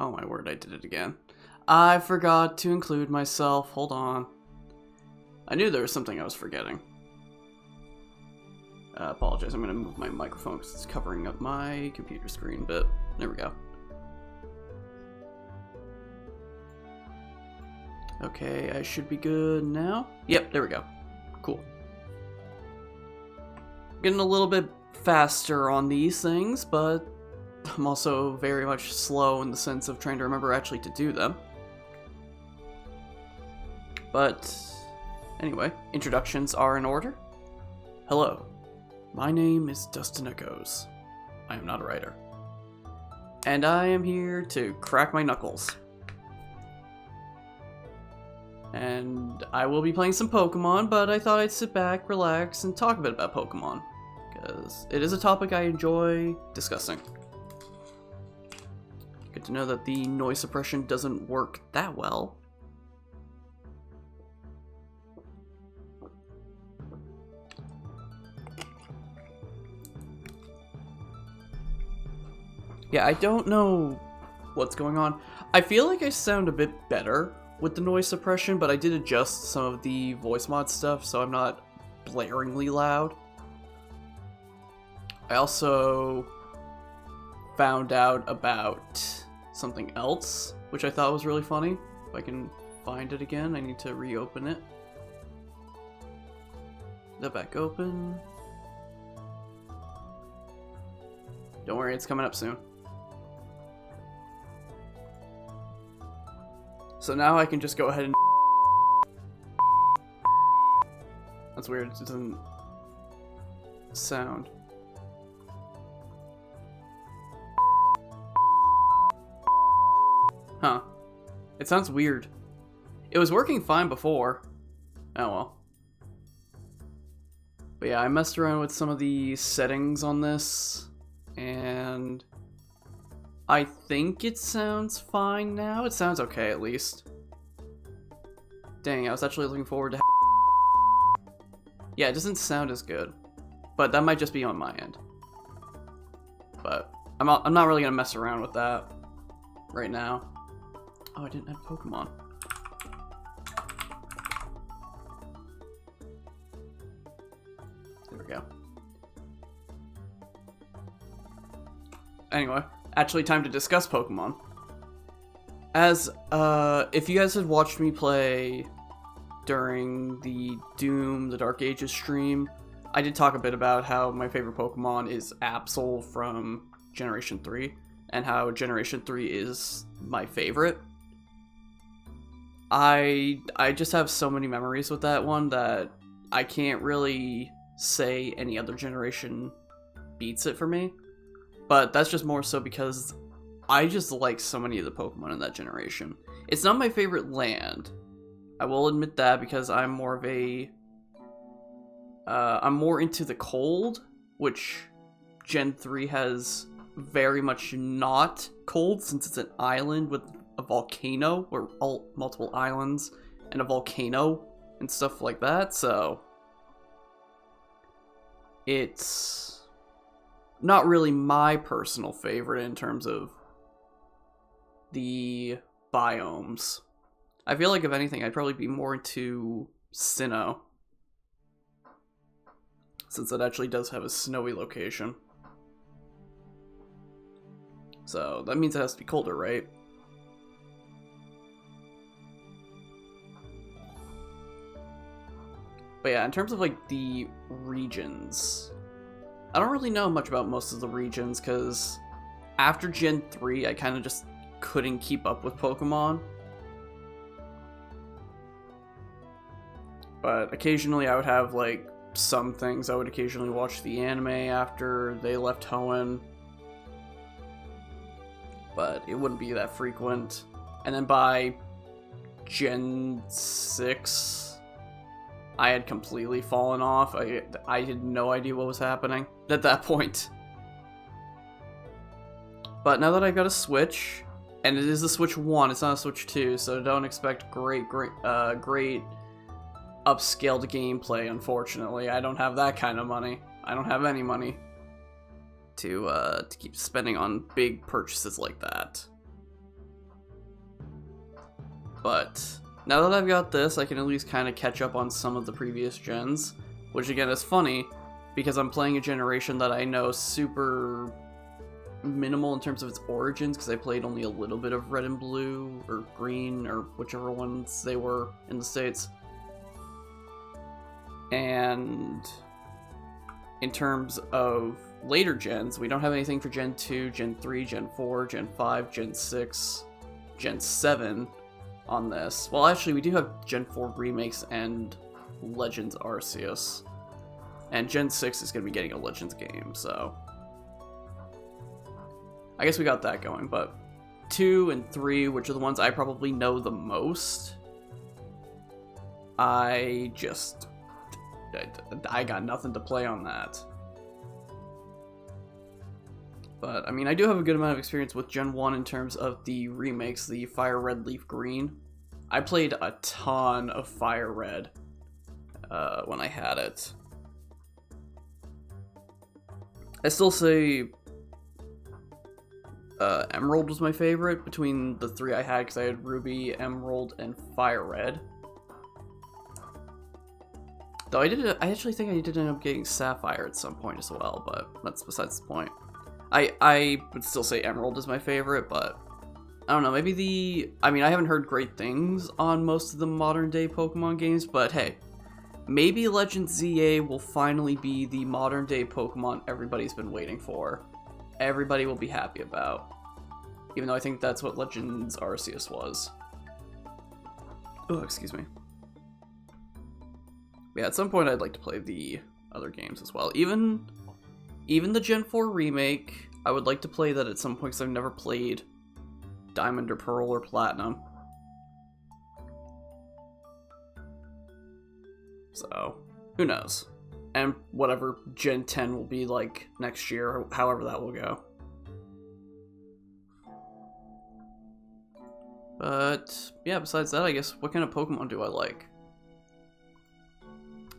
Oh my word, I did it again. I forgot to include myself. Hold on. I knew there was something I was forgetting. Apologize, I'm going to move my microphone because it's covering up my computer screen, but there we go. Okay, I should be good now. Yep, there we go. Cool. Getting a little bit faster on these things, but I'm also very much slow in the sense of trying to remember actually to do them. But anyway, introductions are in order. Hello, my name is Dustin Echoes. I am not a writer. And I am here to crack my knuckles. And I will be playing some Pokemon, but I thought I'd sit back, relax, and talk a bit about Pokemon. Because it is a topic I enjoy discussing. Good to know that the noise suppression doesn't work that well. Yeah, I don't know what's going on. I feel like I sound a bit better with the noise suppression, but I did adjust some of the voice mod stuff, so I'm not blaringly loud. I also found out about something else, which I thought was really funny. If I can find it again, I need to reopen it. Get that back open. Don't worry, it's coming up soon. So now I can just go ahead and... That's weird, it doesn't sound. Huh. It sounds weird. It was working fine before. Oh well. But yeah, I messed around with some of the settings on this, and I think it sounds fine now. It sounds okay, at least. Dang, I was actually looking forward to... Yeah, it doesn't sound as good. But that might just be on my end. But I'm not really going to mess around with that right now. Oh, I didn't have Pokemon. There we go. Anyway, actually time to discuss Pokemon. As, if you guys had watched me play during the Doom, the Dark Ages stream, I did talk a bit about how my favorite Pokemon is Absol from Generation 3, and how Generation 3 is my favorite. I just have so many memories with that one that I can't really say any other generation beats it for me. But that's just more so because I just like so many of the Pokemon in that generation. It's not my favorite land. I will admit that because I'm more of a... I'm more into the cold, which Gen 3 has very much not cold since it's an island with a volcano, or multiple islands, and a volcano, and stuff like that, so... It's not really my personal favorite in terms of the biomes. I feel like if anything, I'd probably be more into Sinnoh, since it actually does have a snowy location. So that means it has to be colder, right? But yeah, in terms of like the regions, I don't really know much about most of the regions because after Gen 3, I kind of just couldn't keep up with Pokemon. But occasionally I would have like some things. I would occasionally watch the anime after they left Hoenn, but it wouldn't be that frequent. And then by Gen 6, I had completely fallen off. I had no idea what was happening at that point. But now that I've got a Switch, and it is a Switch 1, it's not a Switch 2, so don't expect great upscaled gameplay, unfortunately. I don't have that kind of money. I don't have any money to keep spending on big purchases like that. But now that I've got this, I can at least kind of catch up on some of the previous gens, which again is funny because I'm playing a generation that I know super minimal in terms of its origins, because I played only a little bit of Red and Blue, or Green, or whichever ones they were in the States. And in terms of later gens, we don't have anything for Gen 2, Gen 3, Gen 4, Gen 5, Gen 6, Gen 7 on this. Well, actually, we do have Gen 4 remakes and Legends Arceus. And Gen 6 is going to be getting a Legends game, so I guess we got that going. But 2 and 3, which are the ones I probably know the most, I got nothing to play on that. But, I mean, I do have a good amount of experience with Gen 1 in terms of the remakes, the Fire Red, Leaf Green. I played a ton of Fire Red when I had it. I still say Emerald was my favorite between the 3 I had, because I had Ruby, Emerald, and Fire Red. Though I actually think I did end up getting Sapphire at some point as well, but that's besides the point. I would still say Emerald is my favorite, but I don't know, maybe I haven't heard great things on most of the modern day Pokemon games, but hey, maybe Legends ZA will finally be the modern day Pokemon everybody's been waiting for. Everybody will be happy about. Even though I think that's what Legends Arceus was. Oh, excuse me. Yeah, at some point I'd like to play the other games as well. Even the Gen 4 remake, I would like to play that at some point, because I've never played Diamond or Pearl or Platinum. So, who knows? And whatever Gen 10 will be like next year, or however that will go. But, yeah, besides that, I guess, what kind of Pokemon do I like?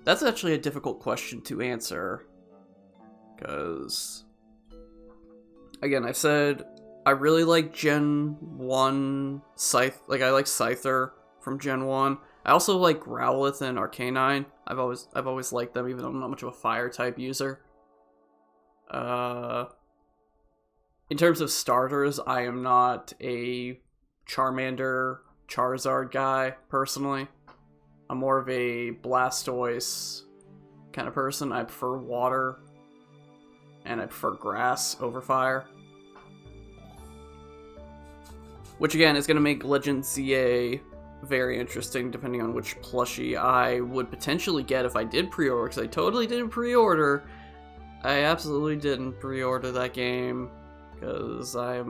That's actually a difficult question to answer. Because, again, I've said I really like Gen 1 Scythe. Like, I like Scyther from Gen 1. I also like Growlithe and Arcanine. I've always liked them, even though I'm not much of a fire type user. In terms of starters, I am not a Charmander, Charizard guy, personally. I'm more of a Blastoise kind of person. I prefer water, and I prefer grass over fire. Which, again, is going to make Legends ZA very interesting, depending on which plushie I would potentially get if I did pre-order, because I totally didn't pre-order. I absolutely didn't pre-order that game, because I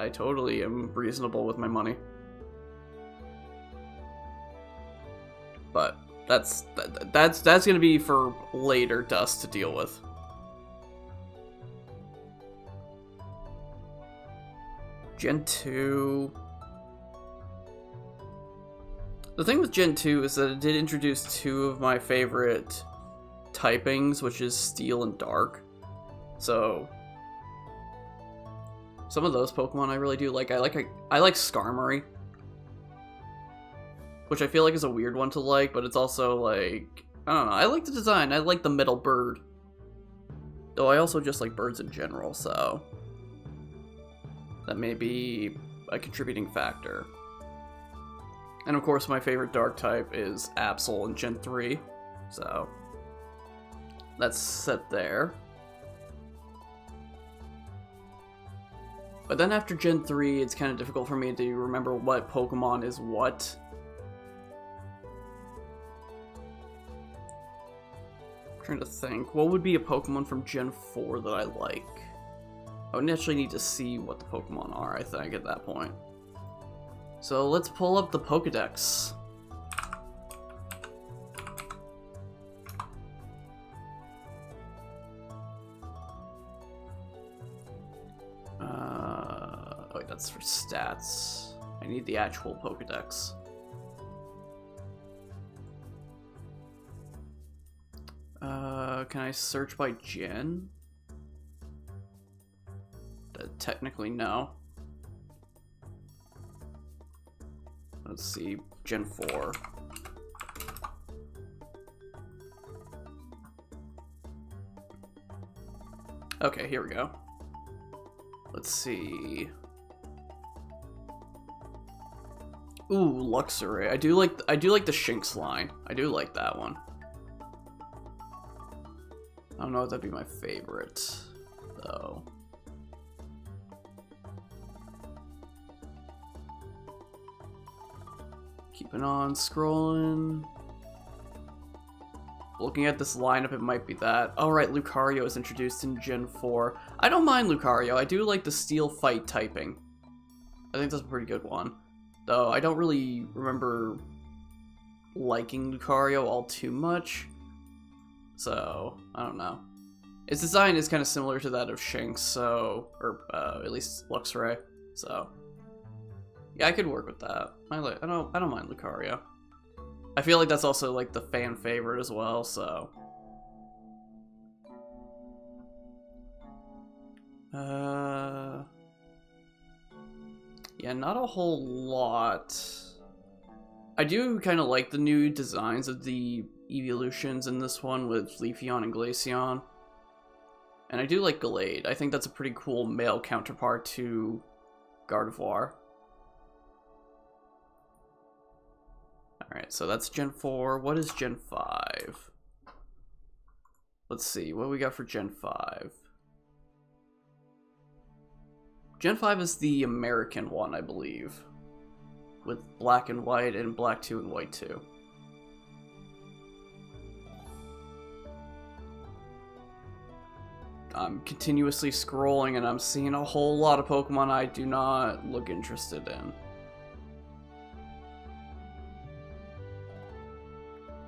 totally am reasonable with my money. But that's going to be for later dust to deal with. Gen 2. The thing with Gen 2 is that it did introduce 2 of my favorite typings, which is Steel and Dark. So some of those Pokemon I really do like. I like Skarmory, which I feel like is a weird one to like, but it's also like, I don't know, I like the design. I like the middle bird. Though I also just like birds in general, so that may be a contributing factor. And of course, my favorite dark type is Absol in Gen 3, so that's set there. But then after Gen 3, it's kind of difficult for me to remember what Pokemon is what. I'm trying to think. What would be a Pokemon from Gen 4 that I like? I would actually need to see what the Pokemon are, I think, at that point. So let's pull up the Pokédex. Oh wait, that's for stats. I need the actual Pokédex. Can I search by gen? Technically, no. Let's see, Gen 4. Okay, here we go. Let's see. Ooh, Luxray. I do like the Shinx line. I do like that one. I don't know if that'd be my favorite, though. Keeping on scrolling. Looking at this lineup, it might be that. Oh, right, Lucario is introduced in Gen 4. I don't mind Lucario. I do like the Steel Fight typing. I think that's a pretty good one. Though, I don't really remember liking Lucario all too much. So, I don't know. Its design is kind of similar to that of Shinx, so... Or, at least Luxray, so... Yeah, I could work with that. I don't mind Lucario. I feel like that's also like the fan favorite as well, so. Yeah, not a whole lot. I do kind of like the new designs of the evolutions in this one with Leafeon and Glaceon. And I do like Gallade. I think that's a pretty cool male counterpart to Gardevoir. Alright, so that's Gen 4. What is Gen 5? Let's see, what do we got for Gen 5? Gen 5 is the American one, I believe. With Black and White and Black 2 and White 2. I'm continuously scrolling and I'm seeing a whole lot of Pokemon I do not look interested in.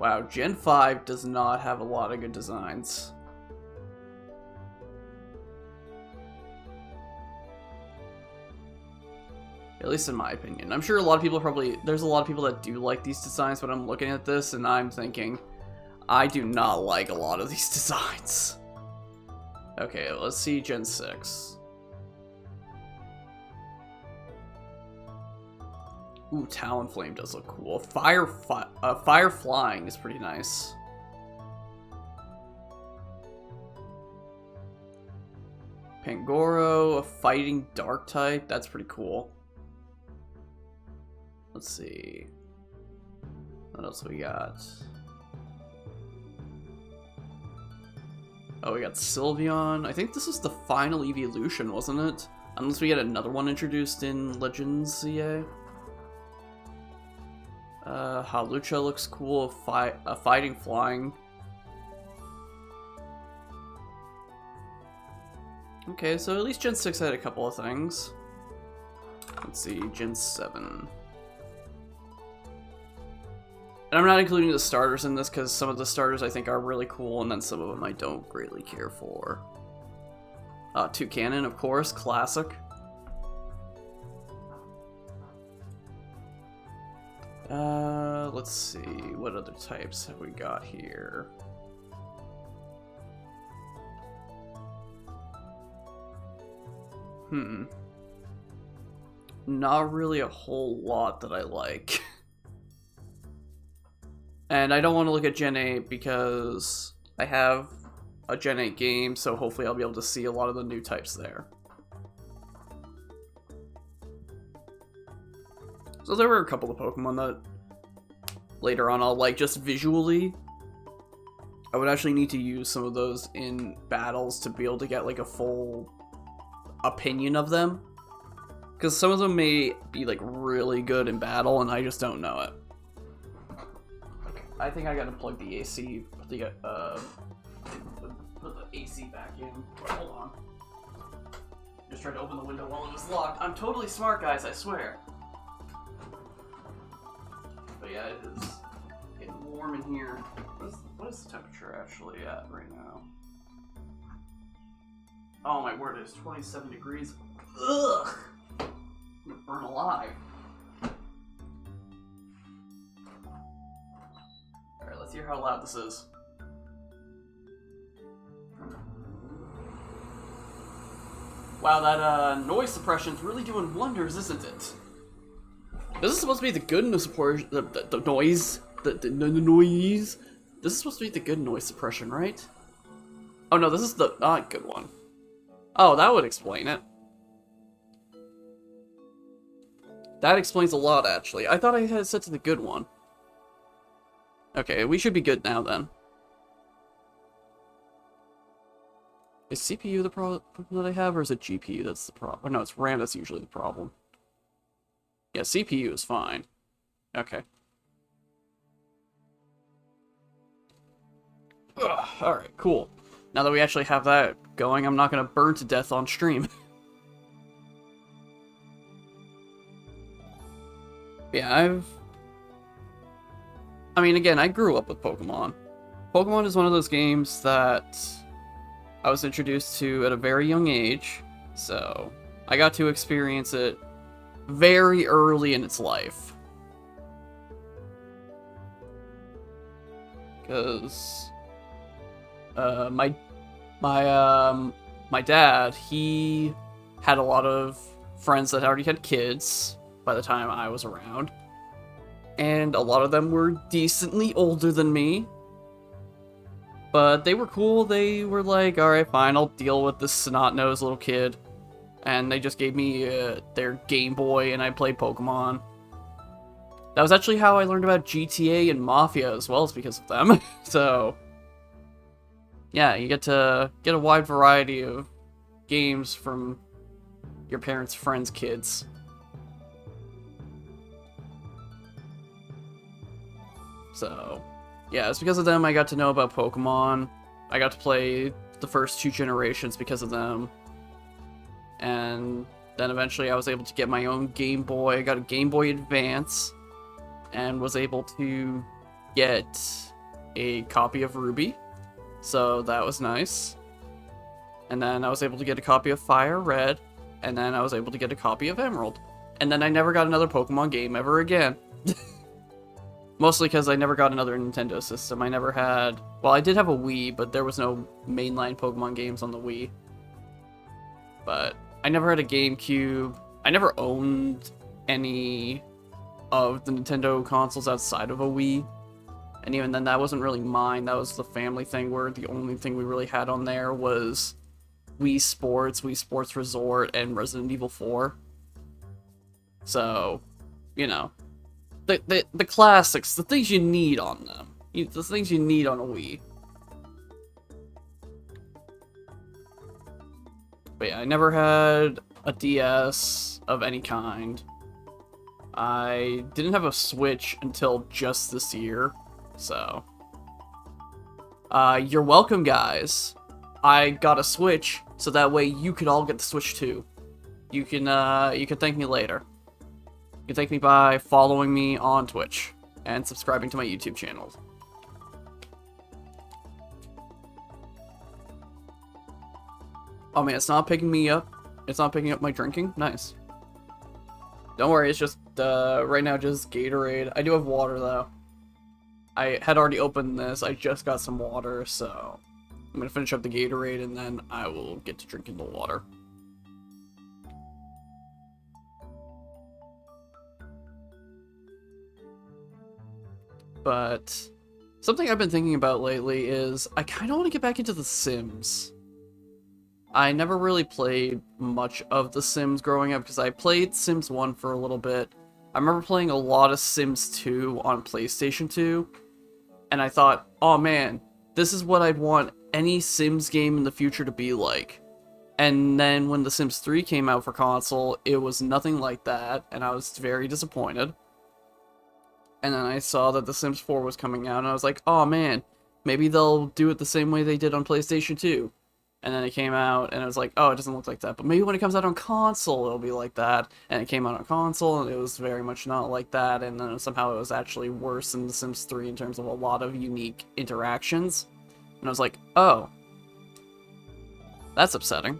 Wow, Gen 5 does not have a lot of good designs. At least in my opinion. I'm sure a lot of people there's a lot of people that do like these designs, but I'm looking at this and I'm thinking, I do not like a lot of these designs. Okay, let's see Gen 6. Ooh, Talonflame does look cool. Fire Flying is pretty nice. Pangoro, a fighting dark type, that's pretty cool. Let's see. What else we got? Oh, we got Sylveon. I think this is the final evolution, wasn't it? Unless we get another one introduced in Legends CA. Hawlucha looks cool. Fighting Flying. Okay, so at least Gen 6 had a couple of things. Let's see, Gen 7. And I'm not including the starters in this because some of the starters I think are really cool and then some of them I don't greatly care for. Toucannon, of course, classic. Let's see, what other types have we got here? Not really a whole lot that I like. And I don't want to look at Gen 8 because I have a Gen 8 game, so hopefully I'll be able to see a lot of the new types there. So there were a couple of Pokemon that later on I'll like just visually. I would actually need to use some of those in battles to be able to get like a full opinion of them. Because some of them may be like really good in battle and I just don't know it. I think I gotta plug the AC, put the AC back in. Hold on. Just tried to open the window while it was locked. I'm totally smart, guys, I swear. But yeah, it is getting warm in here. What is the temperature actually at right now? Oh my word, it's 27 degrees. Ugh! I'm gonna burn alive. Alright, let's hear how loud this is. Wow, that noise suppression's really doing wonders, isn't it? This is supposed to be the good noise suppression. The noise. The noise. This is supposed to be the good noise suppression, right? Oh no, this is the not good one. Oh, that would explain it. That explains a lot, actually. I thought I had it set to the good one. Okay, we should be good now, then. Is CPU the problem that I have, or is it GPU that's the problem? Oh, no, it's RAM that's usually the problem. Yeah, CPU is fine. Okay. Alright, cool. Now that we actually have that going, I'm not gonna burn to death on stream. Yeah, I mean, again, I grew up with Pokemon. Pokemon is one of those games that I was introduced to at a very young age, so I got to experience it very early in its life. Because my dad, he had a lot of friends that already had kids by the time I was around, and a lot of them were decently older than me, but they were cool. They were like, alright, fine, I'll deal with this snot-nosed little kid, and they just gave me their Game Boy, and I played Pokemon. That was actually how I learned about GTA and Mafia, as well as because of them. So yeah, you get to get a wide variety of games from your parents' friends' kids. So yeah, it's because of them I got to know about Pokemon. I got to play the first 2 generations because of them. And then eventually I was able to get my own Game Boy. I got a Game Boy Advance and was able to get a copy of Ruby. So that was nice. And then I was able to get a copy of Fire Red. And then I was able to get a copy of Emerald. And then I never got another Pokemon game ever again. Mostly because I never got another Nintendo system. I never had... Well, I did have a Wii, but there was no mainline Pokemon games on the Wii. But I never had a GameCube. I never owned any of the Nintendo consoles outside of a Wii. And even then, that wasn't really mine. That was the family thing, where the only thing we really had on there was Wii Sports Resort, and Resident Evil 4. So, you know, the classics, the things you need on them. The things you need on a Wii. But yeah, I never had a DS of any kind. I didn't have a Switch until just this year, so... you're welcome, guys. I got a Switch, so that way you could all get the Switch too. You can thank me later. You can thank me by following me on Twitch and subscribing to my YouTube channel. Oh man, it's not picking me up. It's not picking up my drinking? Nice. Don't worry, it's just, right now just Gatorade. I do have water though. I had already opened this, I just got some water, so I'm gonna finish up the Gatorade and then I will get to drinking the water. But something I've been thinking about lately is I kind of want to get back into The Sims. I never really played much of The Sims growing up because I played Sims 1 for a little bit. I remember playing a lot of Sims 2 on PlayStation 2, and I thought, oh man, this is what I'd want any Sims game in the future to be like. And then when The Sims 3 came out for console, it was nothing like that, and I was very disappointed. And then I saw that The Sims 4 was coming out, and I was like, oh man, maybe they'll do it the same way they did on PlayStation 2. And then it came out, and it was like, oh, it doesn't look like that. But maybe when it comes out on console, it'll be like that. And it came out on console, and it was very much not like that. And then somehow it was actually worse than The Sims 3 in terms of a lot of unique interactions. And I was like, oh, that's upsetting.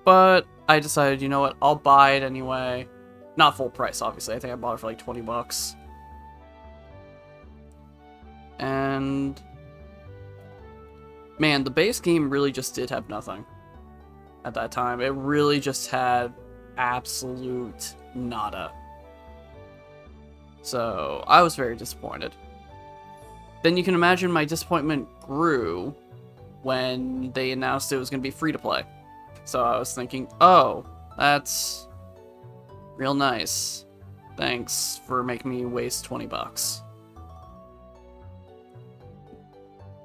But I decided, you know what, I'll buy it anyway. Not full price, obviously. I think I bought it for like 20 bucks. And man, the base game really just did have nothing at that time. It really just had absolute nada. So I was very disappointed. Then you can imagine my disappointment grew when they announced it was going to be free to play. So I was thinking, oh, that's real nice. Thanks for making me waste 20 bucks.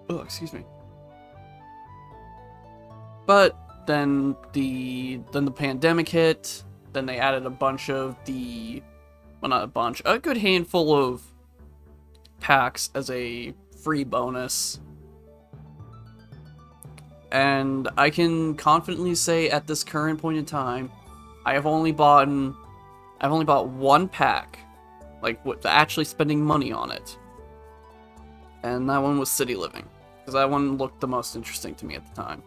Oh, excuse me. But then the pandemic hit. Then they added a bunch of well, not a bunch, a good handful of packs as a free bonus. And I can confidently say at this current point in time, I've only bought one pack, like with actually spending money on it. And that one was City Living, because that one looked the most interesting to me at the time.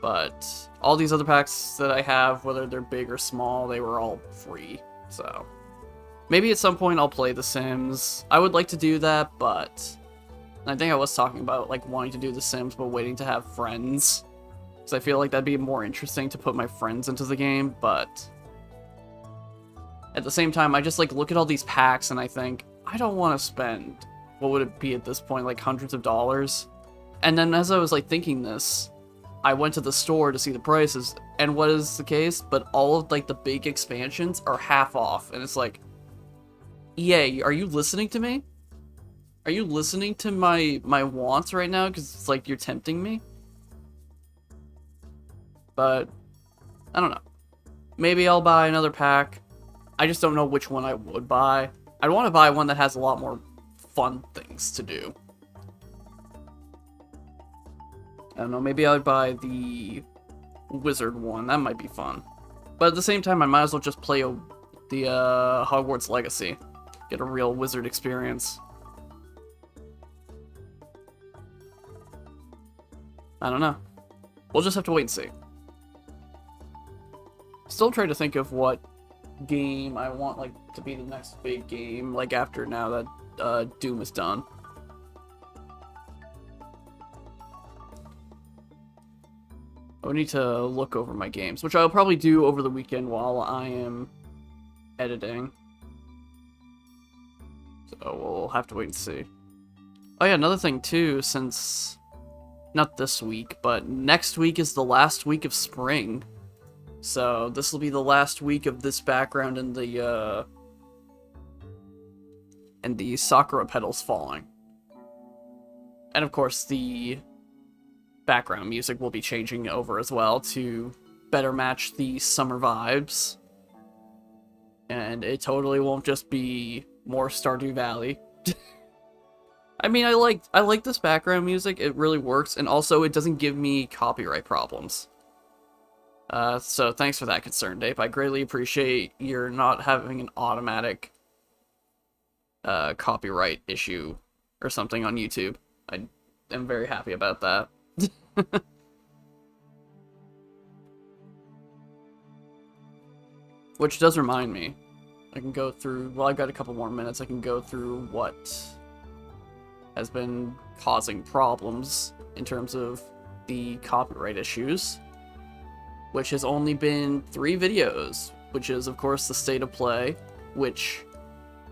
But all these other packs that I have, whether they're big or small, they were all free. So maybe at some point I'll play The Sims. I would like to do that, but I think I was talking about like wanting to do The Sims but waiting to have friends, because I feel like that'd be more interesting to put my friends into the game. But at the same time, I just like look at all these packs and I think I don't want to spend, what would it be at this point, like hundreds of dollars. And then as I was like thinking this, I went to the store to see the prices, and what is the case? But all of like the big expansions are half off, and it's like, EA, are you listening to me? Are you listening to my wants right now? Because it's like you're tempting me. But I don't know. Maybe I'll buy another pack. I just don't know which one I would buy. I'd want to buy one that has a lot more fun things to do. I don't know, maybe I'd buy the wizard one. That might be fun. But at the same time, I might as well just play the Hogwarts Legacy. Get a real wizard experience. I don't know. We'll just have to wait and see. Still trying to think of what game I want like to be the next big game, like after now that Doom is done. I would need to look over my games, which I'll probably do over the weekend while I am editing. So we'll have to wait and see. Oh yeah, another thing too, since not this week, but next week is the last week of spring. So this will be the last week of this background and the Sakura petals falling. And of course the background music will be changing over as well to better match the summer vibes. And it totally won't just be more Stardew Valley. I mean, I like this background music. It really works, and also it doesn't give me copyright problems. So thanks for that concern, Dave. I greatly appreciate your not having an automatic copyright issue or something on YouTube. I am very happy about that. Which does remind me, I can go through, well, I've got a couple more minutes, I can go through what has been causing problems in terms of the copyright issues, which has only been 3 videos, which is, of course, the State of Play, which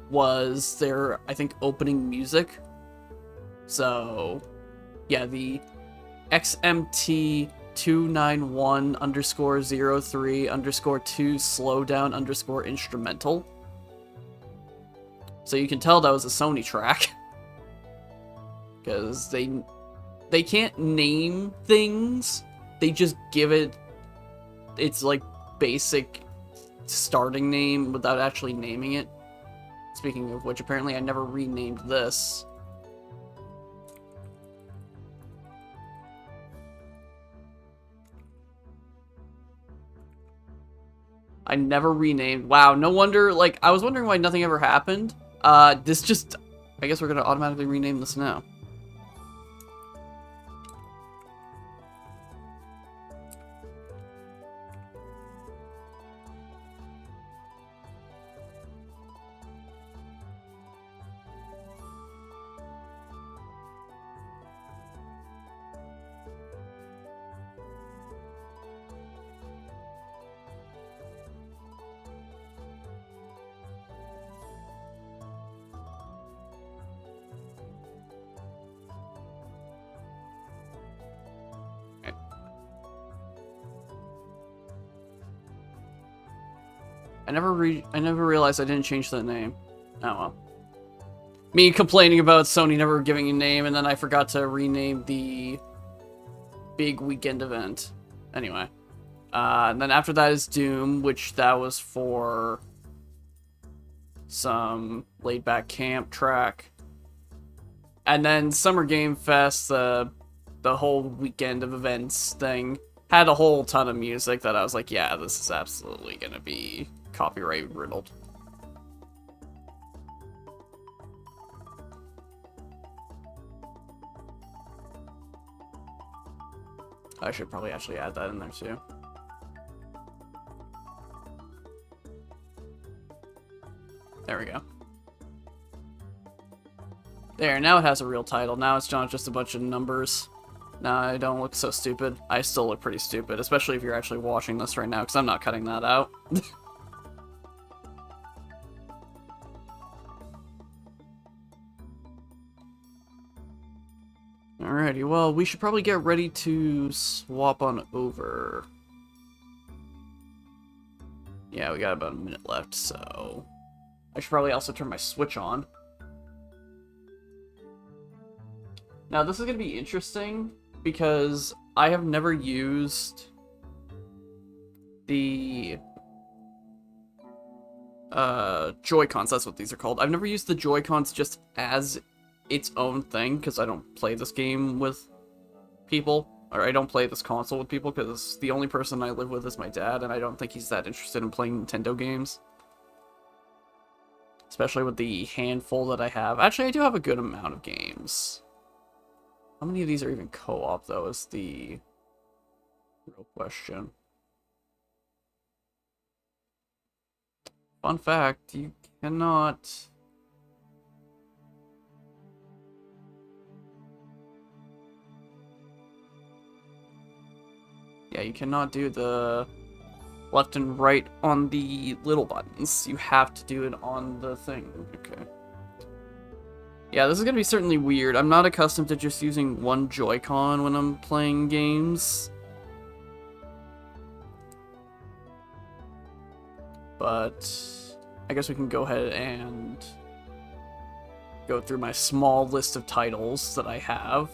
was their, I think, opening music. So, yeah, the XMT291_03_2 slowdown_instrumental. So you can tell that was a Sony track. Because they can't name things. They just give it its like basic starting name without actually naming it. Speaking of which, apparently I never renamed this. I never renamed. Wow, no wonder, like, I was wondering why nothing ever happened. This just, I guess we're gonna automatically rename this now. I never realized I didn't change the name. Oh well. Me complaining about Sony never giving a name, and then I forgot to rename the big weekend event. Anyway. And then after that is Doom, which that was for some laid-back camp track. And then Summer Game Fest, the whole weekend of events thing, had a whole ton of music that I was like, yeah, this is absolutely gonna be copyright riddled. I should probably actually add that in there too. There we go. There, now it has a real title. Now it's not just a bunch of numbers. Now I don't look so stupid. I still look pretty stupid, especially if you're actually watching this right now, because I'm not cutting that out. Alrighty, well, we should probably get ready to swap on over. Yeah, we got about a minute left, so I should probably also turn my Switch on. Now, this is going to be interesting, because I have never used the Joy-Cons, that's what these are called. I've never used the Joy-Cons just as its own thing, because I don't play this game with people, or I don't play this console with people, because the only person I live with is my dad, and I don't think he's that interested in playing Nintendo games. Especially with the handful that I have. Actually, I do have a good amount of games. How many of these are even co-op, though, is the real question. Fun fact, you cannot... Yeah, you cannot do the left and right on the little buttons. You have to do it on the thing. Okay. Yeah, this is going to be certainly weird. I'm not accustomed to just using one Joy-Con when I'm playing games. But I guess we can go ahead and go through my small list of titles that I have.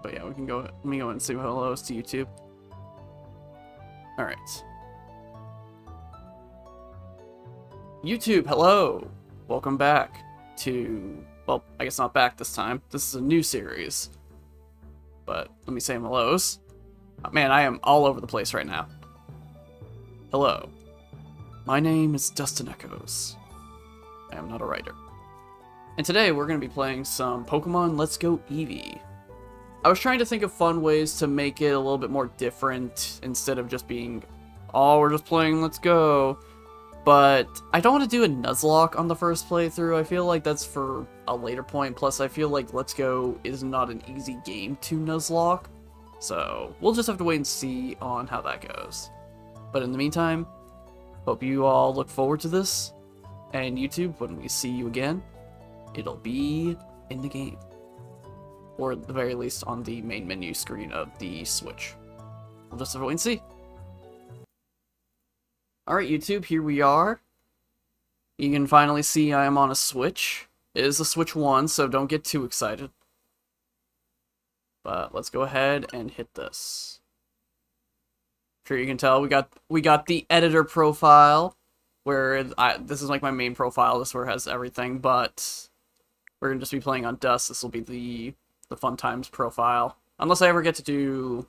But yeah, we can go. Let me go and say hellos to YouTube. Alright. YouTube, hello! Welcome back to... Well, I guess not back this time. This is a new series. But let me say hellos. Oh, man, I am all over the place right now. Hello. My name is Dustin Echoes. I am not a writer. And today we're going to be playing some Pokemon Let's Go Eevee. I was trying to think of fun ways to make it a little bit more different instead of just being, oh, we're just playing Let's Go. But I don't want to do a Nuzlocke on the first playthrough. I feel like that's for a later point. Plus, I feel like Let's Go is not an easy game to Nuzlocke. So we'll just have to wait and see on how that goes. But in the meantime, hope you all look forward to this. And YouTube, when we see you again, it'll be in the game. Or at the very least on the main menu screen of the Switch. We'll just have to wait and see. Alright, YouTube, here we are. You can finally see I am on a Switch. It is a Switch 1, so don't get too excited. But let's go ahead and hit this. Sure, you can tell we got the editor profile, where this is like my main profile. This where it has everything, but we're gonna just be playing on Dust. This will be the Fun Times profile, unless I ever get to do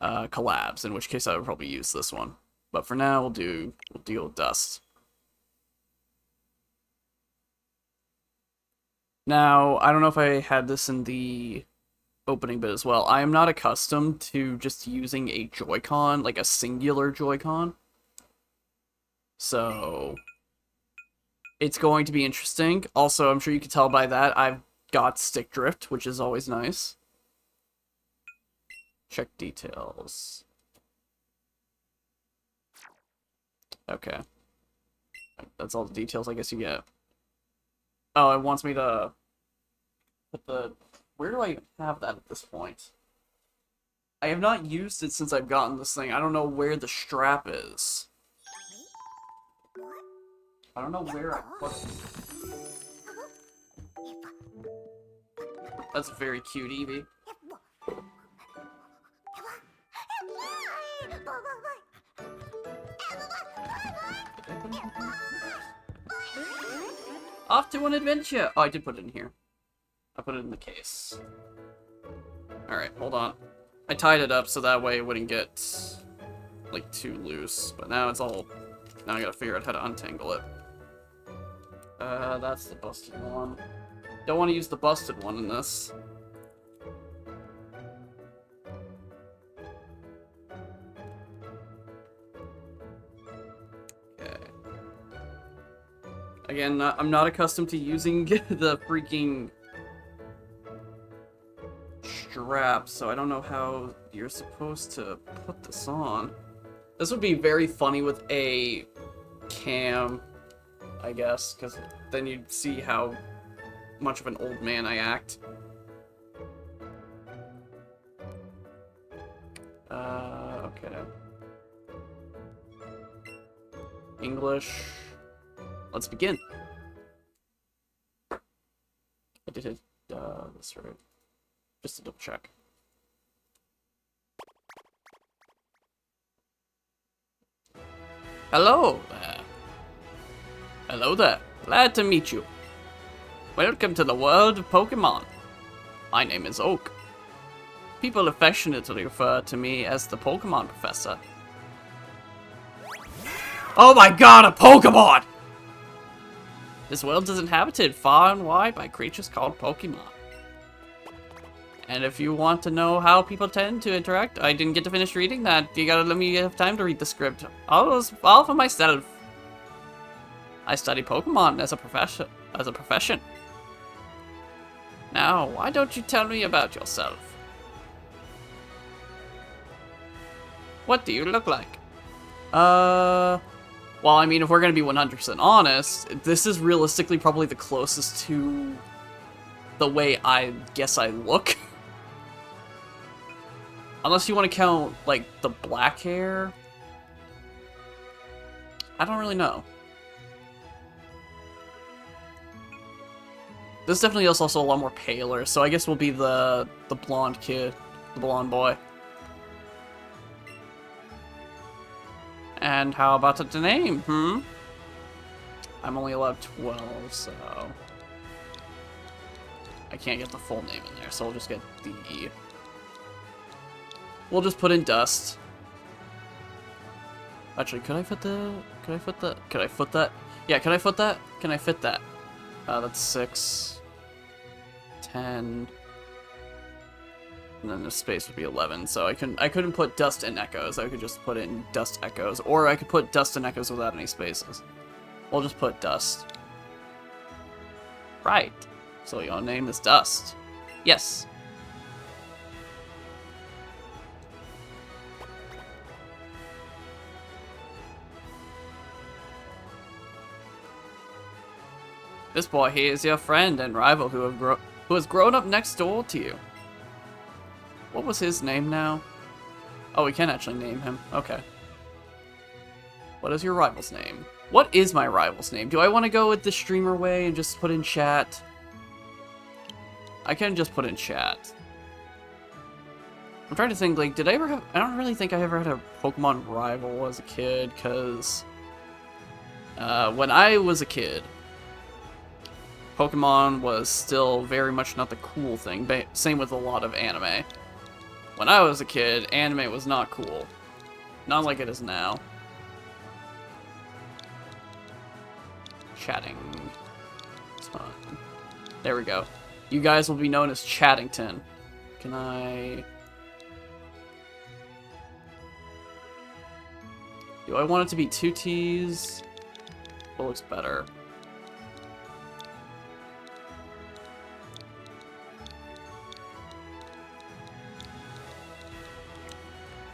collabs, in which case I would probably use this one. But for now, we'll deal with Dust. Now, I don't know if I had this in the opening bit as well. I am not accustomed to just using a Joy-Con, like a singular Joy-Con. So it's going to be interesting. Also, I'm sure you can tell by that, I've got stick drift, which is always nice. Check details. Okay. That's all the details I guess you get. Oh, it wants me to put the... Where do I have that at this point? I have not used it since I've gotten this thing. I don't know where the strap is. I don't know where I put it. That's very cute, Eevee. Off to an adventure! Oh, I did put it in here. I put it in the case. Alright, hold on. I tied it up so that way it wouldn't get, like, too loose. But now it's all... Now I gotta figure out how to untangle it. That's the busted one. Don't want to use the busted one in this. Okay. Again, I'm not accustomed to using the freaking strap, so I don't know how you're supposed to put this on. This would be very funny with a cam, I guess, because then you'd see how much of an old man I act. Okay. English. Let's begin. I did it, this right. Just to double check. Hello there. Hello there. Glad to meet you. Welcome to the world of Pokemon. My name is Oak. People affectionately refer to me as the Pokemon Professor. Oh my god, a Pokemon! This world is inhabited far and wide by creatures called Pokemon. And if you want to know how people tend to interact, I didn't get to finish reading that. You gotta let me have time to read the script. All for myself. I study Pokemon as a profession. Now, why don't you tell me about yourself? What do you look like? Well, I mean, if we're gonna be 100% honest, this is realistically probably the closest to the way I guess I look. Unless you want to count, like, the black hair. I don't really know. This definitely is also a lot more paler, so I guess we'll be the blonde kid, the blonde boy. And how about the name, I'm only allowed 12, so... I can't get the full name in there, so we'll just get the... We'll just put in Dust. Actually, could I fit that? Yeah, could I fit that? Can I fit that? That's 6, 10, and then the space would be 11. So I couldn't put Dust and Echoes. I could just put in Dust Echoes, or I could put Dust and Echoes without any spaces. We'll just put Dust. Right. So your name is Dust. Yes. This boy here is your friend and rival who has grown up next door to you. What was his name now? Oh, we can actually name him. Okay. What is your rival's name? What is my rival's name? Do I want to go with the streamer way and just put in chat? I can just put in chat. I'm trying to think, like, did I ever have... I don't really think I ever had a Pokemon rival as a kid, because... when I was a kid... Pokemon was still very much not the cool thing. Same with a lot of anime. When I was a kid, anime was not cool. Not like it is now. Chatting. There we go. You guys will be known as Chattington. Can I... Do I want it to be 2 T's? What looks better?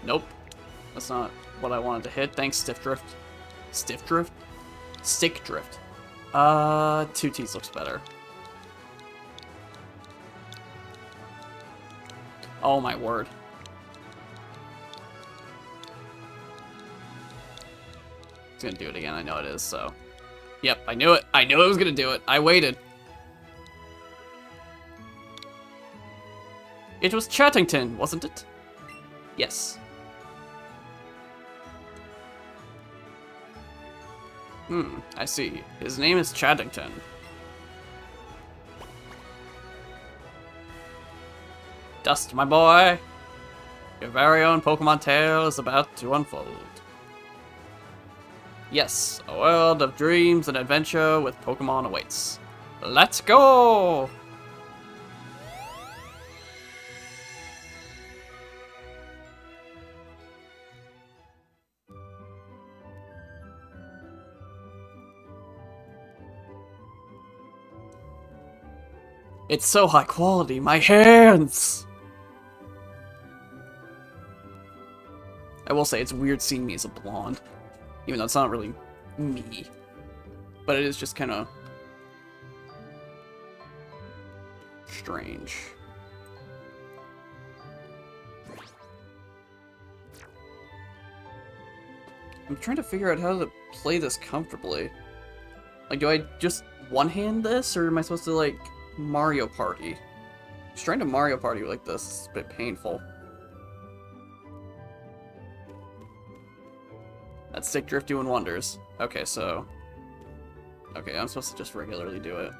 Nope. That's not what I wanted to hit. Thanks, Stiff Drift. Stiff Drift? Stick drift. 2Ts looks better. Oh my word. It's gonna do it again, I know it is, so. Yep, I knew it. I knew it was gonna do it. I waited. It was Chattington, wasn't it? Yes. I see. His name is Chattington. Dust, my boy. Your very own Pokemon tale is about to unfold. Yes, a world of dreams and adventure with Pokemon awaits. Let's go! It's so high quality, my hands! I will say, it's weird seeing me as a blonde. Even though it's not really me. But it is just kind of strange. I'm trying to figure out how to play this comfortably. Like, do I just one-hand this, or am I supposed to, like, Mario Party? Just trying to Mario Party like this is a bit painful. That's Stick Drift doing wonders. Okay, so... Okay, I'm supposed to just regularly do it.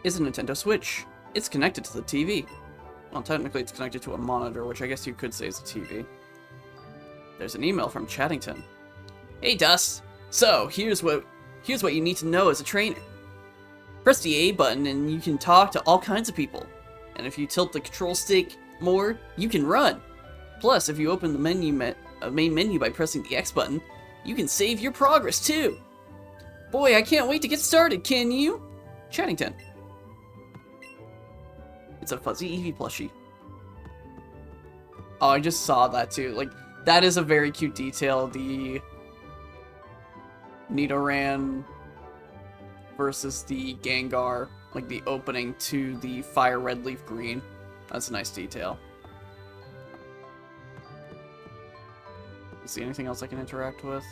It's a Nintendo Switch. It's connected to the TV. Well, technically it's connected to a monitor, which I guess you could say is a TV. There's an email from Chattington. Hey, Dust. So, here's what you need to know as a trainer. Press the A button and you can talk to all kinds of people. And if you tilt the control stick more, you can run. Plus, if you open the main menu by pressing the X button, you can save your progress too. Boy, I can't wait to get started, can you? Chattington. It's a fuzzy Eevee plushie. Oh, I just saw that too. Like, that is a very cute detail. The Nidoran versus the Gengar, like the opening to the Fire Red Leaf Green. That's a nice detail. See anything else I can interact with?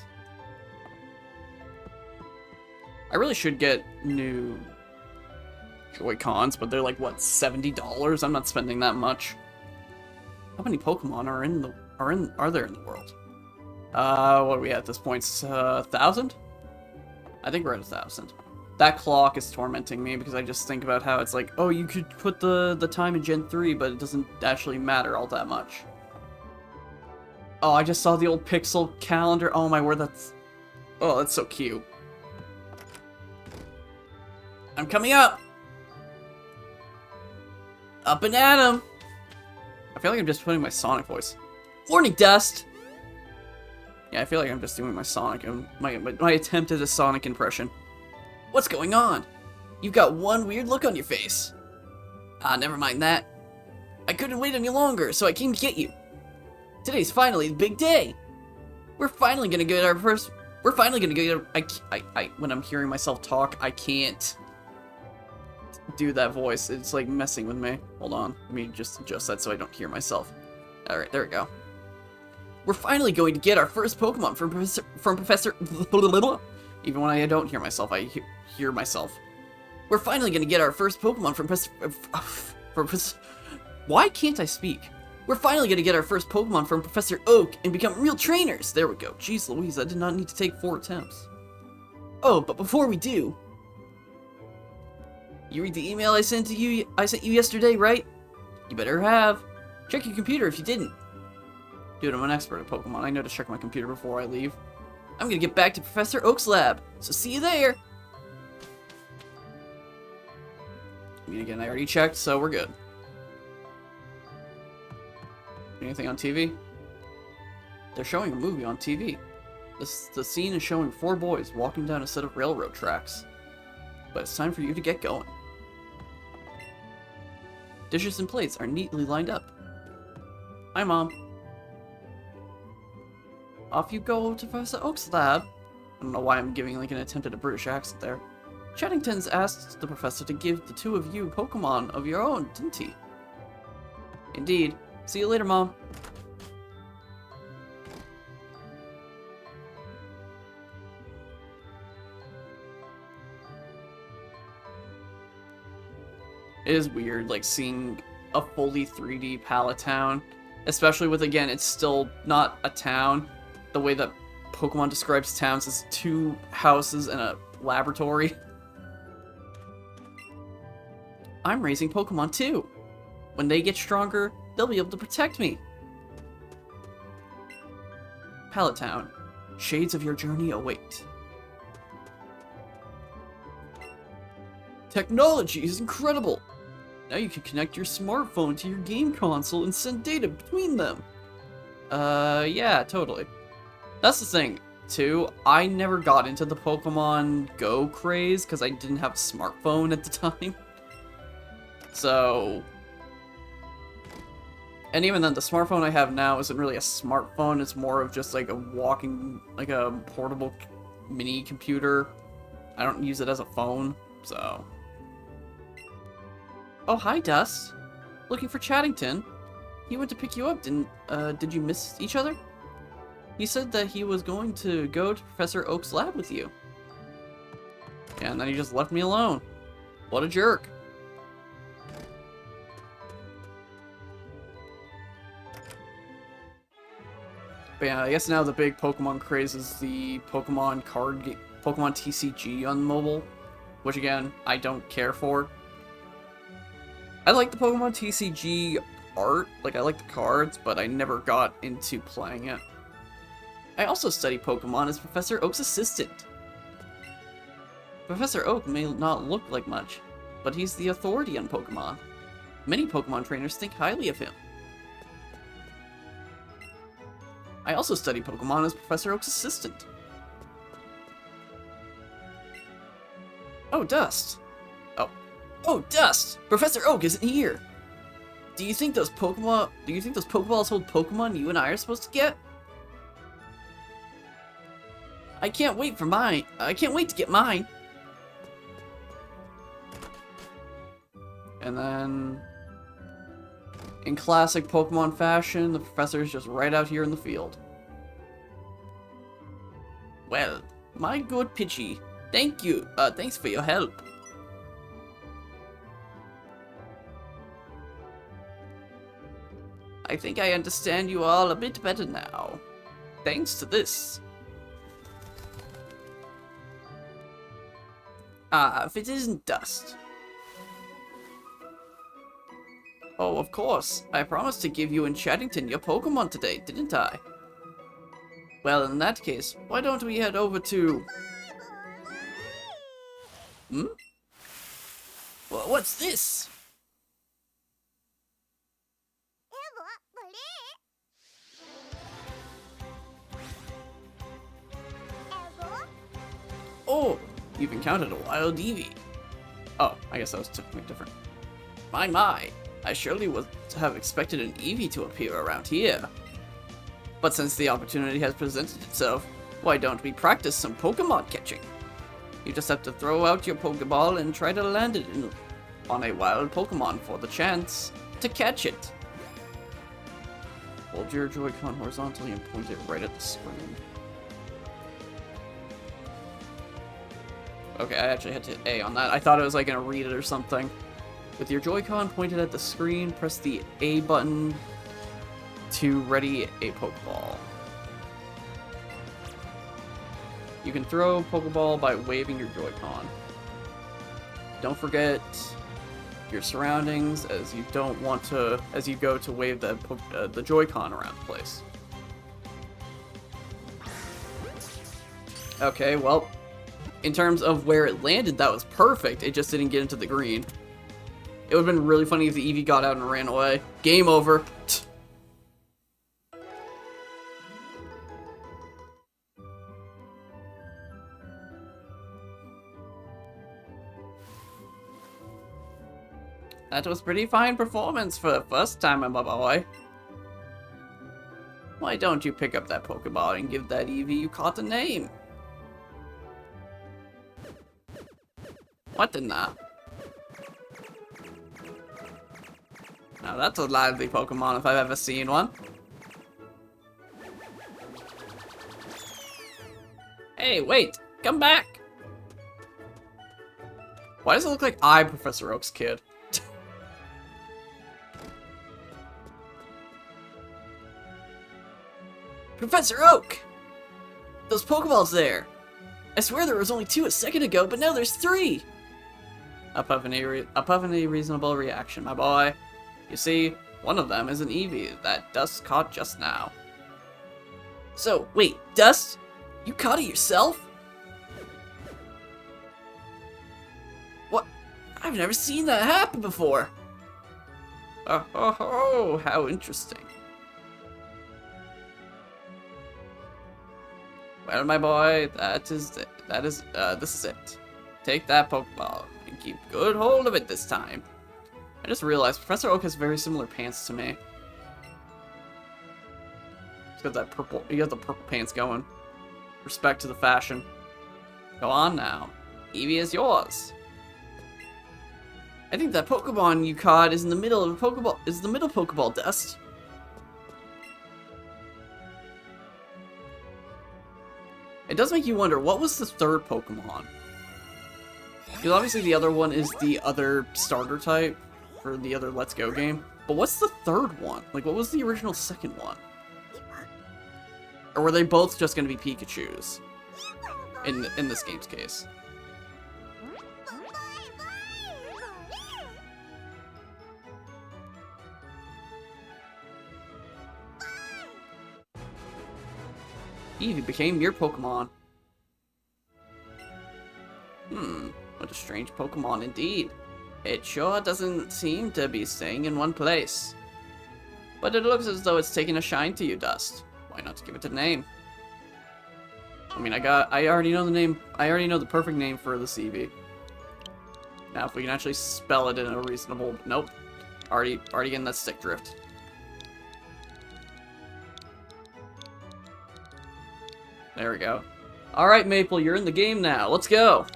I really should get new Joy-Cons, but they're like, what, $70? I'm not spending that much. How many Pokemon are there in the world? What are we at this point? 1,000? I think we're at 1,000. That clock is tormenting me because I just think about how it's like, oh, you could put the time in Gen 3, but it doesn't actually matter all that much. Oh, I just saw the old pixel calendar. Oh my word, that's... Oh, that's so cute. I'm coming up! Up and at 'em! I feel like I'm just putting my Sonic voice. Warning, Dust! Yeah, I feel like I'm just doing my Sonic, my attempt at a Sonic impression. What's going on? You've got one weird look on your face. Ah, never mind that. I couldn't wait any longer, so I came to get you. Today's finally the big day. We're finally gonna get our first... We're finally gonna get our... when I'm hearing myself talk, I can't do that voice. It's like messing with me. Hold on. Let me just adjust that so I don't hear myself. Alright, there we go. We're finally going to get our first Pokemon from Professor... Even when I don't hear myself, I hear myself. We're finally gonna get our first Pokemon from Professor... Why can't I speak? We're finally gonna get our first Pokemon from Professor Oak and become real trainers! There we go. Jeez Louise, I did not need to take 4 attempts. Oh, but before we do... You read the email I sent you yesterday, right? You better have. Check your computer if you didn't. Dude, I'm an expert at Pokemon. I know to check my computer before I leave. I'm gonna get back to Professor Oak's lab, so see you there! I mean, again, I already checked, so we're good. Anything on TV? They're showing a movie on TV. The scene is showing 4 boys walking down a set of railroad tracks. But it's time for you to get going. Dishes and plates are neatly lined up. Hi, Mom. Off you go to Professor Oak's lab. don't know why I'm giving like an attempt at a British accent there. Chattington's asked the professor to give the two of you Pokemon of your own, didn't he? Indeed. See you later, Mom. It is weird, like, seeing a fully 3D Pallet Town. Especially with, again, it's still not a town. The way that Pokemon describes towns is 2 houses and a laboratory. I'm raising Pokemon too. When they get stronger, they'll be able to protect me. Pallet Town. Shades of your journey await. Technology is incredible! Now you can connect your smartphone to your game console and send data between them. Yeah, totally. That's the thing, too. I never got into the Pokemon Go craze because I didn't have a smartphone at the time. So... And even then, the smartphone I have now isn't really a smartphone, it's more of just like a walking, like a portable mini computer. I don't use it as a phone, so... Oh, hi, Dust. Looking for Chattington. He went to pick you up, did you miss each other? He said that he was going to go to Professor Oak's lab with you. Yeah, and then he just left me alone. What a jerk. But yeah, I guess now the big Pokemon craze is the Pokemon card game, Pokemon TCG on mobile, which again, I don't care for. I like the Pokemon TCG art, like I like the cards, but I never got into playing it. I also study Pokemon as Professor Oak's assistant. Professor Oak may not look like much, but he's the authority on Pokemon. Many Pokemon trainers think highly of him. I also study Pokemon as Professor Oak's assistant. Oh, Dust. Oh, Dust! Professor Oak isn't here! Do you think those Pokeballs hold Pokemon you and I are supposed to get? I can't wait to get mine! And then... in classic Pokemon fashion, the professor's just right out here in the field. Well, my good Pidgey, thanks for your help. I think I understand you all a bit better now. Thanks to this. If it isn't Dust. Oh, of course. I promised to give you and Chattington your Pokemon today, didn't I? Well, in that case, why don't we head over to... Hmm? What's this? Oh, you've encountered a wild Eevee. Oh, I guess that was technically different. My, I surely would have expected an Eevee to appear around here. But since the opportunity has presented itself, why don't we practice some Pokemon catching? You just have to throw out your Pokeball and try to land it on a wild Pokemon for the chance to catch it. Hold your Joy-Con horizontally and point it right at the screen. Okay, I actually had to hit A on that. I thought it was like gonna read it or something. With your Joy-Con pointed at the screen, press the A button to ready a Pokeball. You can throw a Pokeball by waving your Joy-Con. Don't forget your surroundings as you go to wave the Joy-Con around the place. Okay, well, in terms of where it landed, that was perfect. It just didn't get into the green. It would have been really funny if the Eevee got out and ran away. Game over. That was pretty fine performance for the first time, my boy. Why don't you pick up that Pokeball and give that Eevee you caught a name? What in the... Now that's a lively Pokemon if I've ever seen one. Hey, wait! Come back! Why does it look like I'm Professor Oak's kid? Professor Oak! Those Pokeballs there! I swear there was only 2 a second ago, but now there's 3! Above any reasonable reaction, my boy. You see, one of them is an Eevee that Dust caught just now. So, wait, Dust? You caught it yourself? What? I've never seen that happen before! Oh, how interesting. Well, my boy, this is it. Take that Pokeball and keep good hold of it this time. I just realized Professor Oak has very similar pants to me. He's got that purple, he got the purple pants going. Respect to the fashion. Go on now. Eevee is yours. I think that Pokemon you caught is in the middle of the Pokeball, Pokeball, Dust. It does make you wonder, what was the third Pokemon? Because obviously the other one is the other starter type for the other Let's Go game. But what's the third one? Like, what was the original second one? Or were they both just going to be Pikachus? In this game's case. Eevee became your Pokemon. What a strange Pokemon indeed. It sure doesn't seem to be staying in one place. But it looks as though it's taking a shine to you, Dust. Why not give it a name? I mean, I already know the name. I already know the perfect name for this Eevee. Now, if we can actually spell it in a reasonable... Nope. Already getting that stick drift. There we go. Alright, Maple, you're in the game now. Let's go!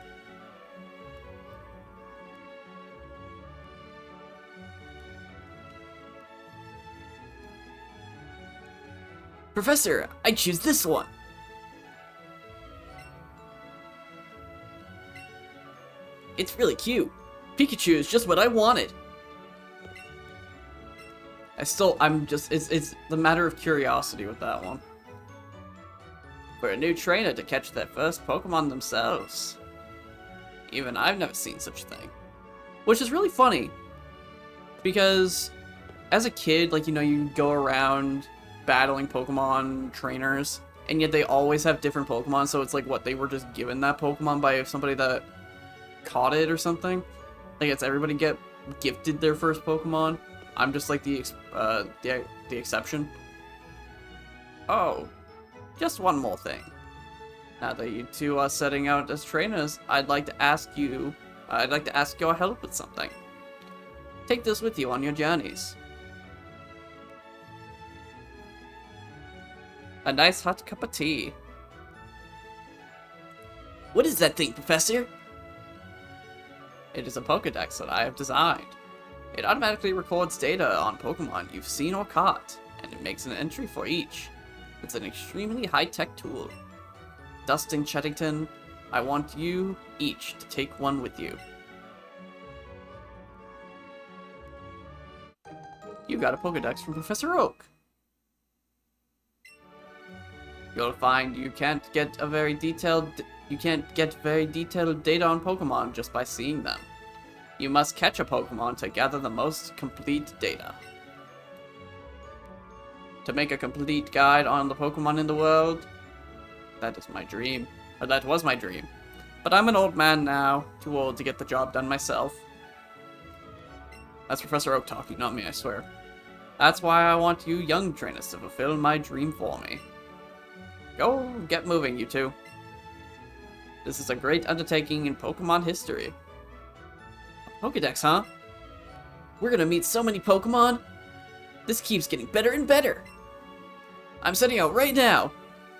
Professor, I choose this one! It's really cute. Pikachu is just what I wanted. it's the matter of curiosity with that one. For a new trainer to catch their first Pokemon themselves. Even I've never seen such a thing. Which is really funny. Because as a kid, like, you know, you go around battling Pokemon trainers, and yet they always have different Pokemon, so it's like, what, they were just given that Pokemon by somebody that caught it or something? Like, it's everybody get gifted their first Pokemon. I'm just like the exception. Oh, just one more thing. Now that you two are setting out as trainers, I'd like to ask your help with something. Take this with you on your journeys. A nice hot cup of tea. What is that thing, Professor? It is a Pokédex that I have designed. It automatically records data on Pokemon you've seen or caught, and it makes an entry for each. It's an extremely high-tech tool. Dust and Chettington, I want you each to take one with you. You got a Pokédex from Professor Oak. You'll find you can't get very detailed data on Pokemon just by seeing them. You must catch a Pokemon to gather the most complete data. To make a complete guide on the Pokemon in the world, that is my dream. Or that was my dream. But I'm an old man now, too old to get the job done myself. That's Professor Oak talking, not me, I swear. That's why I want you young trainers to fulfill my dream for me. Go get moving, you two. This is a great undertaking in Pokemon history. A Pokédex, huh? We're gonna meet so many Pokemon. This keeps getting better and better. I'm setting out right now.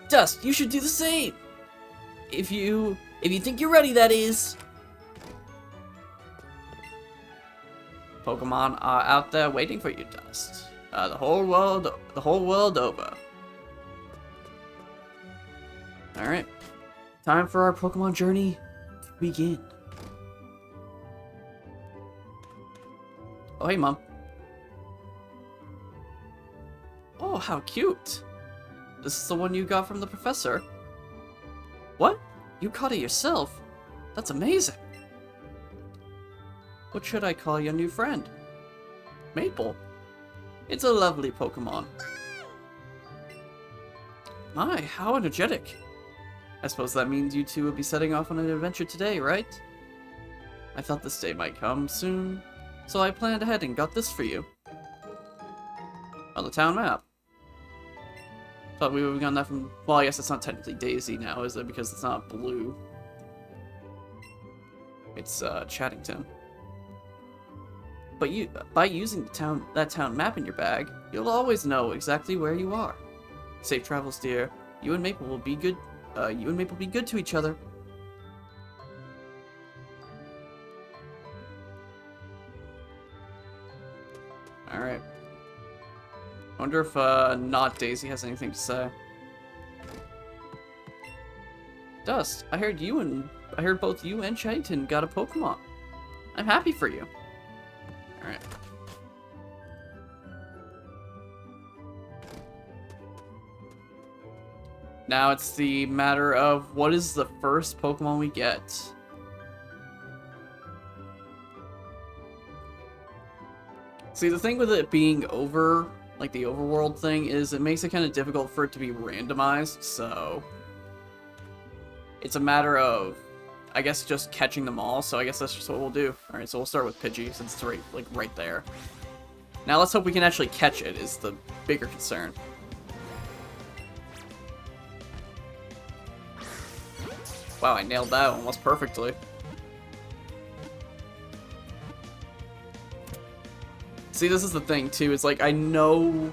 Dust, you should do the same. If you think you're ready, that is. Pokemon are out there waiting for you, Dust. The whole world over. Alright. Time for our Pokemon journey to begin. Oh, hey, Mom. Oh, how cute. This is the one you got from the professor. What? You caught it yourself? That's amazing. What should I call your new friend? Maple. It's a lovely Pokemon. My, how energetic. I suppose that means you two will be setting off on an adventure today, right? I thought this day might come soon, so I planned ahead and got this for you. On the town map. Thought we would have gotten that from... Well, I guess it's not technically Daisy now, is it? Because it's not blue. It's, Chattington. But by using that town map in your bag, you'll always know exactly where you are. Safe travels, dear. You and Maple will be good. You and Maple will be good to each other. All right. I wonder if not Daisy has anything to say. Dust, I heard both you and Chattington got a Pokemon. I'm happy for you. Alright. Now it's the matter of what is the first Pokemon we get. See, the thing with it being over, like the overworld thing, is it makes it kind of difficult for it to be randomized, so... It's a matter of, I guess, just catching them all, so I guess that's just what we'll do. Alright, so we'll start with Pidgey, since it's right there. Now let's hope we can actually catch it, is the bigger concern. Wow, I nailed that almost perfectly. See, this is the thing, too. It's like, I know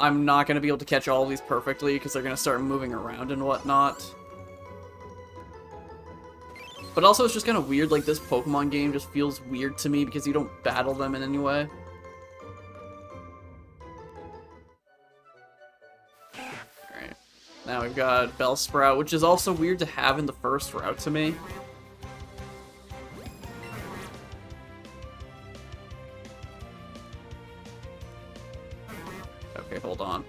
I'm not going to be able to catch all of these perfectly because they're going to start moving around and whatnot. But also, it's just kind of weird. Like, this Pokemon game just feels weird to me because you don't battle them in any way. Alright. Now we've got Bellsprout, which is also weird to have in the first route to me. Okay, hold on.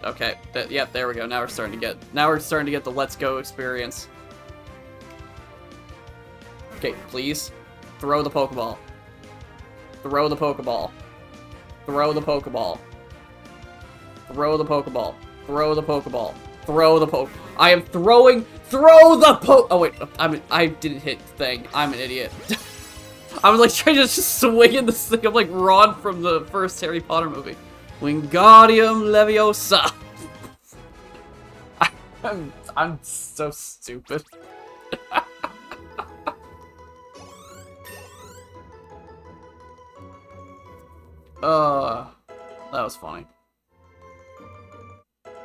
Okay, yeah, there we go. Now we're starting to get the Let's Go experience. Okay, please. Throw the Pokeball. Throw the Pokeball. Throw the Pokeball. Throw the Pokeball. Throw the Pokeball. Throw the Poke. I am throwing. Throw the Poke. Oh wait, I didn't hit the thing. I'm an idiot. I was like trying to just swing in this thing. I'm like Ron from the first Harry Potter movie. Wingardium Leviosa. I'm so stupid. That was funny.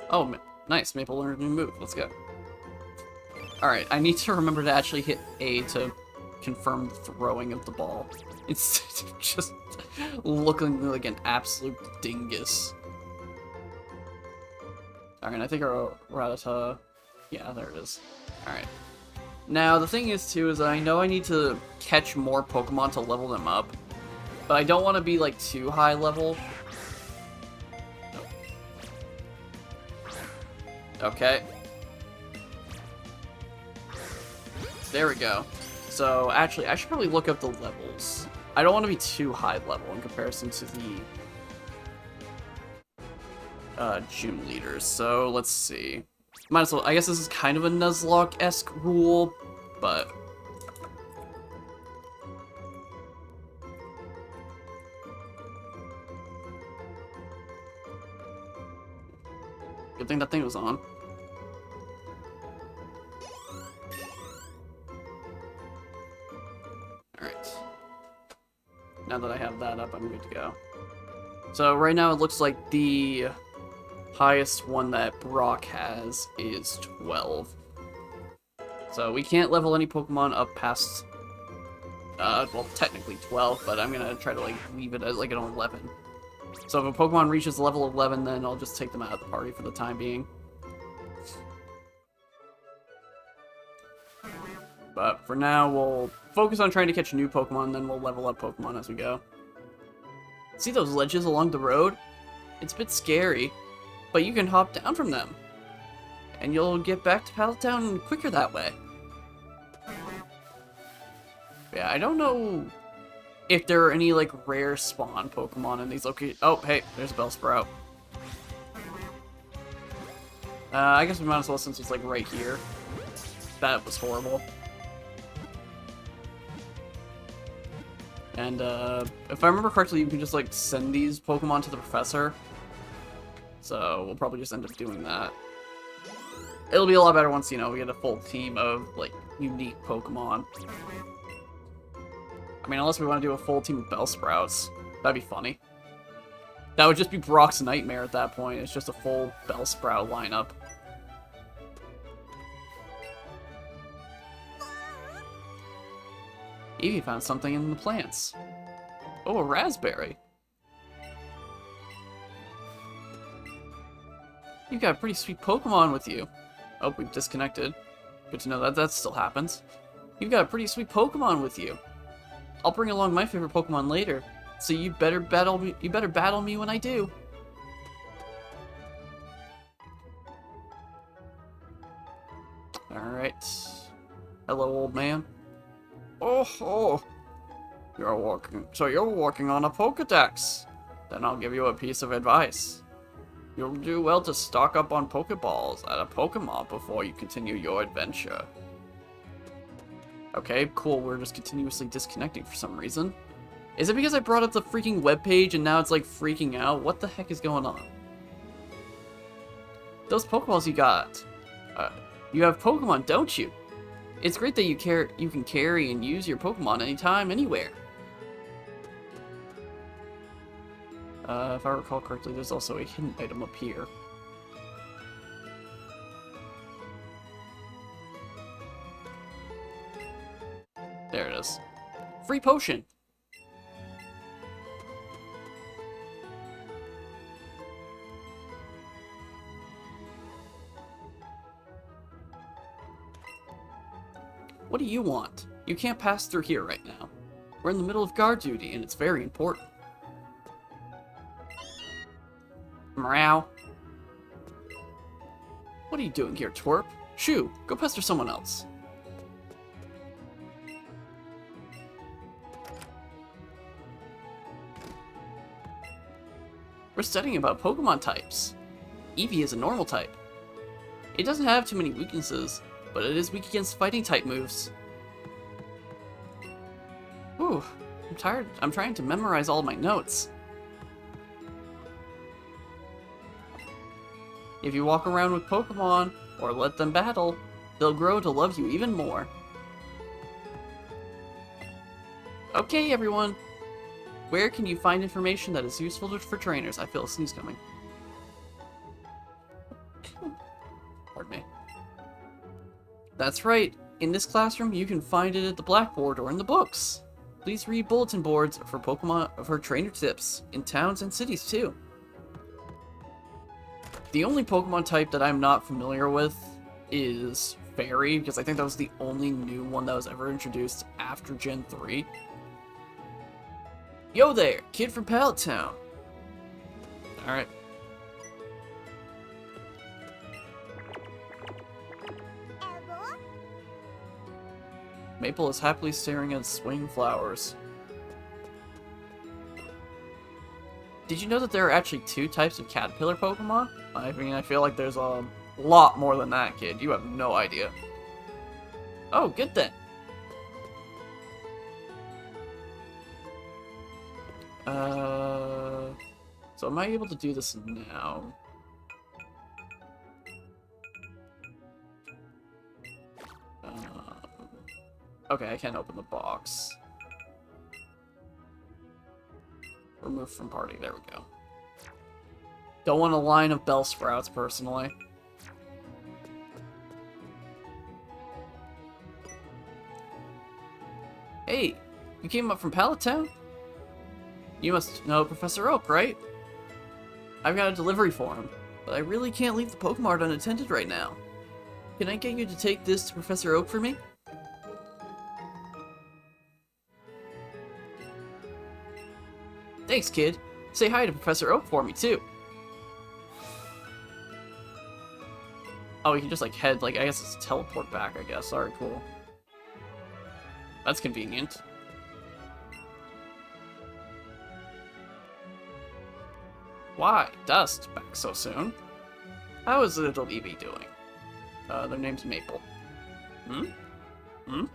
Oh, nice. Maple learned a new move. Let's go. Alright, I need to remember to actually hit A to confirm the throwing of the ball. It's just looking like an absolute dingus. Alright, I think our Rattata... Yeah, there it is. Alright. Now, the thing is, too, is I know I need to catch more Pokemon to level them up. But I don't want to be, like, too high level. Okay. There we go. So, actually, I should probably look up the levels. I don't want to be too high level in comparison to the gym leaders. So, let's see. Might as well, I guess this is kind of a Nuzlocke-esque rule, but... Good thing that thing was on. Alright. Now that I have that up, I'm good to go. So right now it looks like the highest one that Brock has is 12. So we can't level any Pokemon up past well, technically 12, but I'm gonna try to, like, leave it as, like, an 11. So if a Pokemon reaches level 11, then I'll just take them out of the party for the time being. But for now, we'll focus on trying to catch new Pokemon, then we'll level up Pokemon as we go. See those ledges along the road? It's a bit scary, but you can hop down from them. And you'll get back to Pallet Town quicker that way. Yeah, I don't know if there are any, like, rare spawn Pokemon in these locations. Oh, hey, there's a Bellsprout. I guess we might as well since it's, like, right here. That was horrible. And, if I remember correctly, you can just, like, send these Pokemon to the professor. So, we'll probably just end up doing that. It'll be a lot better once, you know, we get a full team of, like, unique Pokemon. I mean, unless we want to do a full team of Bellsprouts. That'd be funny. That would just be Brock's nightmare at that point. It's just a full Bellsprout lineup. Eevee found something in the plants. Oh, a raspberry. You've got a pretty sweet Pokemon with you. Oh, we've disconnected. Good to know that that still happens. You've got a pretty sweet Pokemon with you. I'll bring along my favorite Pokemon later, so you better battle me. You better battle me when I do. All right. Hello, old man. Oh, you're working on a Pokédex. Then I'll give you a piece of advice. You'll do well to stock up on Pokeballs at a Pokemon before you continue your adventure. Okay, cool, we're just continuously disconnecting for some reason. Is it because I brought up the freaking webpage and now it's like freaking out? What the heck is going on? Those Pokeballs you got. You have Pokemon, don't you? It's great that you can carry and use your Pokemon anytime, anywhere. If I recall correctly, there's also a hidden item up here. There it is. Free potion! What do you want? You can't pass through here right now. We're in the middle of guard duty, and it's very important. Meow. What are you doing here, twerp? Shoo, go pester someone else. We're studying about Pokemon types. Eevee is a normal type. It doesn't have too many weaknesses, but it is weak against fighting type moves. Ooh, I'm tired. I'm trying to memorize all my notes. If you walk around with Pokemon, or let them battle, they'll grow to love you even more. Okay, everyone. Where can you find information that is useful for trainers? I feel a sneeze coming. Pardon me. That's right. In this classroom, you can find it at the blackboard or in the books. Please read bulletin boards for Pokemon for trainer tips in towns and cities too. The only Pokemon type that I'm not familiar with is Fairy, because I think that was the only new one that was ever introduced after Gen 3. Yo there, kid from Pallet Town. Alright. Maple is happily staring at swing flowers. Did you know that there are actually 2 types of caterpillar Pokemon? I mean, I feel like there's a lot more than that, kid. You have no idea. Oh, good then. So am I able to do this now? Okay, I can't open the box. Remove from party, there we go. Don't want a line of Bellsprouts, personally. Hey, You came up from Pallet Town? You must know Professor Oak, right? I've got a delivery for him, but I really can't leave the Pokemart unattended right now. Can I get you to take this to Professor Oak for me? Thanks, kid. Say hi to Professor Oak for me, too. Oh, we can just, like, head, like, I guess it's teleport back, I guess. Alright, cool. That's convenient. Why? Dust, back so soon? How is little Eevee doing? Their name's Maple. Hmm? Hmm?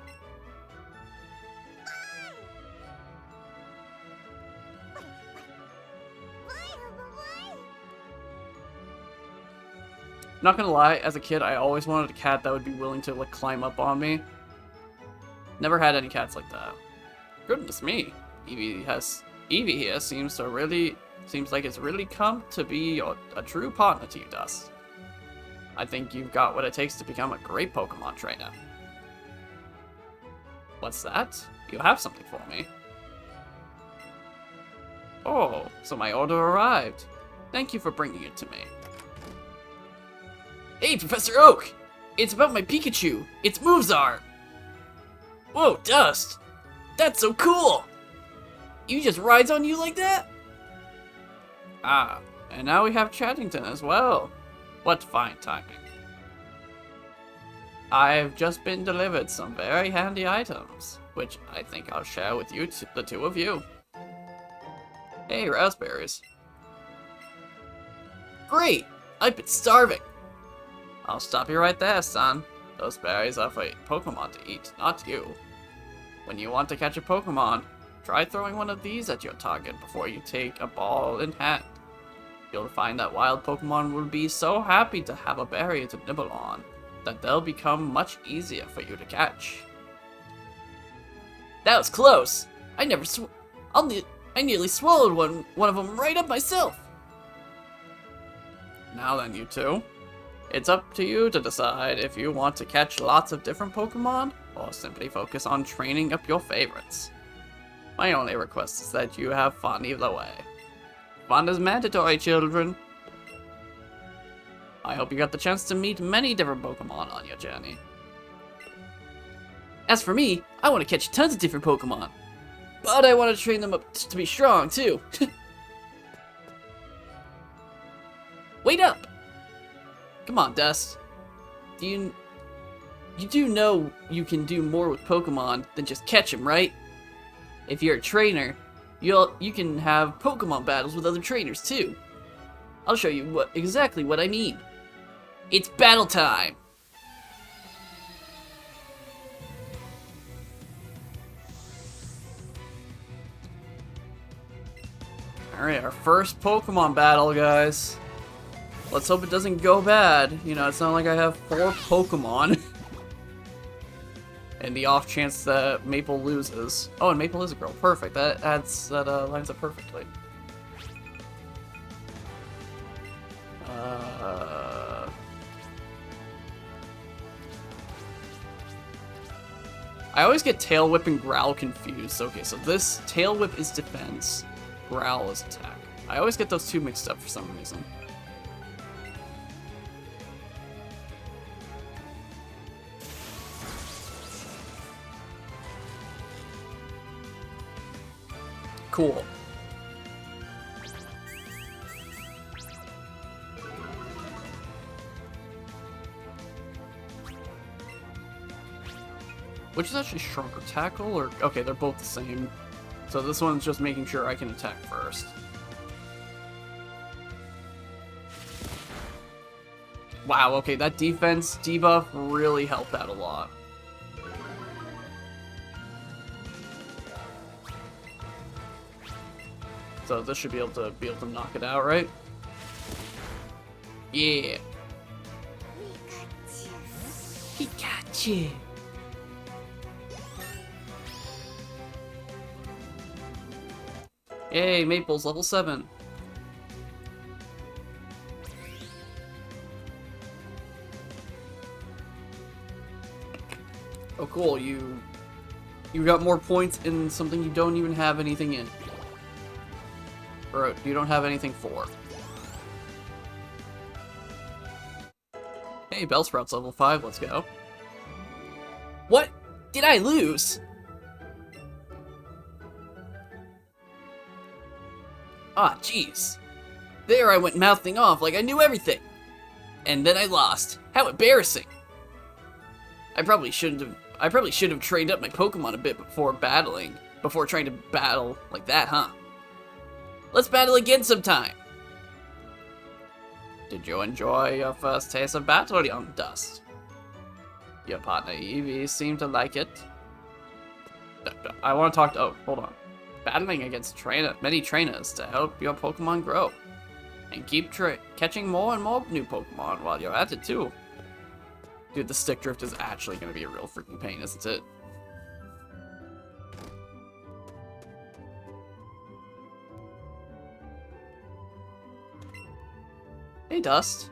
Not gonna lie, as a kid, I always wanted a cat that would be willing to, like, climb up on me. Never had any cats like that. Goodness me. Eevee here seems like it's really come to be a true partner to you, Dust. I think you've got what it takes to become a great Pokemon trainer. What's that? You have something for me. Oh, so my order arrived. Thank you for bringing it to me. Hey, Professor Oak! It's about my Pikachu! Its moves are... Whoa, Dust! That's so cool! You just rides on you like that? Ah, and now we have Chattington as well. What fine timing. I've just been delivered some very handy items, which I think I'll share with you, the two of you. Hey, raspberries. Great! I've been starving. I'll stop you right there, son. Those berries are for Pokemon to eat, not you. When you want to catch a Pokemon, try throwing one of these at your target before you take a ball in hand. You'll find that wild Pokemon will be so happy to have a berry to nibble on that they'll become much easier for you to catch. That was close! I nearly swallowed one of them right up myself! Now then, you two. It's up to you to decide if you want to catch lots of different Pokemon, or simply focus on training up your favorites. My only request is that you have fun either way. Fun is mandatory, children. I hope you got the chance to meet many different Pokemon on your journey. As for me, I want to catch tons of different Pokemon. But I want to train them up to be strong, too. Wait up! Come on, Dust. You do know you can do more with Pokemon than just catch them, right? If you're a trainer, you can have Pokemon battles with other trainers too. I'll show you exactly what I mean. It's battle time! Alright, our first Pokemon battle, guys. Let's hope it doesn't go bad. You know, it's not like I have 4 Pokemon. And the off chance that Maple loses. Oh, and Maple is a girl. Perfect. That lines up perfectly. I always get Tail Whip and Growl confused. Okay, so this Tail Whip is defense, Growl is attack. I always get those two mixed up for some reason. Cool. Which is actually stronger, tackle or... Okay, they're both the same. So this one's just making sure I can attack first. Wow, okay, that defense debuff really helped out a lot. So this should be able to knock it out, right? Yeah. Pikachu. Yay, Maple's level 7. Oh cool, you You got more points in something you don't even have anything in. Or you don't have anything for. Hey, Bellsprout's level 5, let's go. What? Did I lose? Ah, jeez. There I went mouthing off like I knew everything. And then I lost. How embarrassing. I probably should have trained up my Pokemon a bit before trying to battle like that, huh? Let's battle again sometime. Did you enjoy your first taste of battle, young Dust? Your partner Eevee seemed to like it. I want to talk to... Oh, hold on. Battling against many trainers to help your Pokemon grow. And keep catching more and more new Pokemon while you're at it, too. Dude, the stick drift is actually going to be a real freaking pain, isn't it? Hey, Dust.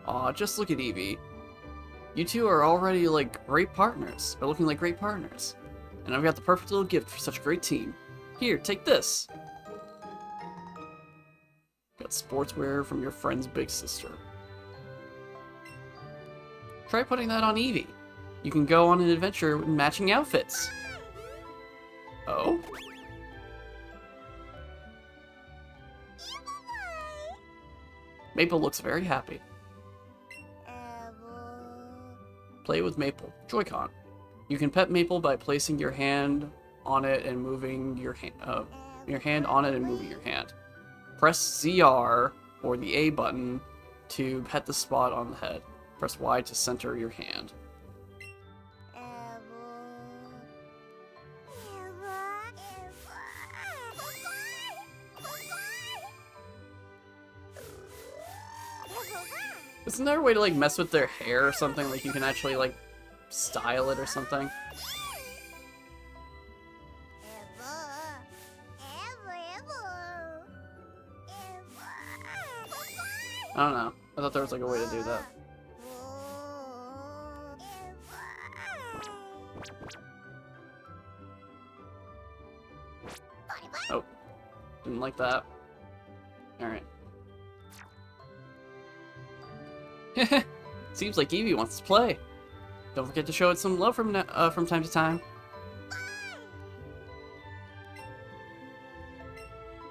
Aw, just look at Eevee. You two are already, like, great partners. Or looking like great partners. And I've got the perfect little gift for such a great team. Here, take this. Got sportswear from your friend's big sister. Try putting that on Eevee. You can go on an adventure with matching outfits. Oh? Maple looks very happy. Play with Maple. Joy-Con. You can pet Maple by placing your hand on it and moving your hand on it and moving your hand. Press ZR or the A button to pet the spot on the head. Press Y to center your hand. Isn't there a way to like mess with their hair or something? Like you can actually like style it or something? I don't know. I thought there was like a way to do that. Oh. Didn't like that. Alright. Seems like Eevee wants to play. Don't forget to show it some love from time to time.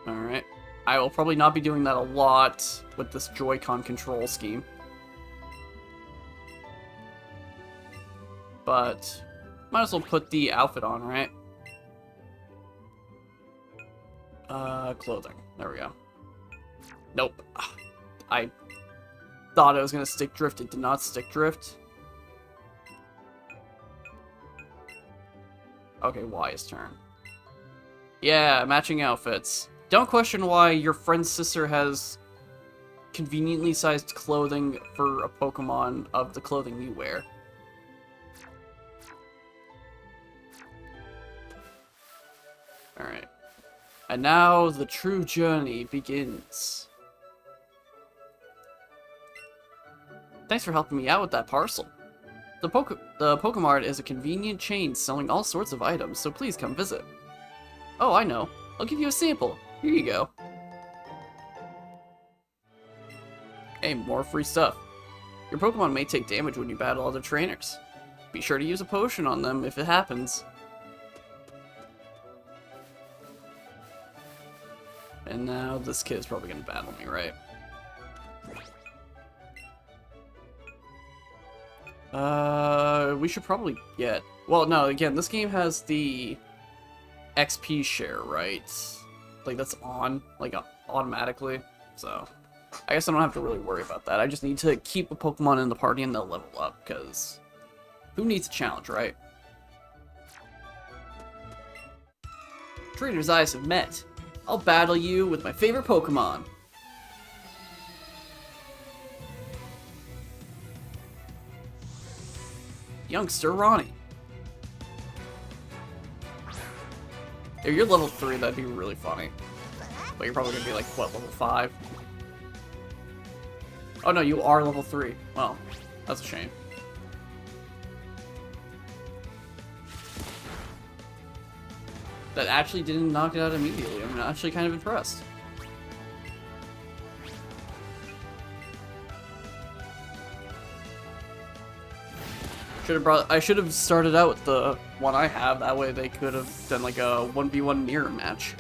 Alright. I will probably not be doing that a lot with this Joy-Con control scheme. But might as well put the outfit on, right? Clothing. There we go. Nope. I thought I was gonna stick drift. It did not stick drift. Okay, Y's turn. Yeah, matching outfits. Don't question why your friend's sister has conveniently sized clothing for a Pokemon of the clothing you wear. Alright. And now the true journey begins. Thanks for helping me out with that parcel. The Pokemart is a convenient chain selling all sorts of items, so please come visit. Oh, I know. I'll give you a sample. Here you go. Hey, more free stuff. Your Pokemon may take damage when you battle other trainers. Be sure to use a potion on them if it happens. And now this kid is probably going to battle me, right? We should probably get... Well, no, again, this game has the XP share, right? Like, that's on, like, automatically. So, I guess I don't have to really worry about that. I just need to keep a Pokemon in the party and they'll level up, because who needs a challenge, right? Trainers' eyes have met. I'll battle you with my favorite Pokemon. Youngster Ronnie. If you're level 3, that'd be really funny. But you're probably gonna be like, what, level 5? Oh no, you are level 3. Well, that's a shame. that actually didn't knock it out immediately. I'm actually kind of impressed. I should have started out with the one I have, that way they could have done like a 1v1 mirror match.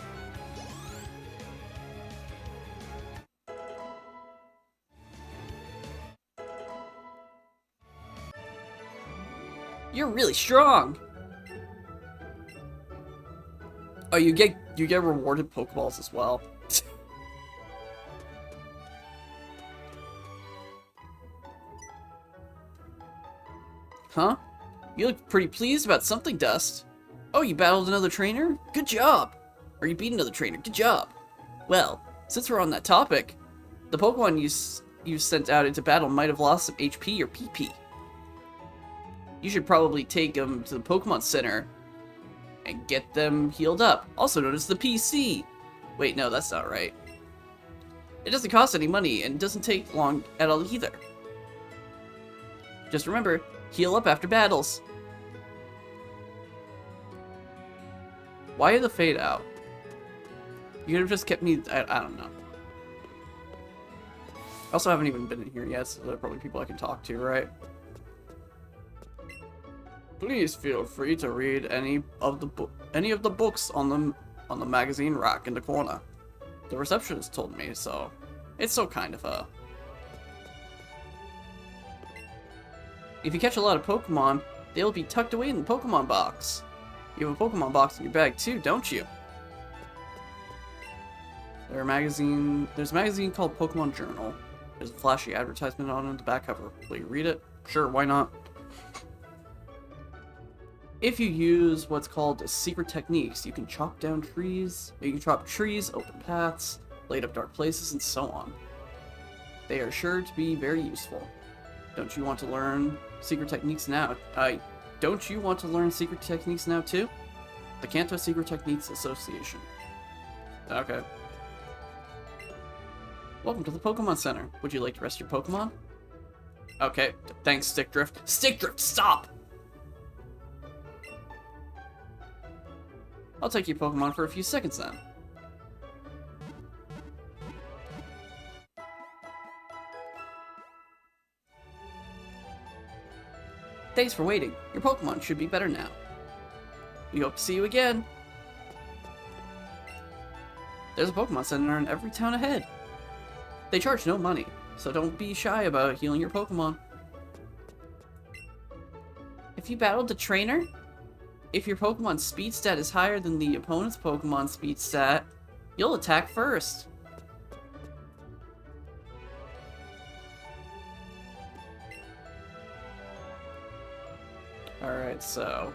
You're really strong! Oh, you get rewarded Pokeballs as well. Huh? You look pretty pleased about something, Dust. Oh, you battled another trainer? Good job! Or you beat another trainer, good job! Well, since we're on that topic, the Pokemon you sent out into battle might have lost some HP or PP. You should probably take them to the Pokemon Center and get them healed up, also known as the PC. Wait, no, that's not right. It doesn't cost any money and doesn't take long at all either. Just remember, heal up after battles. Why the fade out? You could have just kept me... I don't know. I also haven't even been in here yet, so there are probably people I can talk to, right? Please feel free to read any of the books on the magazine rack in the corner. The receptionist told me, so it's so kind of her. If you catch a lot of Pokemon, they'll be tucked away in the Pokemon box. You have a Pokemon box in your bag too, don't you? There's a magazine called Pokemon Journal. There's a flashy advertisement on the back cover. Will you read it? Sure, why not? If you use what's called secret techniques, you can chop down trees, open paths, light up dark places, and so on. They are sure to be very useful. Don't you want to learn secret techniques now? Don't you want to learn secret techniques now too? The Kanto Secret Techniques Association. Okay. Welcome to the Pokemon Center. Would you like to rest your Pokemon? Okay, thanks, Stick Drift. Stick Drift, stop! I'll take your Pokemon for a few seconds then. Thanks for waiting. Your Pokemon should be better now. We hope to see you again. There's a Pokemon Center in every town ahead. They charge no money, so don't be shy about healing your Pokemon. If you battled the trainer, if your Pokemon's speed stat is higher than the opponent's Pokemon speed stat, you'll attack first. Alright, so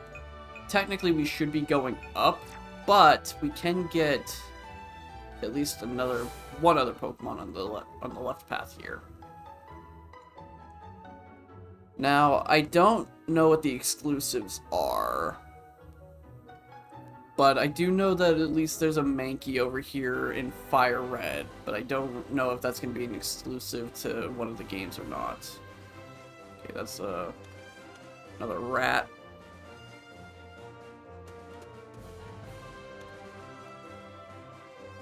technically we should be going up, but we can get at least one other Pokemon on the left path here. Now, I don't know what the exclusives are, but I do know that at least there's a Mankey over here in Fire Red, but I don't know if that's going to be an exclusive to one of the games or not. Okay, that's another rat.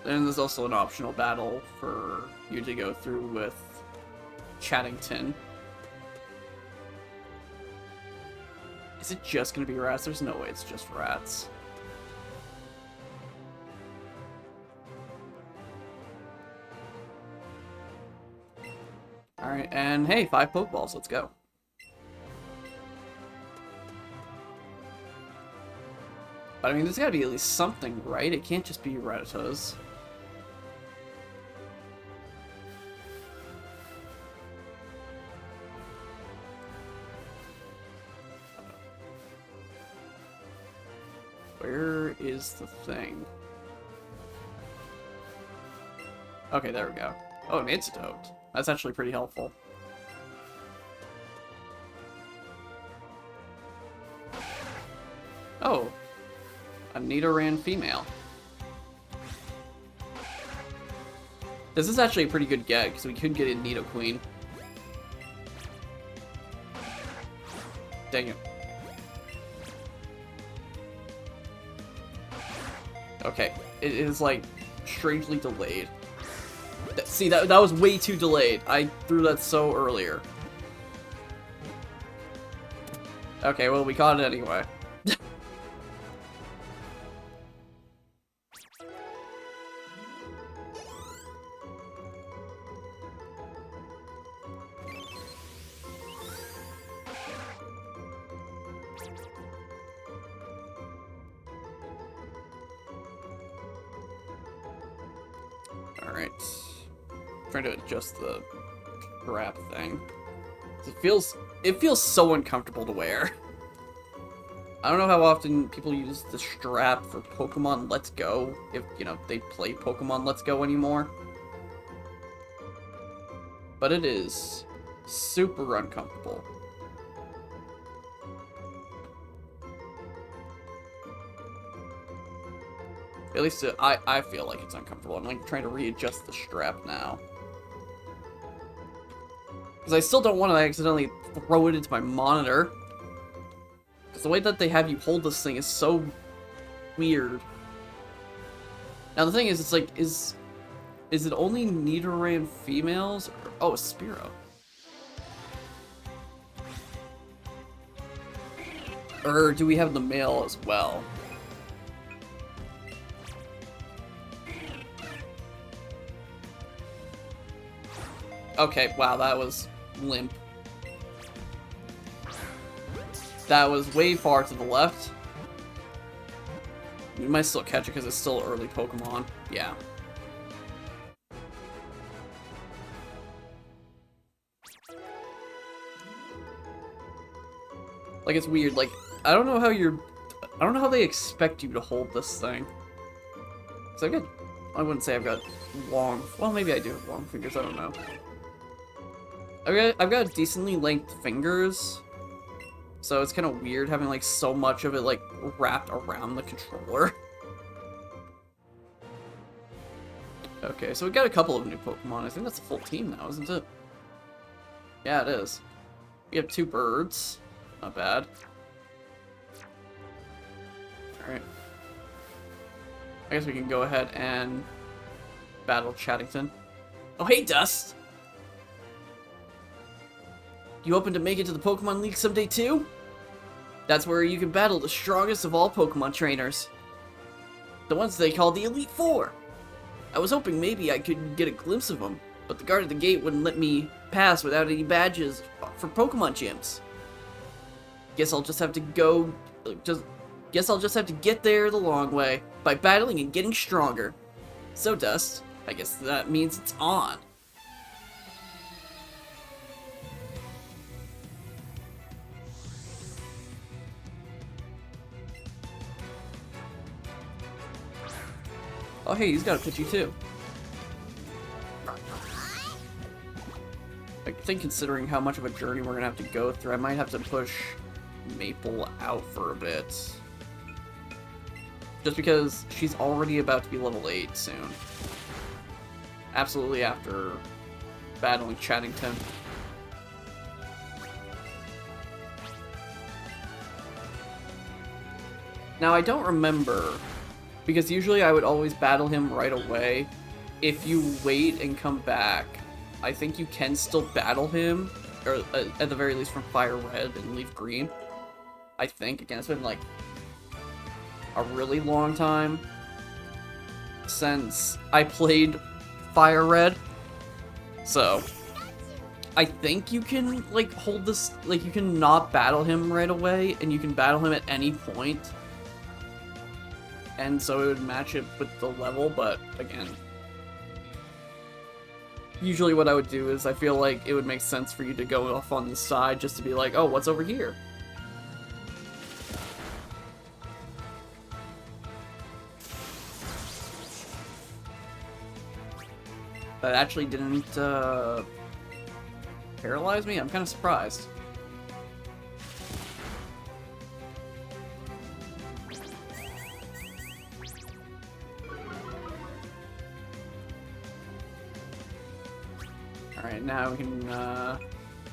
And there's also an optional battle for you to go through with Chattington. Is it just going to be rats? There's no way it's just rats. Alright, and hey, 5 Pokeballs, let's go. But I mean, there's gotta be at least something, right? It can't just be Rattatas. Where is the thing? Okay, there we go. Oh, an antidote. That's actually pretty helpful. Oh, a Nidoran female. This is actually a pretty good get, because we could get a Nidoqueen. Dang it. it is, like, strangely delayed. See, that was way too delayed. I threw that so earlier. Okay, well, we caught it anyway. Alright. Trying to adjust the strap thing. It feels so uncomfortable to wear. I don't know how often people use the strap for Pokemon Let's Go, if, you know, they play Pokemon Let's Go anymore. But it is super uncomfortable. At least I feel like it's uncomfortable. I'm like trying to readjust the strap now. Because I still don't want to accidentally throw it into my monitor. Because the way that they have you hold this thing is so weird. Now the thing is, it's like, is it only Nidoran females? Or, oh, a Spearow. Or do we have the male as well? Okay, wow, that was limp. That was way far to the left. We might still catch it because it's still early Pokemon. Yeah. Like, it's weird. Like, I don't know how they expect you to hold this thing. So I wouldn't say I've got long, well, maybe I do have long fingers, I don't know. I've got decently length fingers, so it's kind of weird having, like, so much of it, like, wrapped around the controller. Okay, so we got a couple of new Pokemon. I think that's a full team now, isn't it? Yeah, it is. We have 2 birds. Not bad. Alright. I guess we can go ahead and battle Chattington. Oh, hey, Dust! You hoping to make it to the Pokemon League someday too? That's where you can battle the strongest of all Pokemon trainers. The ones they call the Elite Four. I was hoping maybe I could get a glimpse of them, but the guard at the gate wouldn't let me pass without any badges for Pokemon gyms. Guess I'll just have to get there the long way, by battling and getting stronger. So, Dust, I guess that means it's on. Oh hey, he's got a Pidgey too. I think considering how much of a journey we're gonna have to go through, I might have to push Maple out for a bit. Just because she's already about to be level 8 soon. Absolutely after battling Chattington. Now I don't remember, because usually I would always battle him right away. If you wait and come back, I think you can still battle him, or at the very least from Fire Red and Leaf Green. I think. Again, it's been like a really long time since I played Fire Red. So, I think you can, like, hold this, like, you can not battle him right away, and you can battle him at any point. And so it would match it with the level, but again, usually what I would do is I feel like it would make sense for you to go off on the side just to be like, oh, what's over here? That actually didn't paralyze me? I'm kind of surprised. Alright, now we can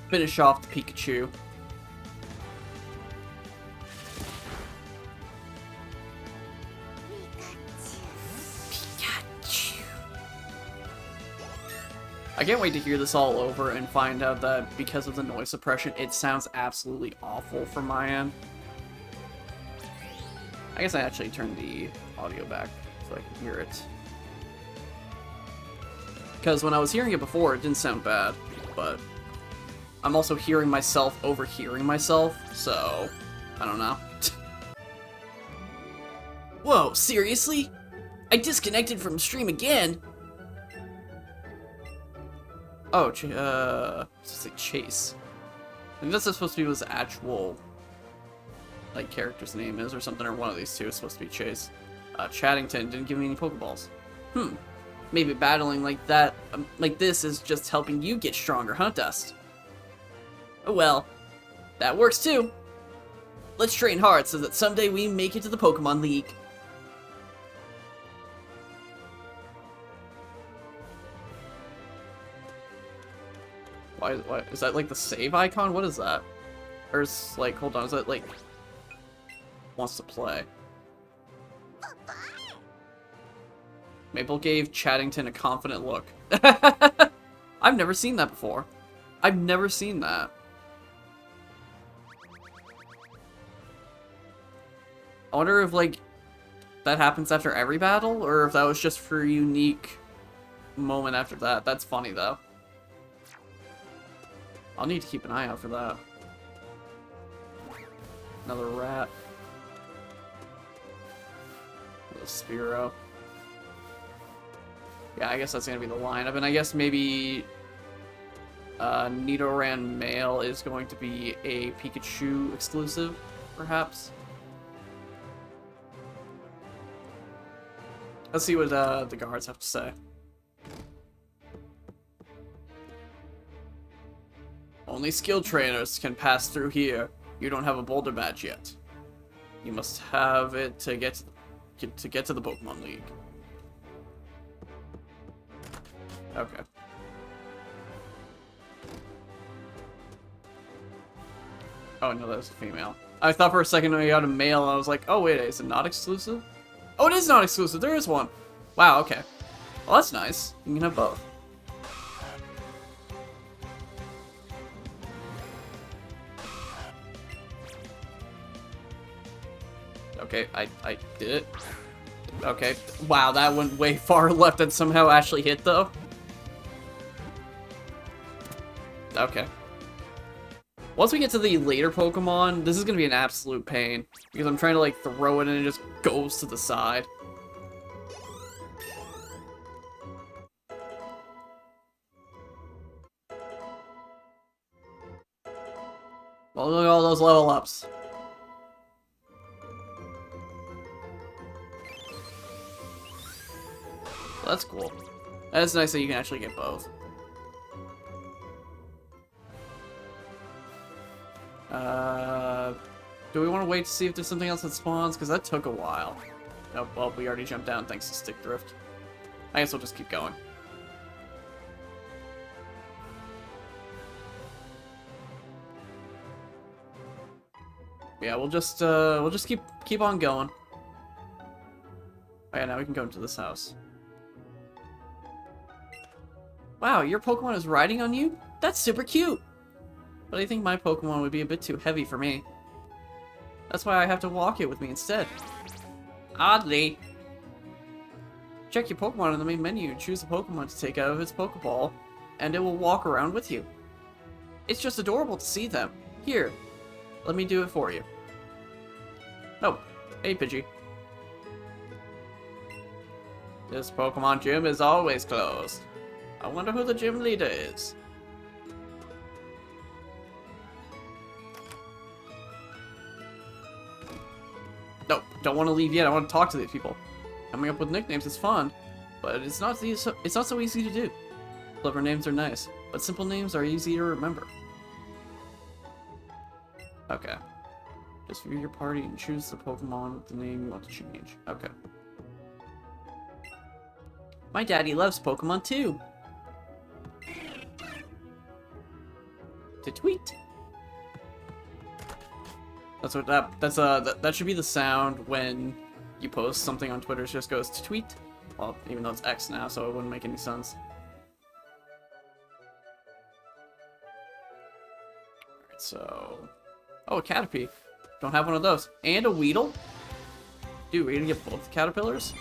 finish off the Pikachu. I can't wait to hear this all over and find out that because of the noise suppression, it sounds absolutely awful from my end. I guess I actually turned the audio back so I can hear it. Because when I was hearing it before, it didn't sound bad, but I'm also hearing myself overhearing myself, so I don't know. Whoa, seriously? I disconnected from stream again? Oh, it's like Chase. I think that's supposed to be what his actual, like, character's name is or something, or one of these two is supposed to be Chase. Chattington didn't give me any Pokeballs. Maybe battling like that, like this is just helping you get stronger, huh, Dust? Oh well, that works too. Let's train hard so that someday we make it to the Pokemon League. Why, is that like the save icon? What is that? Or is, like, hold on, is that like, wants to play? Maple gave Chattington a confident look. I've never seen that before. I've never seen that. I wonder if, like, that happens after every battle, or if that was just for a unique moment after that. That's funny, though. I'll need to keep an eye out for that. Another rat. Another Spearow. Yeah, I guess that's gonna be the lineup, and I guess maybe Nidoran Male is going to be a Pikachu exclusive, perhaps. Let's see what the guards have to say. Only skilled trainers can pass through here. You don't have a Boulder badge yet. You must have it to get to the Pokemon League. Okay. Oh no, that's a female. I thought for a second I got a male and I was like, oh wait, is it not exclusive? Oh, it is not exclusive. There is one. Wow, okay. Well, that's nice. You can have both. Okay, I did it. Okay. Wow, that went way far left and somehow actually hit, though. Okay. Once we get to the later Pokemon, this is going to be an absolute pain. Because I'm trying to, like, throw it and it just goes to the side. Well, look at all those level ups. That's cool. That's nice that you can actually get both. Do we want to wait to see if there's something else that spawns? Because that took a while. Oh, well, we already jumped down thanks to Stick Drift. I guess we'll just keep going. Yeah, we'll just keep on going. Oh yeah, now we can go into this house. Wow, your Pokemon is riding on you? That's super cute! But I think my Pokemon would be a bit too heavy for me. That's why I have to walk it with me instead. Oddly. Check your Pokemon in the main menu, choose a Pokemon to take out of its Pokeball, and it will walk around with you. It's just adorable to see them. Here, let me do it for you. Oh, hey Pidgey. This Pokemon gym is always closed. I wonder who the gym leader is. No, don't want to leave yet. I want to talk to these people. Coming up with nicknames is fun, but it's not so easy to do. Clever names are nice, but simple names are easy to remember. Okay. Just view your party and choose the Pokemon with the name you want to change. Okay. My daddy loves Pokemon too. To tweet. That's what that should be the sound when you post something on Twitter. It just goes to tweet. Well, even though it's X now, so it wouldn't make any sense. So... Oh, a Caterpie. Don't have one of those. And a Weedle? Dude, we're gonna get both the Caterpillars?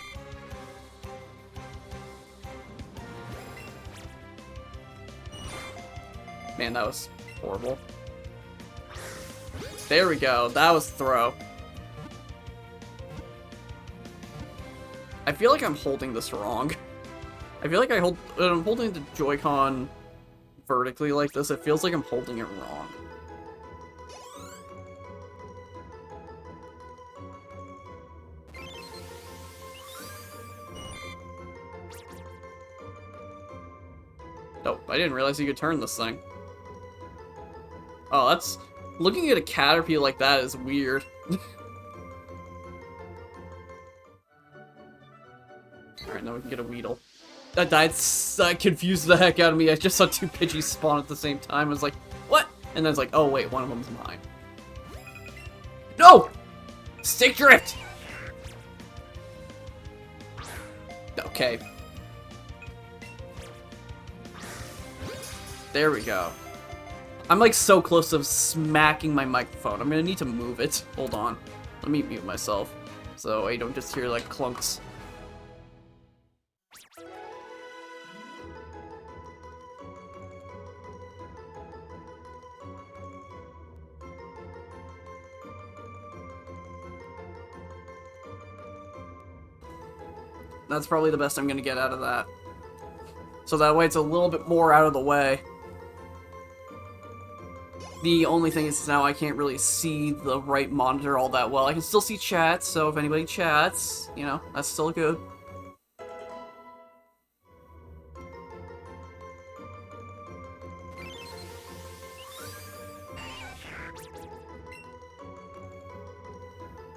Man, that was horrible. There we go. That was throw. I feel like I'm holding this wrong. I feel like I'm holding the Joy-Con vertically like this. It feels like I'm holding it wrong. Nope, I didn't realize you could turn this thing. Oh, that's... Looking at a Caterpie like that is weird. Alright, now we can get a Weedle. That confused the heck out of me. I just saw two Pidgeys spawn at the same time. I was like, what? And then it's like, oh wait, one of them's mine. No! Stick Drift! Okay. There we go. I'm like so close to smacking my microphone. I'm gonna need to move it. Hold on. Let me mute myself so I don't just hear like clunks. That's probably the best I'm gonna get out of that. So that way it's a little bit more out of the way. The only thing is now I can't really see the right monitor all that well. I can still see chat, so if anybody chats, you know, that's still good.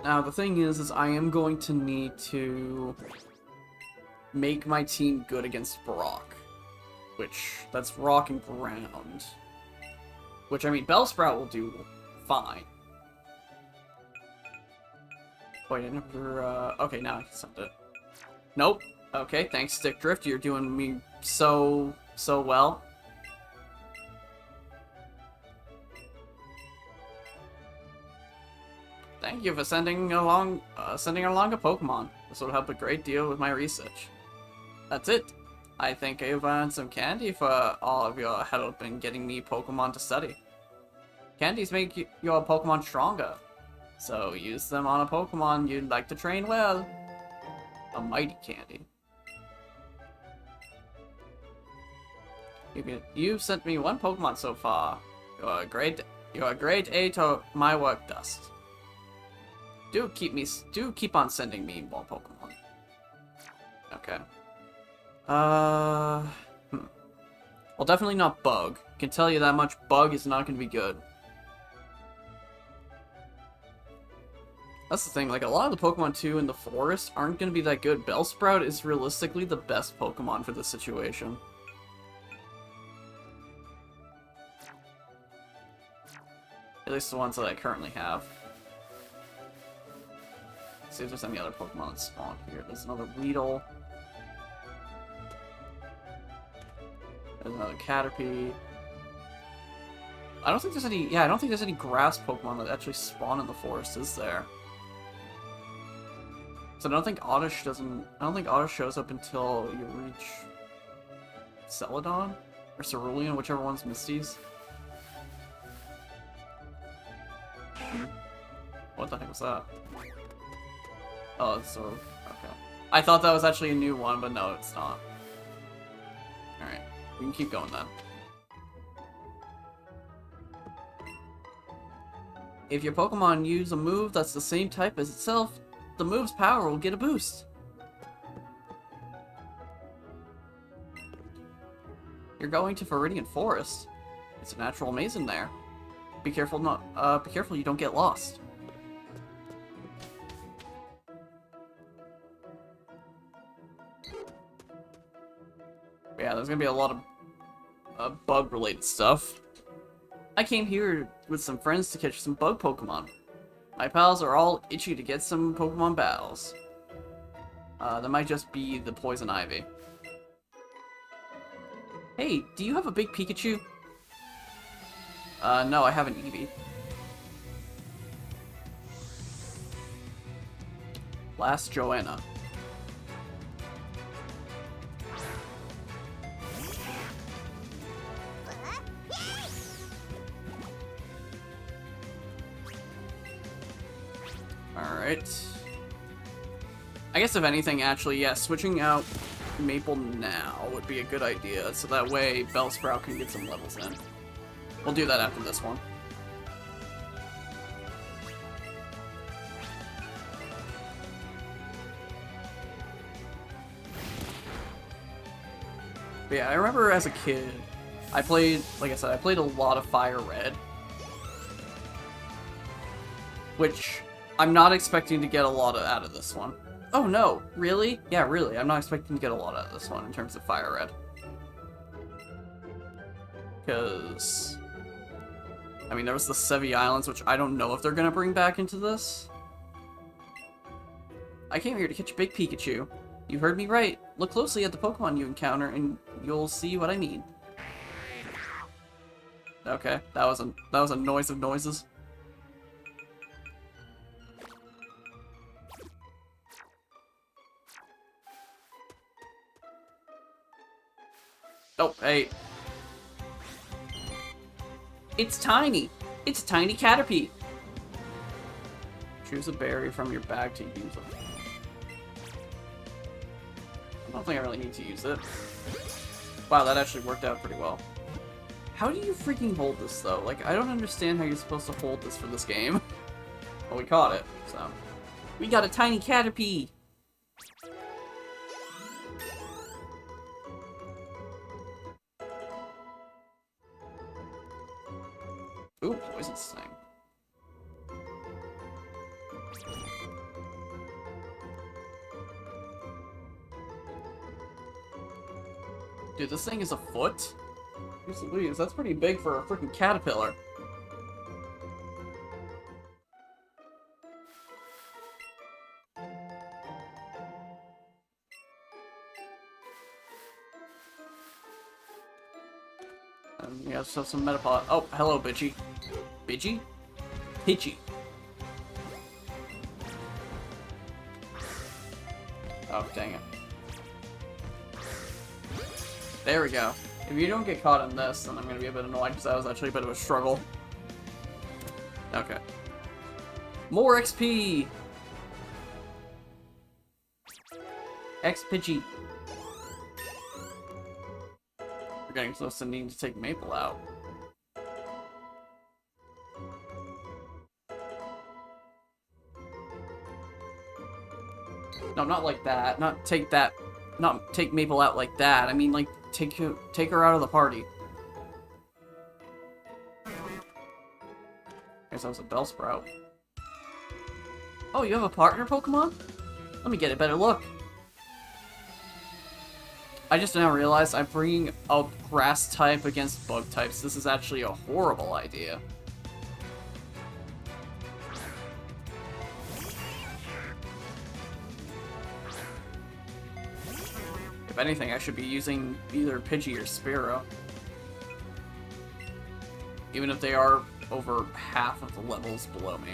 Now, the thing is I am going to need to make my team good against Brock. That's rock and ground. Which, I mean, Bellsprout will do fine. Wait, I never, okay, now I can send it. Nope. Okay, thanks, Stick Drift. You're doing me so well. Thank you for sending along a Pokemon. This will help a great deal with my research. That's it. I think I've earned some candy for all of your help in getting me Pokemon to study. Candies make your Pokemon stronger, so use them on a Pokemon you'd like to train well. A mighty candy. You've sent me one Pokemon so far. You're a great aid to my work, Dust. Do keep on sending me more Pokemon. Okay. Well, definitely not Bug. Can tell you that much. Bug is not going to be good. That's the thing, like, a lot of the Pokemon, too, in the forest aren't going to be that good. Bellsprout is realistically the best Pokemon for this situation. At least the ones that I currently have. Let's see if there's any other Pokemon that spawn here. There's another Weedle. There's another Caterpie. I don't think there's any grass Pokemon that actually spawn in the forest, is there? So I don't think Oddish shows up until you reach Celadon or Cerulean, whichever one's Misty's. What the heck was that? Oh, it's so okay. I thought that was actually a new one, but no, it's not. Alright, we can keep going then. If your Pokemon use a move that's the same type as itself, the move's power will get a boost. You're going to Viridian Forest. It's a natural maze in there. Be careful you don't get lost. Yeah, there's gonna be a lot of bug-related stuff. I came here with some friends to catch some bug Pokemon. My pals are all itchy to get some Pokemon battles. That might just be the Poison Ivy. Hey, do you have a big Pikachu? No, I have an Eevee. Last Joanna. Alright. I guess if anything, actually, yeah, switching out Maple now would be a good idea, so that way Bellsprout can get some levels in. We'll do that after this one. But yeah, I remember as a kid, I played, like I said, I played a lot of Fire Red. Which I'm not expecting to get a lot out of this one. Oh no, really? Yeah, really, I'm not expecting to get a lot out of this one in terms of Fire Red. Because, I mean, there was the Sevi Islands, which I don't know if they're gonna bring back into this. I came here to catch a big Pikachu. You heard me right. Look closely at the Pokemon you encounter, and you'll see what I mean. Okay, that was a noise of noises. Oh, hey. It's tiny! It's a tiny Caterpie! Choose a berry from your bag to use it. I don't think I really need to use it. Wow, that actually worked out pretty well. How do you freaking hold this, though? Like, I don't understand how you're supposed to hold this for this game. Well, we caught it, so. We got a tiny Caterpie! Ooh, poison sting. Dude, this thing is a foot? Jeez, that's pretty big for a freaking caterpillar. And we have some Metapod. Oh, hello, Bitchy. Bitchy? Hitchy. Oh, dang it. There we go. If you don't get caught in this, then I'm going to be a bit annoyed, because that was actually a bit of a struggle. Okay. More XP! X-Pidgey. We're getting close to needing to take Maple out. No, not like that. Not take that. Not take Maple out like that. I mean, like, take her out of the party. Guess that was a Bellsprout. Oh, you have a partner Pokemon? Let me get a better look. I just now realized I'm bringing a grass type against bug types. This is actually a horrible idea. If anything, I should be using either Pidgey or Spearow. Even if they are over half of the levels below me.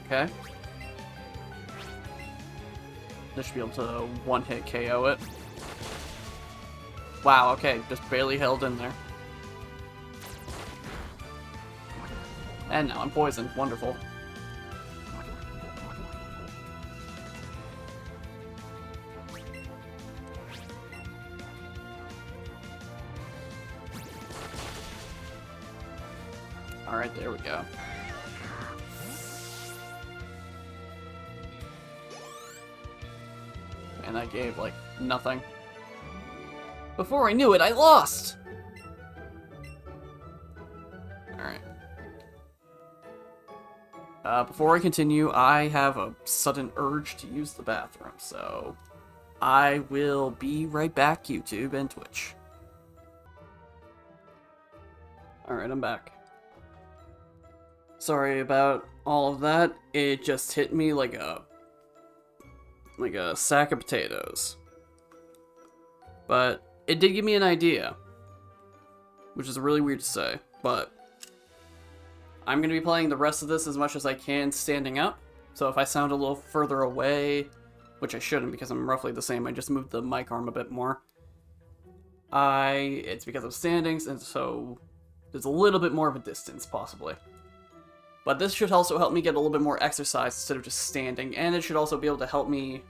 Okay. This should be able to one-hit KO it. Wow, okay, just barely held in there. And now I'm poisoned. Wonderful. Alright, there we go. And that gave, like, nothing. Before I knew it, I lost! Alright. Before I continue, I have a sudden urge to use the bathroom, so I will be right back, YouTube and Twitch. Alright, I'm back. Sorry about all of that. It just hit me like a sack of potatoes. But it did give me an idea, which is really weird to say, but I'm going to be playing the rest of this as much as I can standing up. So if I sound a little further away, which I shouldn't because I'm roughly the same, I just moved the mic arm a bit more. It's because of standings, and so there's a little bit more of a distance, possibly. But this should also help me get a little bit more exercise instead of just standing, and it should also be able to help me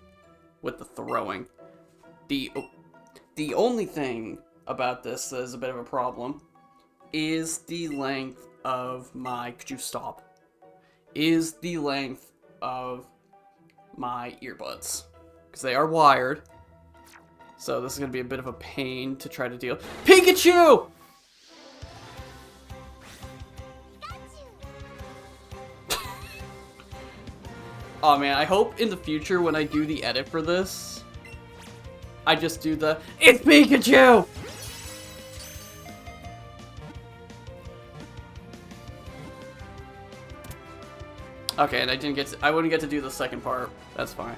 with the throwing. The only thing about this that is a bit of a problem is the length of my... Could you stop? Is the length of my earbuds. Because they are wired. So this is going to be a bit of a pain to try to deal. Pikachu! Oh man, I hope in the future when I do the edit for this, I just do the, it's Pikachu! Okay, and I wouldn't get to do the second part. That's fine.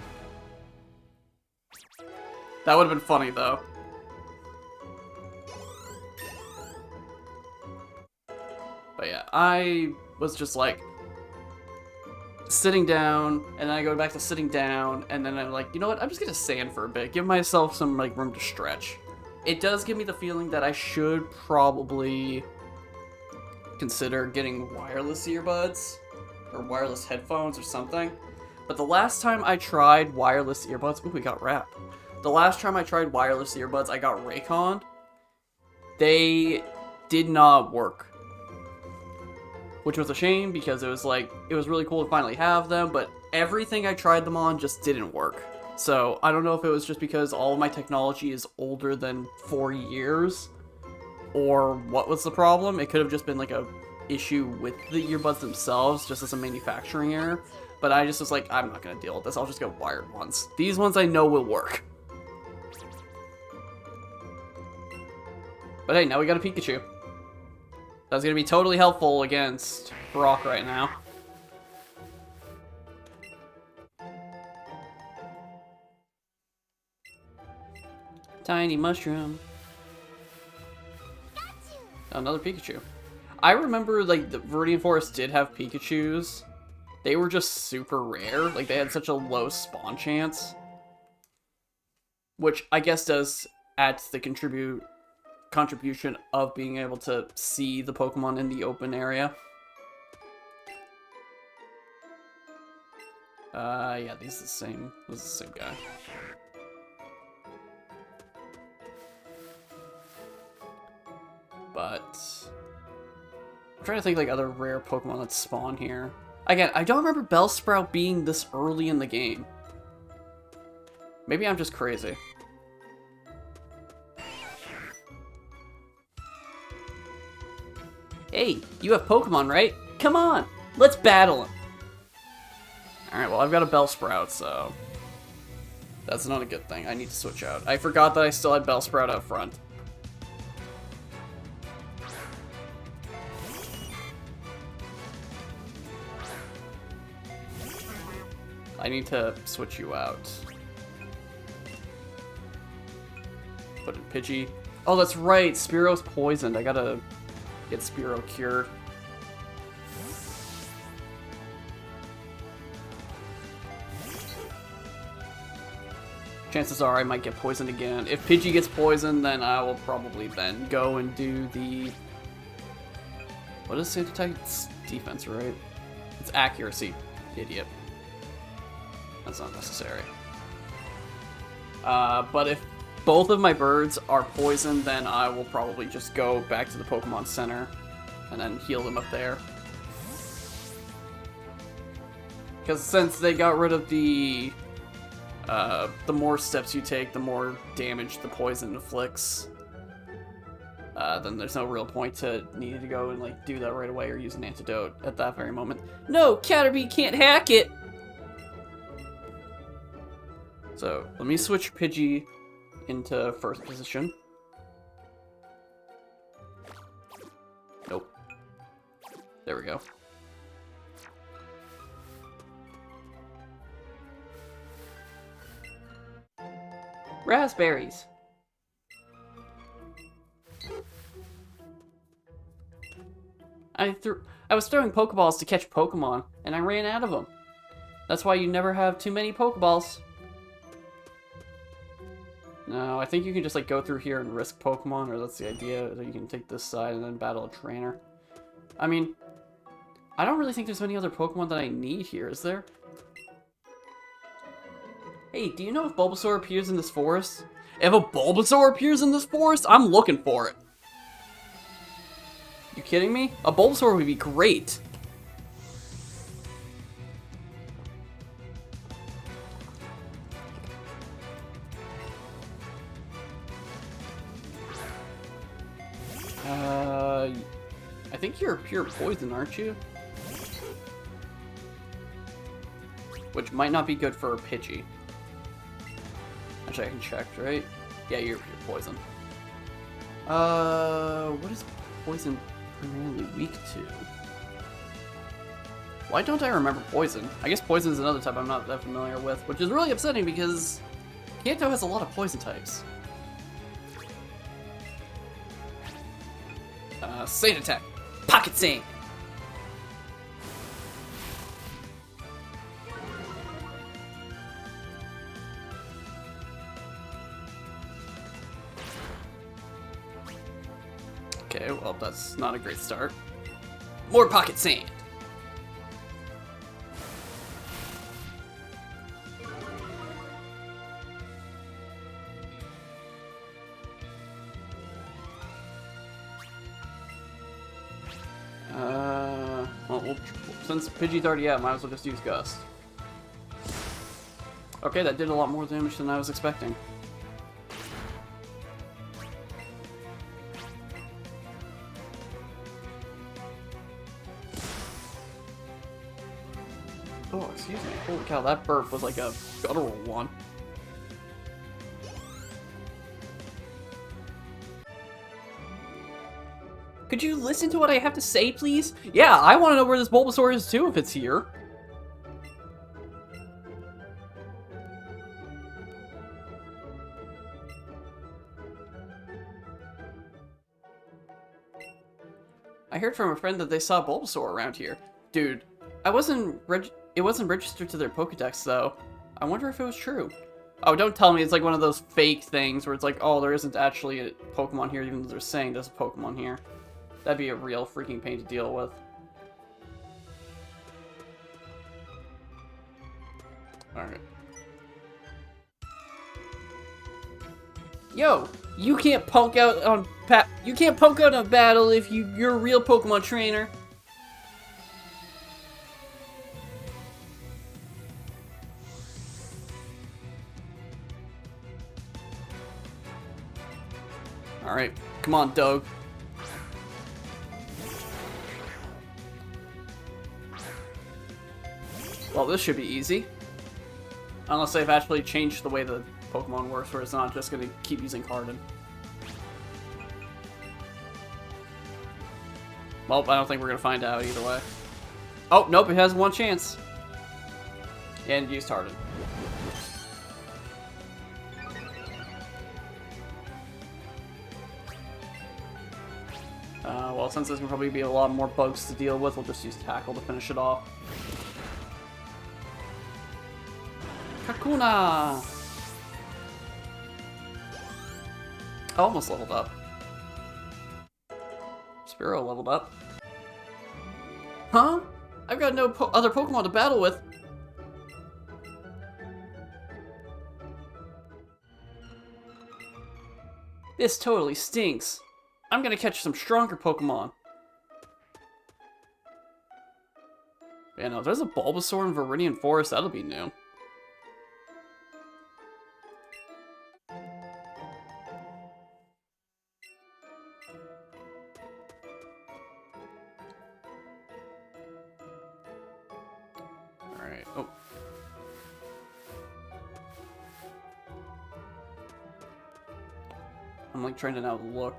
That would have been funny though. But yeah, I was just like sitting down, and then I go back to sitting down, and then I'm like, you know what, I'm just gonna stand for a bit, give myself some like room to stretch. It does give me the feeling that I should probably consider getting wireless earbuds, or wireless headphones or something. But the last time I tried wireless earbuds, ooh, we got rap. The last time I tried wireless earbuds, I got Raycon. They did not work. Which was a shame, because it was really cool to finally have them, but everything I tried them on just didn't work. So, I don't know if it was just because all of my technology is older than 4 years, or what was the problem. It could have just been like a issue with the earbuds themselves, just as a manufacturing error. But I just was like, I'm not gonna deal with this, I'll just get wired ones. These ones I know will work. But hey, now we got a Pikachu. That's gonna be totally helpful against Brock right now. Tiny mushroom. Another Pikachu. I remember, like, the Viridian Forest did have Pikachus. They were just super rare. Like, they had such a low spawn chance. Which I guess does add to the contribution of being able to see the Pokemon in the open area. Yeah, this is the same guy. But I'm trying to think like other rare Pokemon that spawn here. Again, I don't remember Bellsprout being this early in the game. Maybe I'm just crazy. Hey, you have Pokemon, right? Come on, let's battle him. Alright, well, I've got a Bellsprout, so that's not a good thing. I need to switch out. I forgot that I still had Bellsprout out front. I need to switch you out. Put in Pidgey. Oh, that's right, Spearow's poisoned. I gotta get Spearow cured. Chances are I might get poisoned again. If Pidgey gets poisoned, then I will probably then go and do the... What is Sand Attack? It's defense, right? It's accuracy, idiot. That's not necessary. But if both of my birds are poisoned, then I will probably just go back to the Pokemon Center and then heal them up there. Because since they got rid of the more steps you take, the more damage the poison inflicts, then there's no real point to needing to go and like do that right away or use an antidote at that very moment. No, Caterpie can't hack it! So, let me switch Pidgey into first position. Nope. There we go. Raspberries. I was throwing Pokeballs to catch Pokemon, and I ran out of them. That's why you never have too many Pokeballs. No, I think you can just like go through here and risk Pokemon, or that's the idea, that you can take this side and then battle a trainer. I mean, I don't really think there's any other Pokemon that I need here, is there? Hey, do you know if Bulbasaur appears in this forest? If a Bulbasaur appears in this forest, I'm looking for it. You kidding me? A Bulbasaur would be great. I think you're pure poison, aren't you? Which might not be good for a Pidgey. Actually, I can check, right? Yeah, you're pure poison. What is poison primarily weak to? Why don't I remember poison? I guess poison is another type I'm not that familiar with, which is really upsetting because Kanto has a lot of poison types. Sand attack. Pocket Sand. Okay, well, that's not a great start. More Pocket Sand. Well, since Pidgey's already out, might as well just use Gust. Okay, that did a lot more damage than I was expecting. Oh, excuse me. Holy cow, that burp was like a guttural one. Could you listen to what I have to say, please? Yeah, I want to know where this Bulbasaur is too if it's here. I heard from a friend that they saw Bulbasaur around here. Dude, it wasn't registered to their Pokédex though. I wonder if it was true. Oh, don't tell me it's like one of those fake things where it's like, oh, there isn't actually a Pokemon here even though they're saying there's a Pokemon here. That'd be a real freaking pain to deal with. Alright. Yo, you can't punk out on a battle if you're a real Pokemon trainer. Alright, come on, Doug. Well, this should be easy. Unless they've actually changed the way the Pokemon works, where it's not just going to keep using Harden. Well, I don't think we're going to find out either way. Oh, nope, it has one chance. And used Harden. Well, since there's going to probably be a lot more bugs to deal with, we'll just use Tackle to finish it off. Kakuna! Almost leveled up. Spearow leveled up. Huh? I've got no other Pokemon to battle with. This totally stinks. I'm gonna catch some stronger Pokemon. Yeah, no, if there's a Bulbasaur in Viridian Forest, that'll be new. Alright, oh. I'm like trying to now look.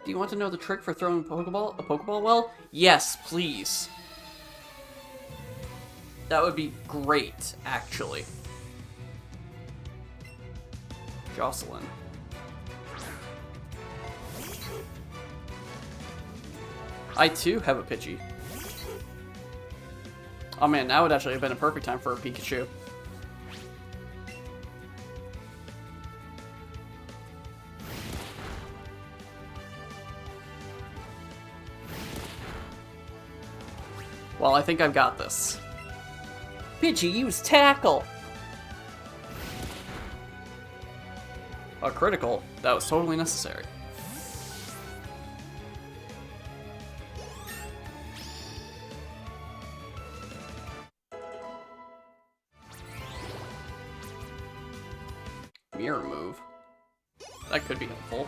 Do you want to know the trick for throwing a Pokeball well? Yes, please. That would be great, actually. Jocelyn. I too have a Pidgey. Oh man, now would actually have been a perfect time for a Pikachu. Well, I think I've got this. Pidgey, use Tackle! A critical. That was totally necessary. Mirror move. That could be helpful.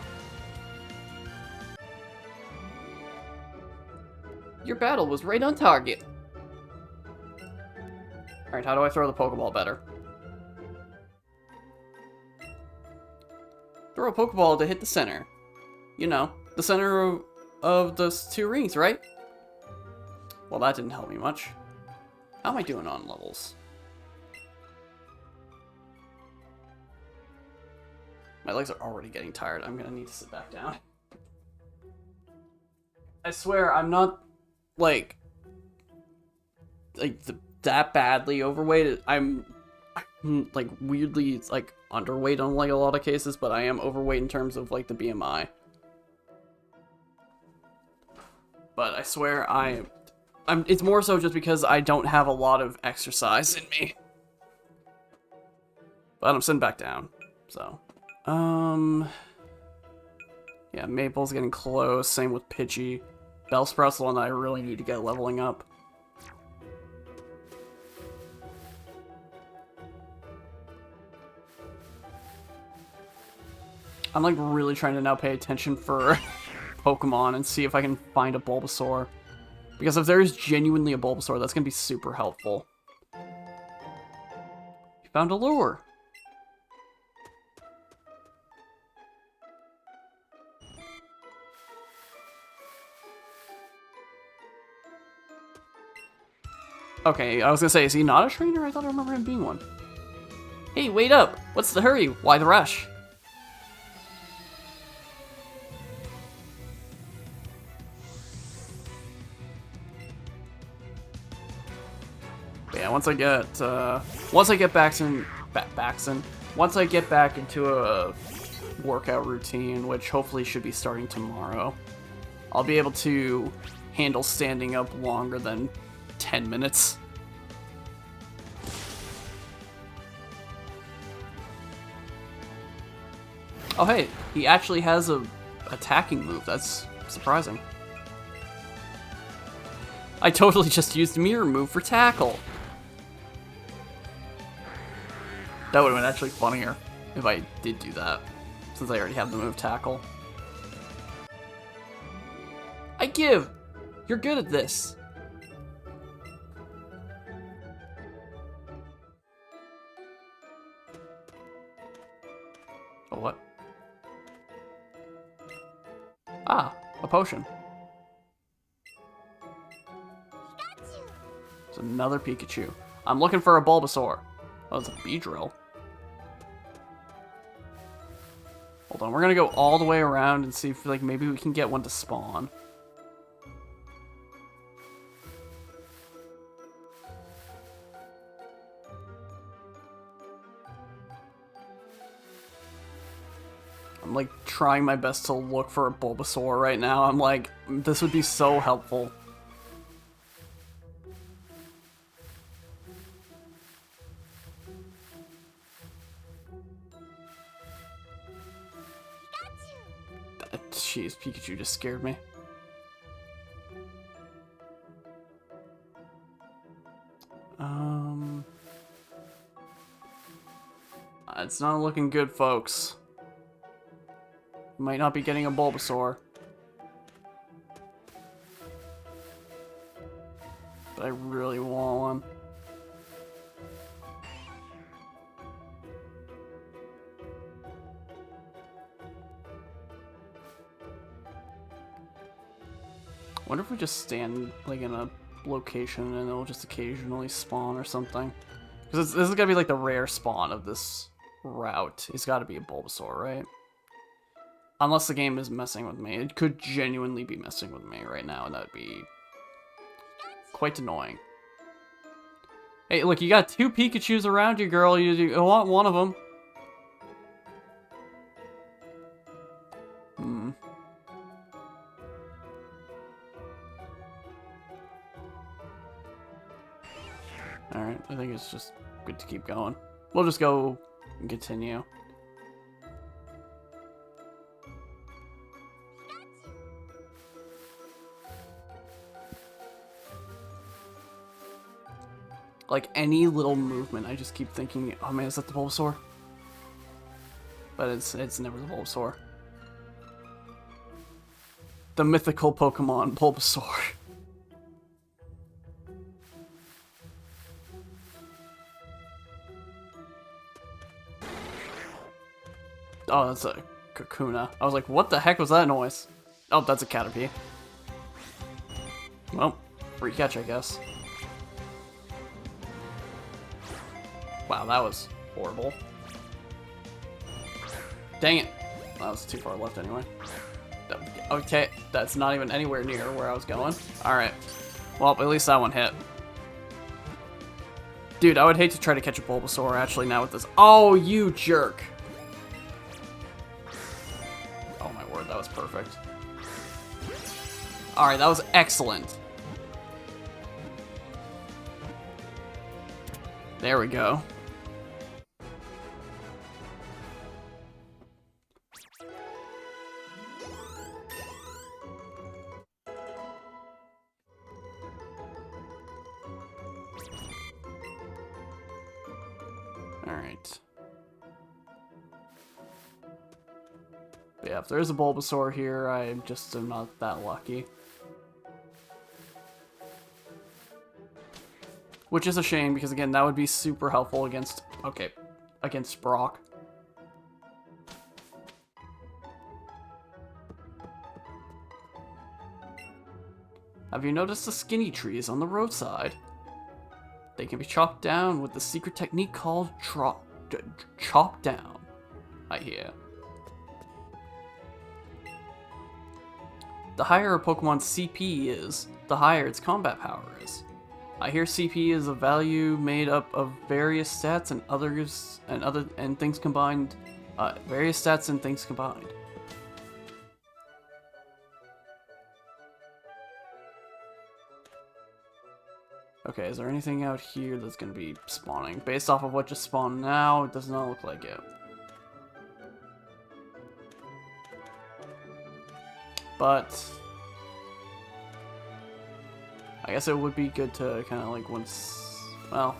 Your battle was right on target. Alright, how do I throw the Pokeball better? Throw a Pokeball to hit the center. You know, the center of those two rings, right? Well, that didn't help me much. How am I doing on levels? My legs are already getting tired. I'm gonna need to sit back down. I swear, I'm not, like that badly overweight. I'm like, weirdly, like, underweight on, like, a lot of cases, but I am overweight in terms of, like, the BMI. But I swear, it's more so just because I don't have a lot of exercise in me. But I'm sitting back down, so. Yeah, Maple's getting close, same with Pidgey. Bellsprout's and I really need to get leveling up. I'm like really trying to now pay attention for Pokemon and see if I can find a Bulbasaur. Because if there is genuinely a Bulbasaur, that's going to be super helpful. You found a lure. Okay, I was gonna say, is he not a trainer? I thought I remember him being one. Hey, wait up! What's the hurry? Why the rush? Yeah, once I get back into a workout routine, which hopefully should be starting tomorrow, I'll be able to handle standing up longer than 10 minutes. Oh hey, he actually has a attacking move. That's surprising. I totally just used Mirror Move for Tackle. That would have been actually funnier if I did do that, since I already have the move Tackle. I give! You're good at this! Oh, what? Ah, a potion. It's another Pikachu. I'm looking for a Bulbasaur. Oh, it's a Beedrill. Hold on, we're gonna go all the way around and see if, like, maybe we can get one to spawn. I'm, like, trying my best to look for a Bulbasaur right now. I'm like, this would be so helpful. Jeez, Pikachu just scared me. It's not looking good, folks. Might not be getting a Bulbasaur. But I really want one. Wonder if we just stand, like, in a location and it'll just occasionally spawn or something. Because this is gonna be like the rare spawn of this route. It's gotta be a Bulbasaur, right? Unless the game is messing with me. It could genuinely be messing with me right now, and that would be quite annoying. Hey, look, you got 2 Pikachus around you, girl. You want one of them. Alright, I think it's just good to keep going. We'll just go and continue. Like, any little movement, I just keep thinking, oh man, is that the Bulbasaur? But it's never the Bulbasaur. The mythical Pokemon, Bulbasaur. Oh, that's a Kakuna. I was like, what the heck was that noise? Oh, that's a Caterpie. Well, free catch, I guess. Wow, that was horrible. Dang it. That was too far left anyway. Okay, that's not even anywhere near where I was going. Alright. Well, at least that one hit. Dude, I would hate to try to catch a Bulbasaur actually now with this. Oh, you jerk. Oh my word, that was perfect. Alright, that was excellent. There we go. Alright. But yeah, if there is a Bulbasaur here, I just am not that lucky. Which is a shame, because again, that would be super helpful against... Okay, against Brock. Have you noticed the skinny trees on the roadside? They can be chopped down with the secret technique called chop down, I hear. The higher a Pokemon's CP is, the higher its combat power is. I hear CP is a value made up of various stats and things combined. Various stats and things combined. Okay, is there anything out here that's going to be spawning? Based off of what just spawned now, it does not look like it. But I guess it would be good to kind of like once... Well,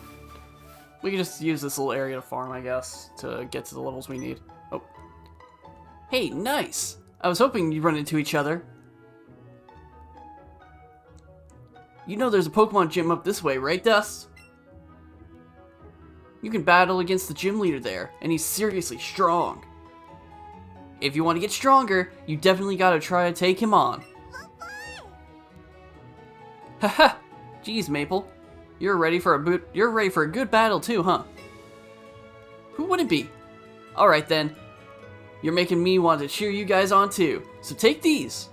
we can just use this little area to farm, I guess, to get to the levels we need. Oh. Hey, nice! I was hoping you'd run into each other. You know there's a Pokemon gym up this way, right, Dust? You can battle against the gym leader there, and he's seriously strong. If you want to get stronger, you definitely gotta try to take him on. Haha! Jeez, Maple. You're ready for a good battle too, huh? Who wouldn't be? Alright then. You're making me want to cheer you guys on too, so take these!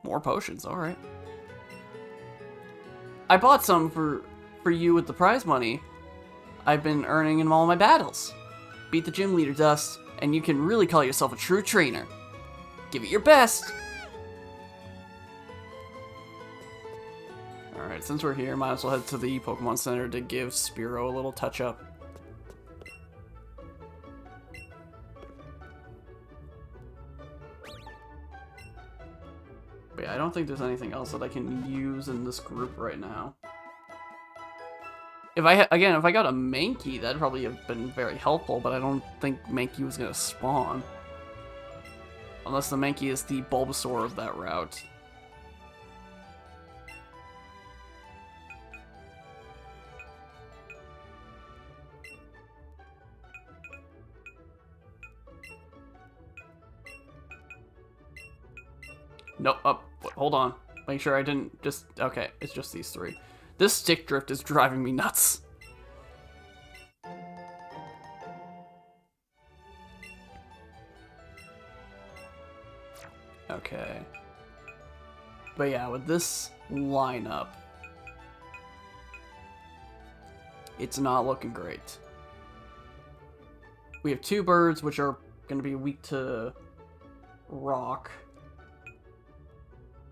More potions, alright. I bought some for you with the prize money I've been earning in all my battles. Beat the gym leader, Dust, and you can really call yourself a true trainer. Give it your best! Alright, since we're here, might as well head to the Pokemon Center to give Spearow a little touch-up. But yeah, I don't think there's anything else that I can use in this group right now. If I got a Mankey, that'd probably have been very helpful, but I don't think Mankey was gonna spawn. Unless the Mankey is the Bulbasaur of that route. Nope, hold on. Make sure I didn't just... Okay, it's just these three. This stick drift is driving me nuts. Okay. But yeah, with this lineup, it's not looking great. We have two birds, which are going to be weak to rock.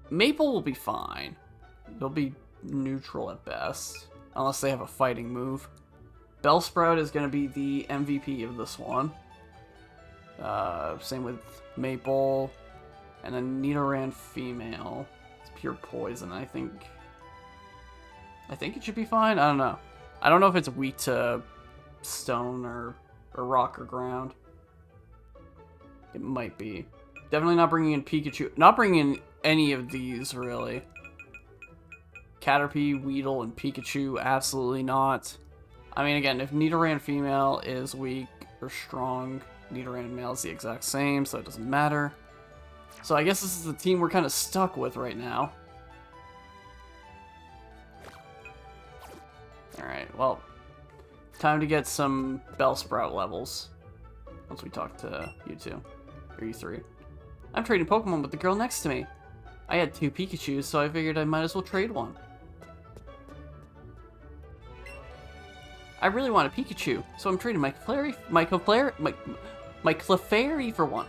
Maple will be fine. They'll be neutral at best, unless they have a fighting move. Bellsprout is going to be the MVP of this one. Same with Maple. And then Nidoran female. It's pure poison, I think. I think it should be fine. I don't know. I don't know if it's weak to stone or rock or ground. It might be. Definitely not bringing in Pikachu. Not bringing in any of these, really. Caterpie, Weedle, and Pikachu, absolutely not. I mean, again, if Nidoran female is weak or strong, Nidoran male is the exact same, so it doesn't matter. So I guess this is the team we're kind of stuck with right now. Alright, well, time to get some Bellsprout levels. Once we talk to you two, or you three. I'm trading Pokemon with the girl next to me. I had 2 Pikachus, so I figured I might as well trade one. I really want a Pikachu, so I'm trading my Clefairy for one.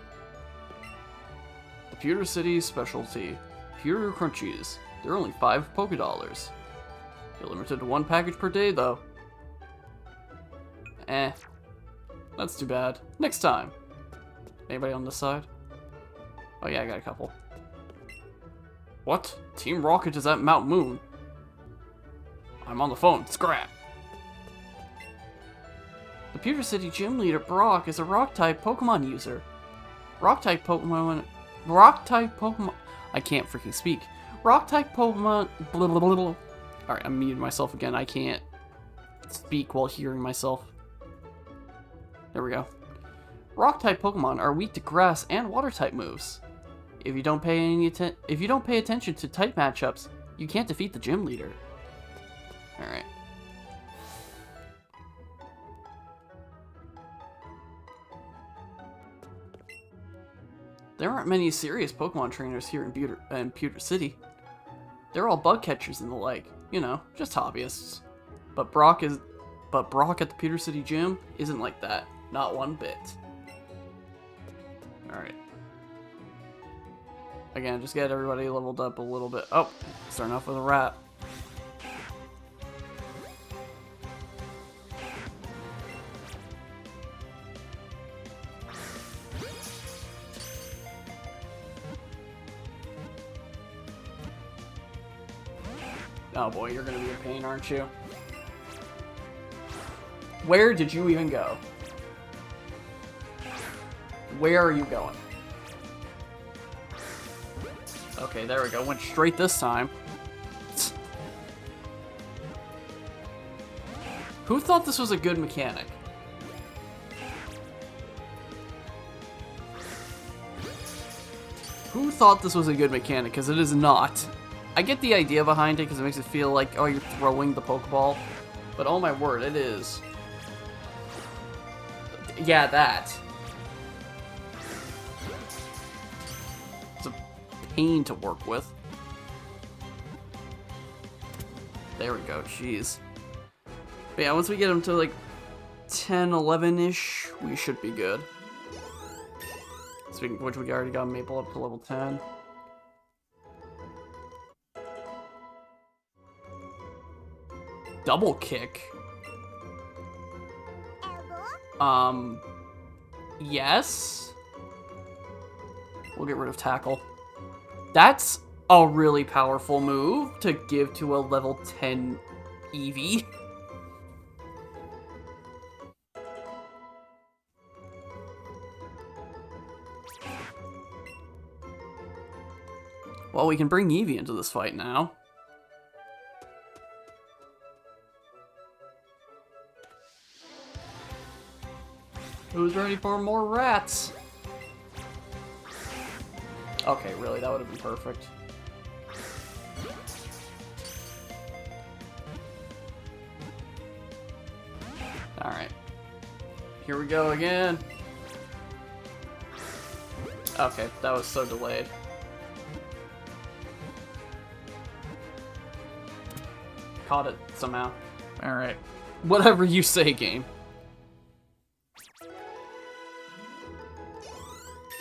The Pewter City specialty, Pewter Crunchies. They're only 5 Pokédollars. You're limited to 1 package per day, though. Eh. That's too bad. Next time. Anybody on this side? Oh yeah, I got a couple. What? Team Rocket is at Mount Moon. I'm on the phone. Scrap. The Pewter City gym leader, Brock, is a Rock-type Pokemon user. Rock-type Pokemon... I can't freaking speak. Rock-type Pokemon... Alright, I'm muting myself again. I can't speak while hearing myself. There we go. Rock-type Pokemon are weak to grass and water-type moves. If you don't pay attention to type matchups, you can't defeat the gym leader. Alright. There aren't many serious Pokemon trainers here in Pewter City. They're all bug catchers and the like. You know, just hobbyists. But Brock at the Pewter City gym isn't like that. Not one bit. Alright. Again, just get everybody leveled up a little bit. Oh, starting off with a rat. Oh boy, you're gonna be a pain, aren't you? Where did you even go? Where are you going? Okay, there we go. Went straight this time. Who thought this was a good mechanic? Who thought this was a good mechanic? Because it is not. I get the idea behind it because it makes it feel like, oh, you're throwing the Pokeball. But oh my word, it is. Yeah, that. It's a pain to work with. There we go, jeez. But yeah, once we get them to like 10, 11-ish, we should be good. Speaking of which, we already got Maple up to level 10. Double kick? Yes? We'll get rid of tackle. That's a really powerful move to give to a level 10 Eevee. Well, we can bring Eevee into this fight now. Who's ready for more rats? Okay, really, that would have been perfect. Alright. Here we go again. Okay, that was so delayed. Caught it somehow. Alright. Whatever you say, game.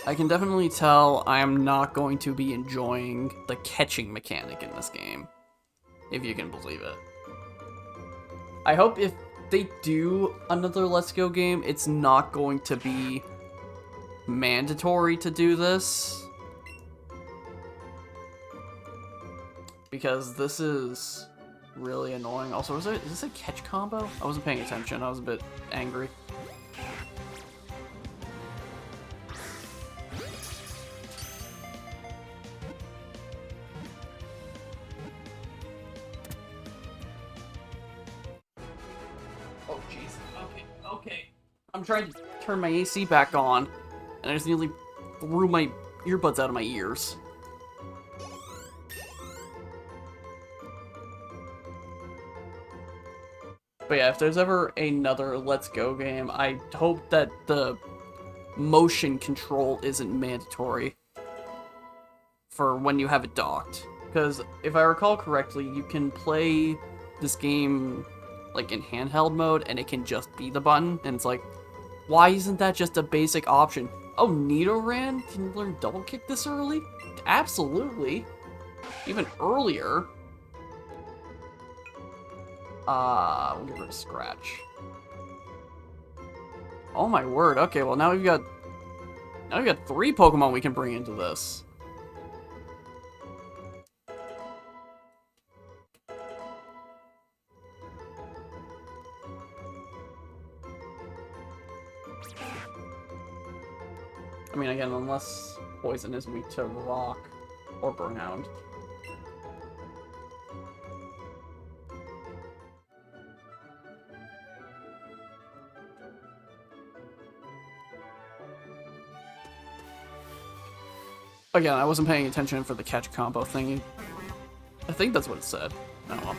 I can definitely tell I am not going to be enjoying the catching mechanic in this game. If you can believe it. I hope if they do another Let's Go game, it's not going to be mandatory to do this. Because this is really annoying. Also, is this a catch combo? I wasn't paying attention. I was a bit angry. Oh, jeez. Okay. I'm trying to turn my AC back on, and I just nearly threw my earbuds out of my ears. But yeah, if there's ever another Let's Go game, I hope that the motion control isn't mandatory for when you have it docked. Because if I recall correctly, you can play this game like in handheld mode and it can just be the button. And it's like, why isn't that just a basic option? Oh, Nidoran can learn double kick this early? Absolutely. Even earlier. We'll give her a scratch. Oh my word. Okay, well now we've got 3 Pokemon we can bring into this. I mean, again, unless Poison is weak to Rock or Burnhound. Again, I wasn't paying attention for the catch combo thingy. I think that's what it said. Oh well.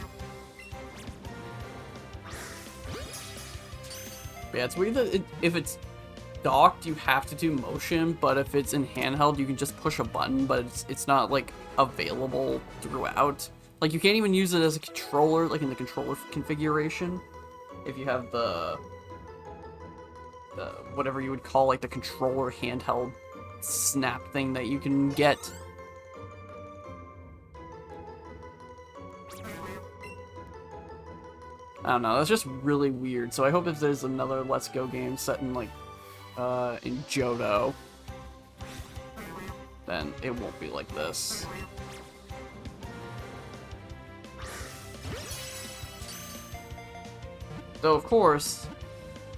But yeah, it's weird that if it's docked, you have to do motion, but if it's in handheld, you can just push a button, but it's not, like, available throughout. Like, you can't even use it as a controller, like in the controller configuration, if you have the whatever you would call, like, the controller handheld snap thing that you can get. I don't know, that's just really weird. So I hope if there's another Let's Go game set in, like, in Johto, then it won't be like this. Though, of course,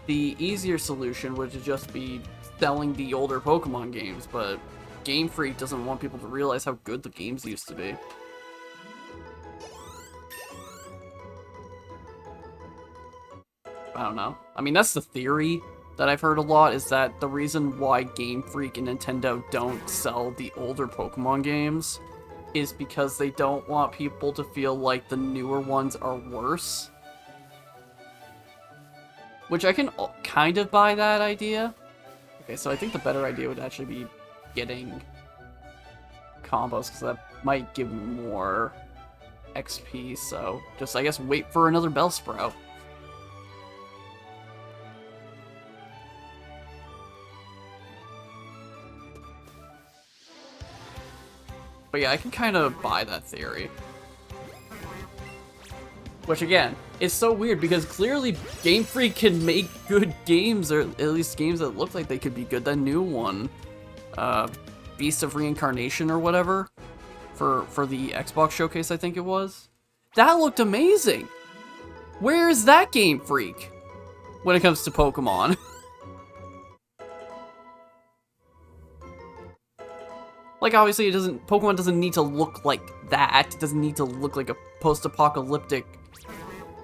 the easier solution would just be selling the older Pokemon games, but Game Freak doesn't want people to realize how good the games used to be. I don't know. I mean, that's the theory that I've heard a lot, is that the reason why Game Freak and Nintendo don't sell the older Pokemon games is because they don't want people to feel like the newer ones are worse. Which I can kind of buy that idea. Okay, so I think the better idea would actually be getting combos, because that might give me more XP, so just, I guess, wait for another Bellsprout. But yeah, I can kind of buy that theory. Which, again, is so weird, because clearly Game Freak can make good games, or at least games that look like they could be good. That new one, Beast of Reincarnation or whatever, for the Xbox showcase, I think it was. That looked amazing! Where is that Game Freak when it comes to Pokemon? Like, obviously, Pokemon doesn't need to look like that. It doesn't need to look like a post-apocalyptic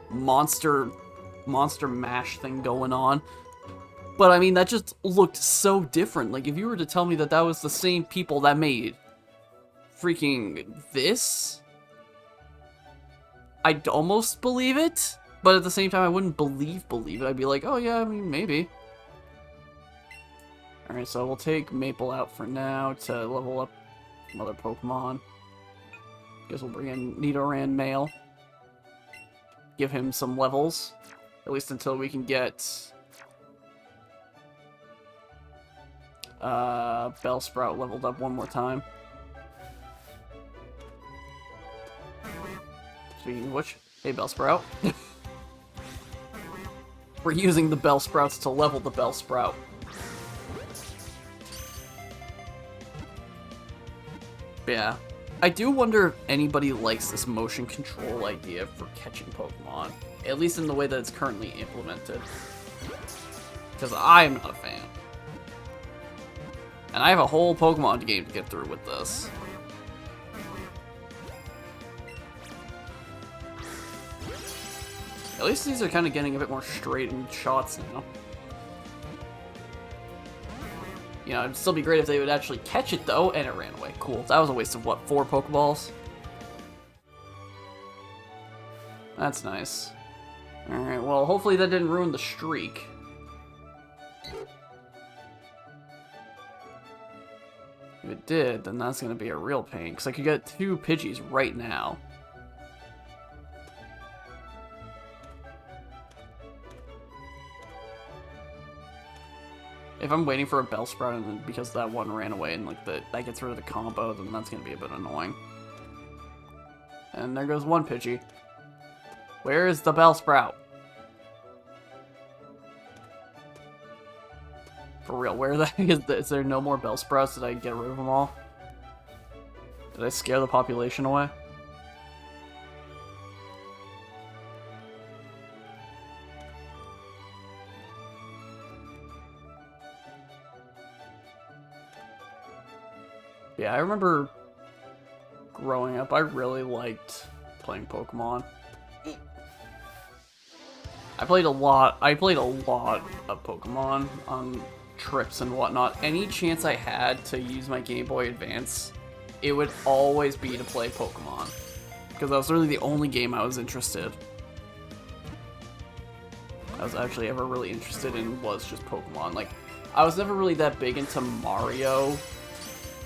monster mash thing going on. But, I mean, that just looked so different. Like, if you were to tell me that that was the same people that made freaking this, I'd almost believe it. But at the same time, I wouldn't believe it. I'd be like, oh yeah, I mean, maybe. Alright, so we'll take Maple out for now to level up another Pokemon. Guess we'll bring in Nidoran male. Give him some levels. At least until we can get Bellsprout leveled up one more time. Speaking of which, hey Bellsprout. We're using the Bellsprouts to level the Bellsprout. Yeah. I do wonder if anybody likes this motion control idea for catching Pokemon. At least in the way that it's currently implemented. Because I'm not a fan. And I have a whole Pokemon game to get through with this. At least these are kind of getting a bit more straightened shots now. You know, it'd still be great if they would actually catch it, though, and it ran away. Cool. That was a waste of, what, 4 Pokeballs? That's nice. Alright, well, hopefully that didn't ruin the streak. If it did, then that's going to be a real pain, because I could get 2 Pidgeys right now. If I'm waiting for a Bellsprout and then because that one ran away and like that gets rid of the combo, then that's gonna be a bit annoying. And there goes one Pidgey. Where is the Bellsprout? For real, where the heck is there no more Bellsprouts? Did I get rid of them all? Did I scare the population away? Yeah, I remember growing up, I really liked playing Pokemon. I played a lot of Pokemon on trips and whatnot. Any chance I had to use my Game Boy Advance, it would always be to play Pokemon. Because that was really the only game I was interested. I was actually ever really interested in was just Pokemon. Like, I was never really that big into Mario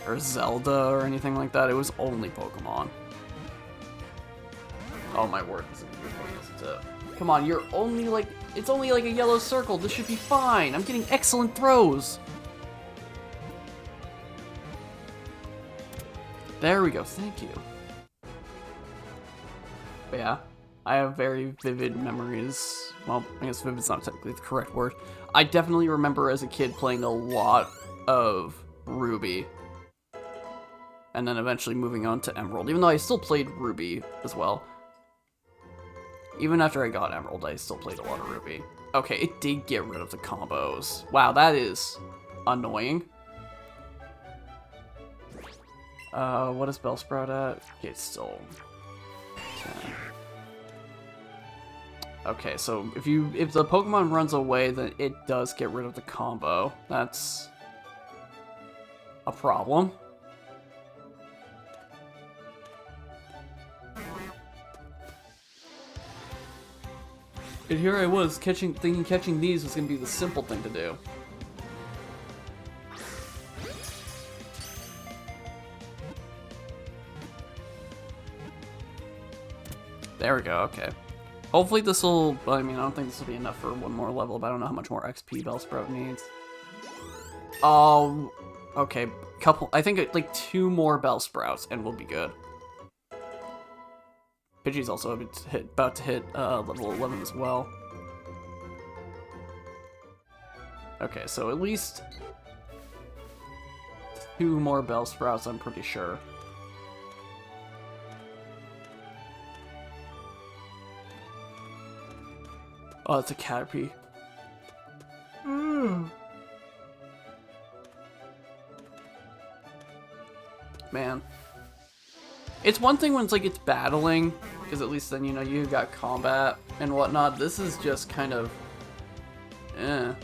or Zelda or anything like that. It was only Pokemon. Oh my word, this is gonna be a pain, isn't it? Come on, you're only like, it's only like a yellow circle. This should be fine. I'm getting excellent throws. There we go, thank you. But yeah, I have very vivid memories. Well, I guess vivid's not technically the correct word. I definitely remember as a kid playing a lot of Ruby. And then eventually moving on to Emerald, even though I still played Ruby as well. Even after I got Emerald, I still played a lot of Ruby. Okay, it did get rid of the combos. Wow, that is annoying. What is Bellsprout at? Okay, it's still 10. Okay, so if the Pokemon runs away, then it does get rid of the combo. That's a problem. And here I was, thinking catching these was going to be the simple thing to do. There we go, okay. Hopefully this will, I mean, I don't think this will be enough for one more level, but I don't know how much more XP Bellsprout needs. Oh, okay, I think like 2 more Bellsprouts and we'll be good. Pidgey's also about to hit level 11 as well. Okay, so at least 2 more Bellsprouts, I'm pretty sure. Oh, it's a Caterpie. Man. It's one thing when it's like it's battling, because at least then, you know, you got combat and whatnot. This is just kind of, I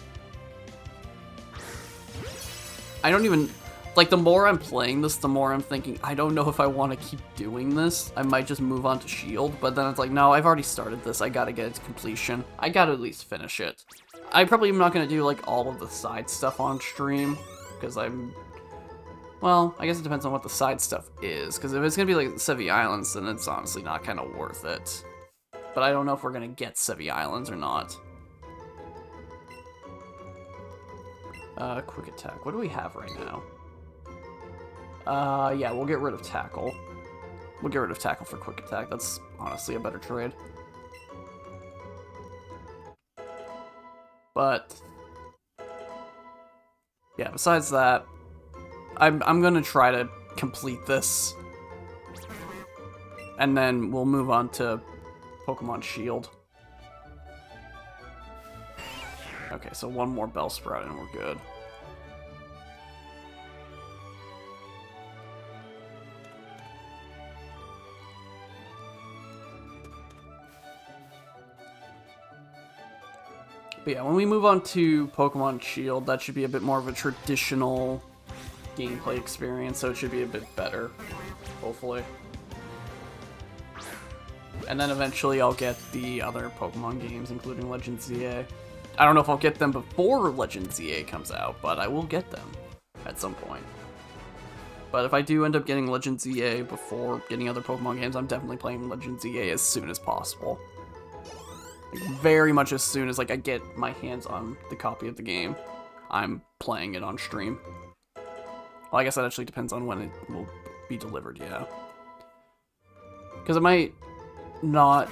don't even, Like, the more I'm playing this, the more I'm thinking, I don't know if I want to keep doing this. I might just move on to Shield, but then it's like, no, I've already started this. I gotta get it to completion. I gotta at least finish it. I probably am not gonna do, like, all of the side stuff on stream, because well, I guess it depends on what the side stuff is, because if it's gonna be like Sevi Islands, then it's honestly not kind of worth it. But I don't know if we're gonna get Sevi Islands or not. Quick attack. What do we have right now? Yeah, we'll get rid of tackle. We'll get rid of tackle for quick attack. That's honestly a better trade. But yeah, besides that, I'm gonna try to complete this, and then we'll move on to Pokemon Shield. Okay, so one more Bellsprout and we're good. But yeah, when we move on to Pokemon Shield, that should be a bit more of a traditional gameplay experience, so it should be a bit better, hopefully. And then eventually I'll get the other Pokemon games, including Legend ZA. I don't know if I'll get them before Legend ZA comes out, but I will get them at some point. But if I do end up getting Legend ZA before getting other Pokemon games, I'm definitely playing Legend ZA as soon as possible. Like, very much as soon as I get my hands on the copy of the game, I'm playing it on stream. Well, I guess that actually depends on when it will be delivered, yeah. Because it might not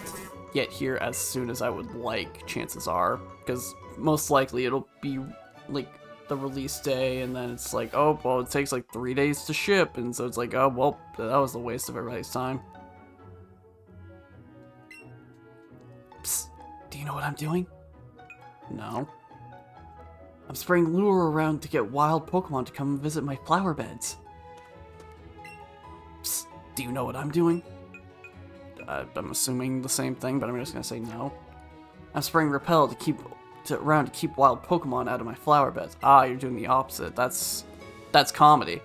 get here as soon as I would like, chances are. Because most likely it'll be, like, the release day, and then it's like, oh, well, it takes, like, 3 days to ship, and so it's like, oh, well, that was a waste of everybody's time. Psst, do you know what I'm doing? No. I'm spraying lure around to get wild Pokemon to come visit my flower beds. Psst, do you know what I'm doing? I'm assuming the same thing, but I'm just gonna say no. I'm spraying Repel around to keep wild Pokemon out of my flower beds. Ah, you're doing the opposite. That's comedy.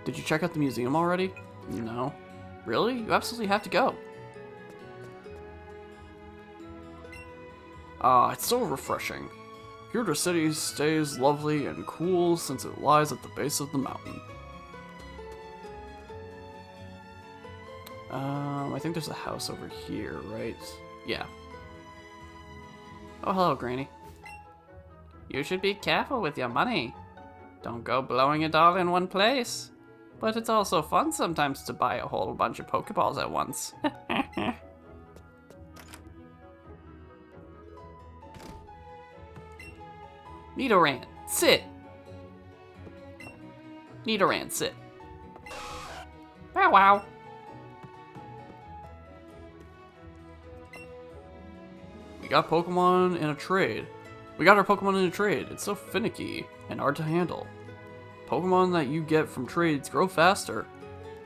Did you check out the museum already? No. Really? You absolutely have to go. Ah, it's so refreshing. Kyoto City stays lovely and cool since it lies at the base of the mountain. I think there's a house over here, right? Yeah. Oh, hello, Granny. You should be careful with your money. Don't go blowing it all in one place. But it's also fun sometimes to buy a whole bunch of Pokeballs at once. Nidoran, sit! Nidoran, sit. Wow, wow. We got Pokemon in a trade. We got our Pokemon in a trade. It's so finicky and hard to handle. Pokemon that you get from trades grow faster,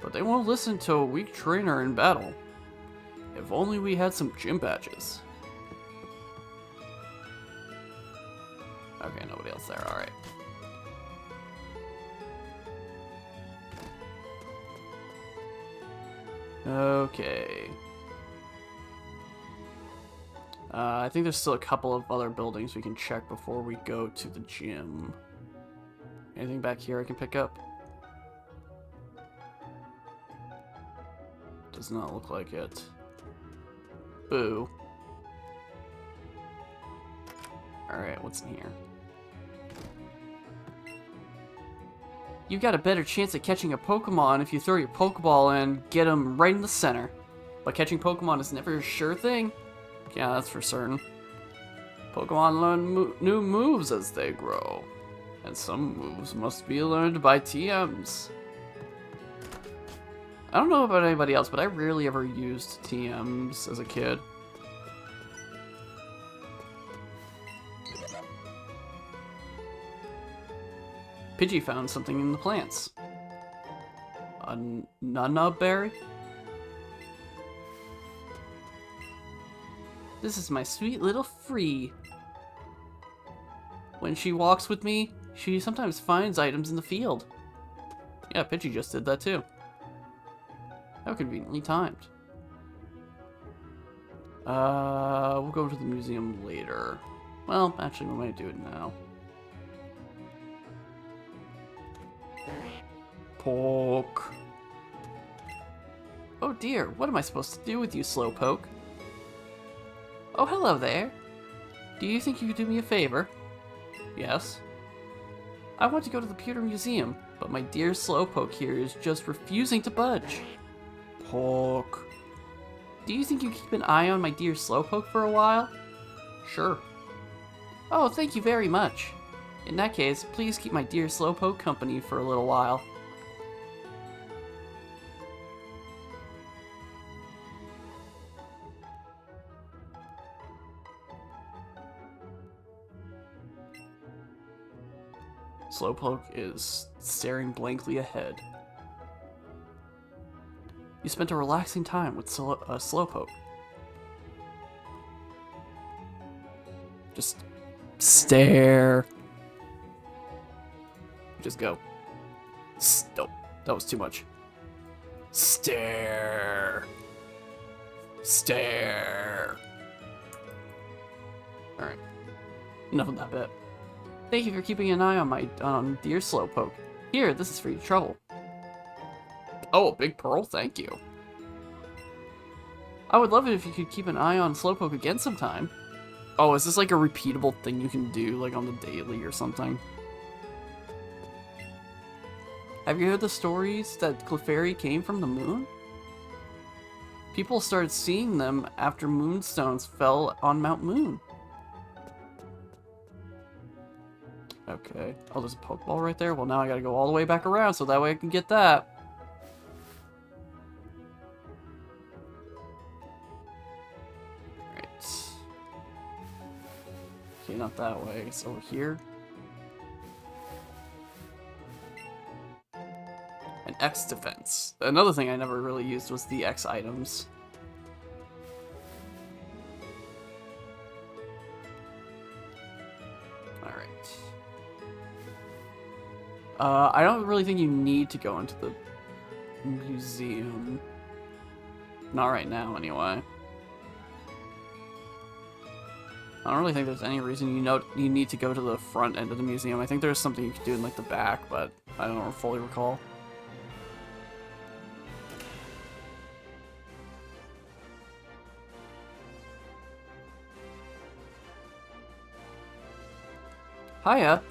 but they won't listen to a weak trainer in battle. If only we had some gym badges. Okay, nobody else there, alright. Okay. I think there's still a couple of other buildings we can check before we go to the gym. Anything back here I can pick up? Does not look like it. Boo. Alright, what's in here? You got a better chance at catching a Pokemon if you throw your Pokeball in, get them right in the center. But catching Pokemon is never a sure thing. Yeah, that's for certain. Pokemon learn new moves as they grow. And some moves must be learned by TMs. I don't know about anybody else, but I rarely ever used TMs as a kid. Pidgey found something in the plants. A Nana berry? This is my sweet little free. When she walks with me, she sometimes finds items in the field. Yeah, Pidgey just did that too. How conveniently timed. We'll go to the museum later. Well, actually, we might do it now. Poke. Oh dear, what am I supposed to do with you, Slowpoke? Oh, hello there. Do you think you could do me a favor? Yes. I want to go to the Pewter Museum, but my dear Slowpoke here is just refusing to budge. Poke. Do you think you could keep an eye on my dear Slowpoke for a while? Sure. Oh, thank you very much. In that case, please keep my dear Slowpoke company for a little while. Slowpoke is staring blankly ahead. You spent a relaxing time with Slowpoke. Just stare. Just go. Nope, that was too much. Stare. Stare. Alright. Enough of that bit. Thank you for keeping an eye on my dear Slowpoke. Here, this is for your trouble. Oh, a big pearl? Thank you. I would love it if you could keep an eye on Slowpoke again sometime. Oh, is this like a repeatable thing you can do, like on the daily or something? Have you heard the stories that Clefairy came from the moon? People started seeing them after moonstones fell on Mount Moon. Okay. Oh, there's a Pokeball right there? Well, now I gotta go all the way back around so that way I can get that. Right. Okay, not that way. It's over here. And X defense. Another thing I never really used was the X items. I don't really think you need to go into the museum. Not right now, anyway. I don't really think there's any reason you need to go to the front end of the museum. I think there's something you could do in like the back, but I don't fully recall. Hiya.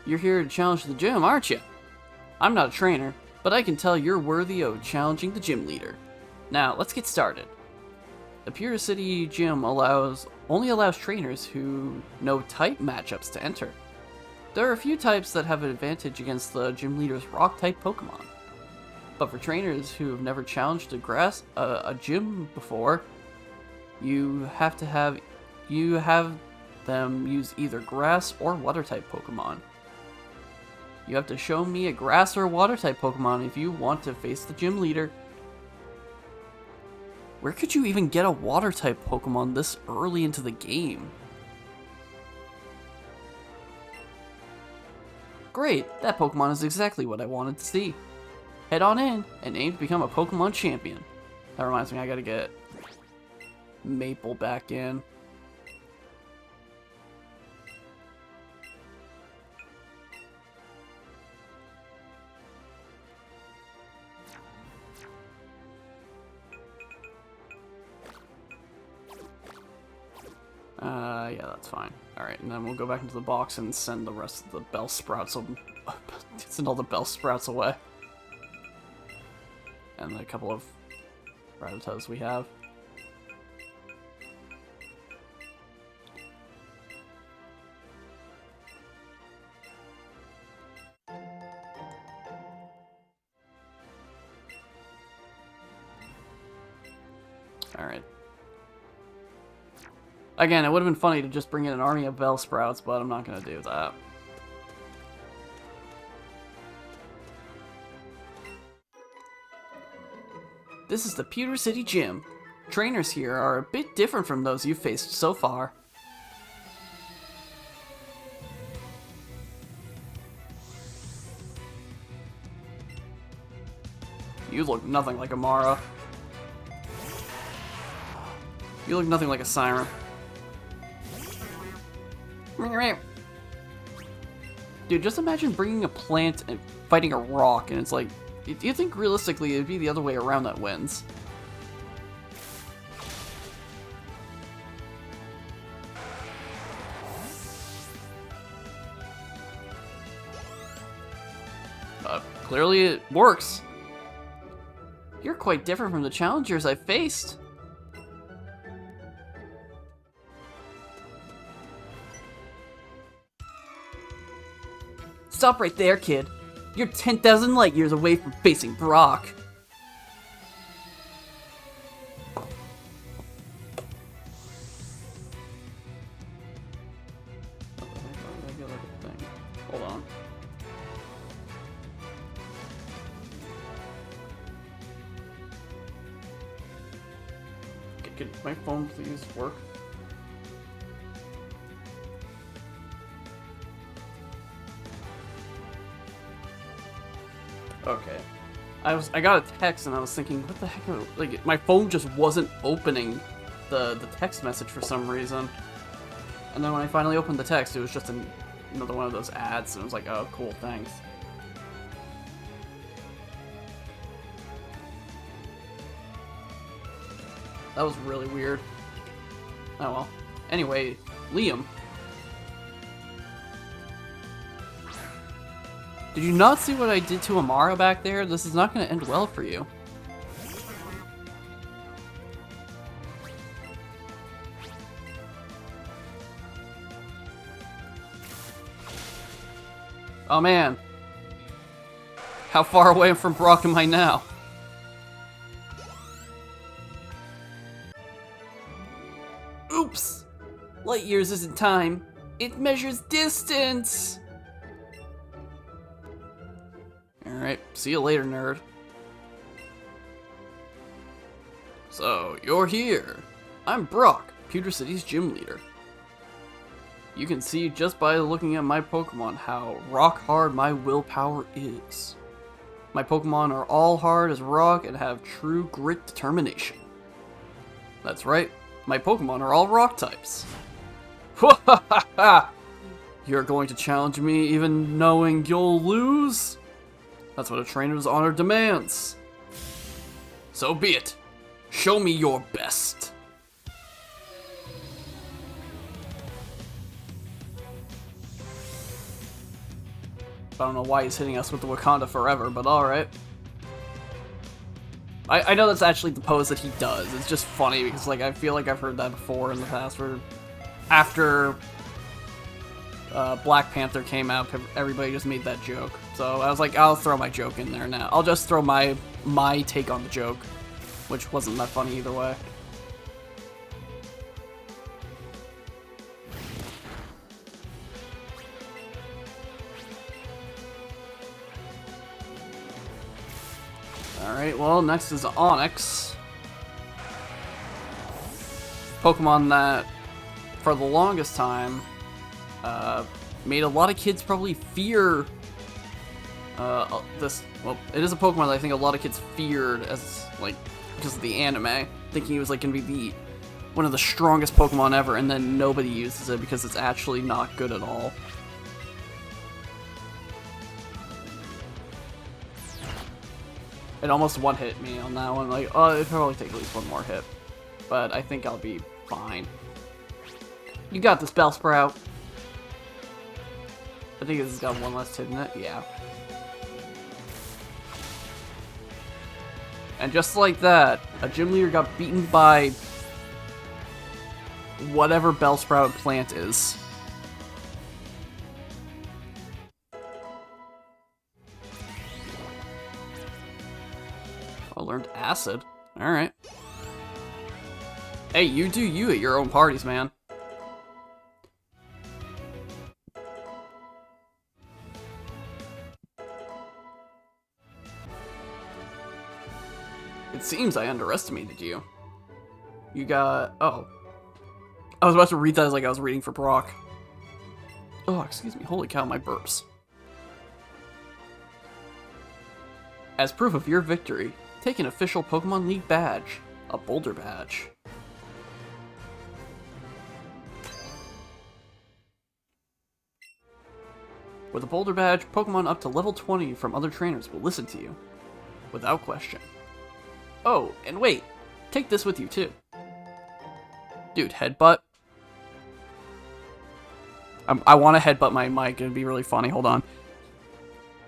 You're here to challenge the gym, aren't you? I'm not a trainer, but I can tell you're worthy of challenging the gym leader. Now, let's get started. The Pure City Gym only allows trainers who know type matchups to enter. There are a few types that have an advantage against the gym leader's rock-type Pokemon. But for trainers who have never challenged a gym before, you have them use either grass or water-type Pokemon. You have to show me a grass or water-type Pokemon if you want to face the gym leader. Where could you even get a water-type Pokemon this early into the game? Great, that Pokemon is exactly what I wanted to see. Head on in and aim to become a Pokemon champion. That reminds me, I gotta get Maple back in. Yeah, that's fine. Alright, and then we'll go back into the box and send the rest of the Bellsprouts send all the Bellsprouts away. And a couple of Rattatas we have. Alright. Again, it would have been funny to just bring in an army of Bellsprouts, but I'm not going to do that. This is the Pewter City Gym. Trainers here are a bit different from those you've faced so far. You look nothing like Amara. You look nothing like a siren. Dude, just imagine bringing a plant and fighting a rock, and it's like, do you think realistically it'd be the other way around that wins? Clearly it works. You're quite different from the challengers I've faced. Stop right there, kid. You're 10,000 light years away from facing Brock. Hold on. Can my phone please work? Okay. I got a text and I was thinking, what the heck? Like, my phone just wasn't opening the text message for some reason. And then when I finally opened the text, it was just another one of those ads, and it was like, oh, cool, thanks. That was really weird. Oh well. Anyway, Liam. Did you not see what I did to Amara back there? This is not going to end well for you. Oh man. How far away from Brock am I now? Oops! Light years isn't time. It measures distance! Alright, see you later, nerd. So, you're here. I'm Brock, Pewter City's gym leader. You can see just by looking at my Pokemon how rock hard my willpower is. My Pokemon are all hard as rock and have true grit determination. That's right, my Pokemon are all rock types. You're going to challenge me even knowing you'll lose? That's what a trainer's honor demands. So be it. Show me your best. I don't know why he's hitting us with the Wakanda Forever, but alright. I know that's actually the pose that he does. It's just funny because, like, I feel like I've heard that before in the past where after Black Panther came out, everybody just made that joke. So I was like, I'll throw my joke in there now. I'll just throw my take on the joke, which wasn't that funny either way. Alright, well, next is Onyx. Pokemon that, for the longest time, made a lot of kids probably fear this. Well, it is a Pokemon that I think a lot of kids feared as, like, because of the anime, thinking he was, like, gonna be one of the strongest Pokemon ever, and then nobody uses it because it's actually not good at all. It almost one-hit me on that one, like, oh, it'd probably take at least one more hit. But I think I'll be fine. You got this, Bellsprout. I think this has got one less hit in it, yeah. And just like that, a gym leader got beaten by whatever Bellsprout plant is. I learned Acid. Alright. Hey, you do you at your own parties, man. It seems I underestimated you. You got... oh. I was about to read that as like I was reading for Brock. Oh, excuse me. Holy cow, my burps. As proof of your victory, Take an official Pokemon League badge. A Boulder badge. With a Boulder badge, Pokemon up to level 20 from other trainers will listen to you. Without question. Oh, and wait. Take this with you too. Dude, headbutt. I want to headbutt my mic. It'd be really funny. Hold on.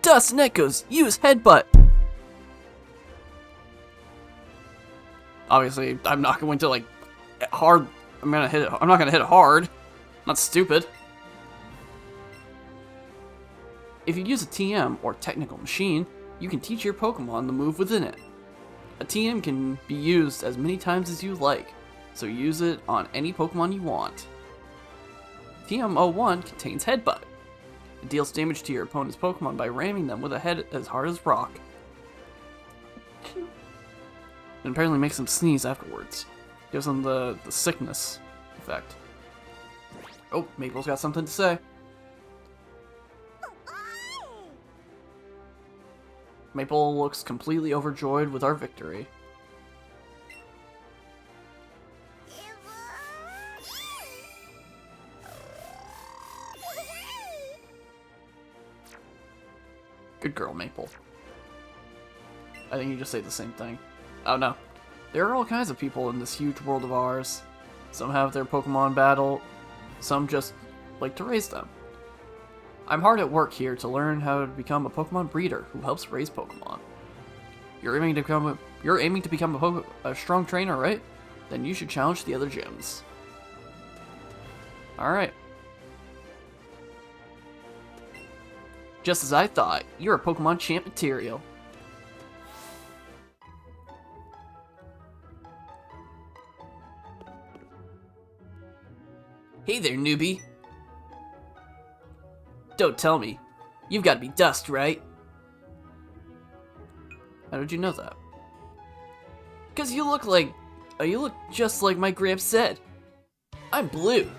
Dust and Echoes, use headbutt. Obviously, I'm not going to like hard. I'm not gonna hit it hard. Not stupid. If you use a TM or technical machine, you can teach your Pokemon the move within it. A TM can be used as many times as you like, so use it on any Pokemon you want. TM01 contains Headbutt. It deals damage to your opponent's Pokemon by ramming them with a head as hard as rock. And apparently makes them sneeze afterwards. Gives them the sickness effect. Oh, Maple's got something to say. Maple looks completely overjoyed with our victory. Good girl, Maple. I think you just say the same thing. Oh no. There are all kinds of people in this huge world of ours. Some have their Pokemon battle, some just like to raise them. I'm hard at work here to learn how to become a Pokemon breeder who helps raise Pokemon. You're aiming to become a strong trainer, right? Then you should challenge the other gyms. Alright. Just as I thought, you're a Pokemon champ material. Hey there, newbie. Don't tell me. You've got to be Dust, right? How did you know that? Because you look just like my Gramps said. I'm Blue.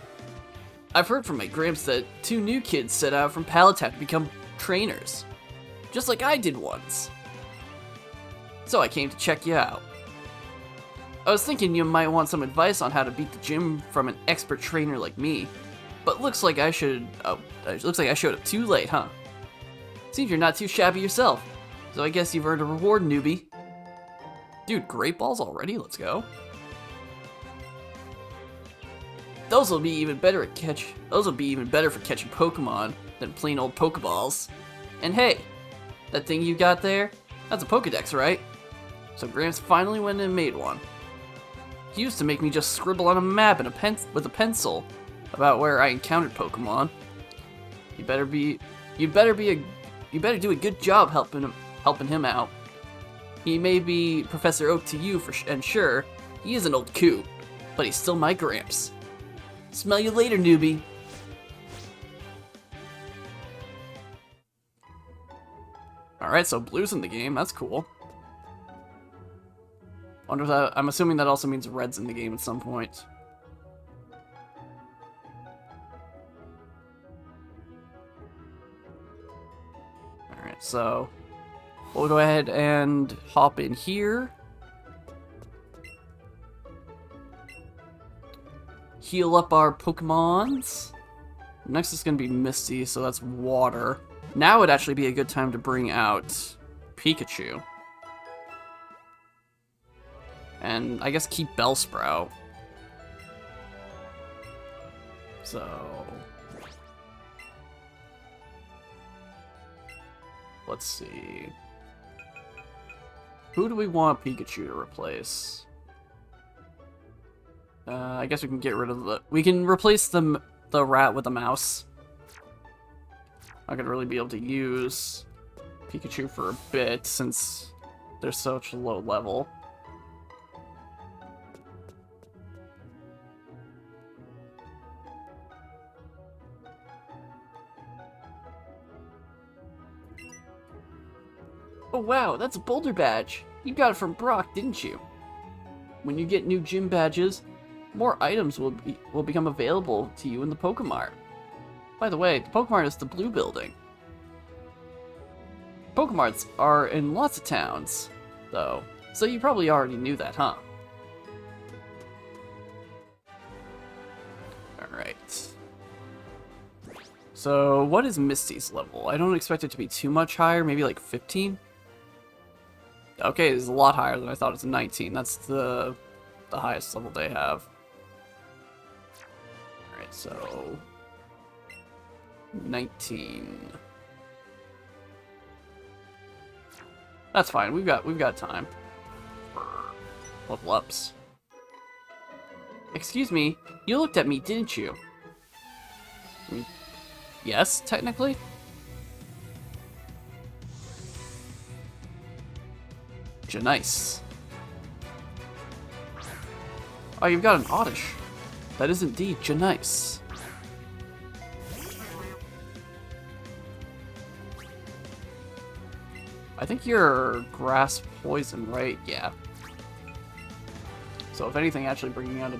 I've heard from my Gramps that 2 new kids set out from Palatown to become trainers. Just like I did once. So I came to check you out. I was thinking you might want some advice on how to beat the gym from an expert trainer like me. But looks like I showed up too late, huh? Seems you're not too shabby yourself. So I guess you've earned a reward, newbie. Dude, Great Balls already? Let's go. Those will be even better for catching Pokemon than plain old Pokeballs. And hey, that thing you got there? That's a Pokedex, right? So Gramps finally went and made one. He used to make me just scribble on a map and with a pencil about where I encountered Pokemon. You better do a good job helping him out. He may be Professor Oak to you and sure, he is an old coot, but he's still my Gramps. Smell you later, newbie. Alright, so Blue's in the game, that's cool. Wonder if that, I'm assuming that also means Red's in the game at some point. Alright, so we'll go ahead and hop in here. Heal up our Pokemons. Next is going to be Misty, so that's water. Now would actually be a good time to bring out Pikachu. And I guess keep Bellsprout. So let's see. Who do we want Pikachu to replace? I guess we can get rid of we can replace the rat with a mouse. I'm gonna really be able to use Pikachu for a bit since they're such low level. Oh wow, that's a Boulder badge. You got it from Brock, didn't you? When you get new gym badges, more items will become available to you in the Pokemart. By the way, the Pokemart is the blue building. Pokemarts are in lots of towns, though, So you probably already knew that, huh? Alright. So, what is Misty's level? I don't expect it to be too much higher, maybe like 15? Okay, it's a lot higher than I thought. It's 19. That's the highest level they have. Alright, so 19. That's fine. We've got time for level ups. Excuse me, you looked at me, didn't you? Yes, technically. Nice. Oh, you've got an Oddish. That is indeed Janice. I think you're grass poison, right? Yeah. So if anything, actually bringing out a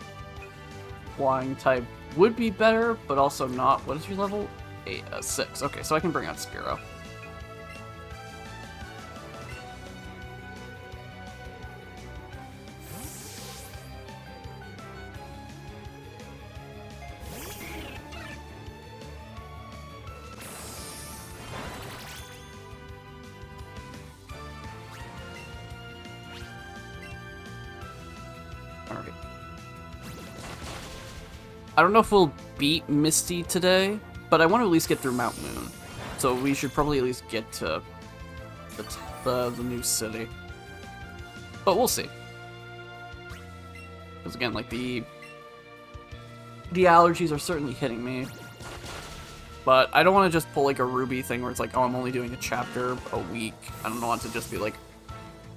flying type would be better, but also not. What is your level? 6. Okay, so I can bring out Spearow. Alright. I don't know if we'll beat Misty today, but I want to at least get through Mount Moon. So we should probably at least get to the new city. But we'll see. Because again, like the allergies are certainly hitting me. But I don't want to just pull like a Ruby thing where it's like, oh, I'm only doing a chapter a week. I don't want it to just be like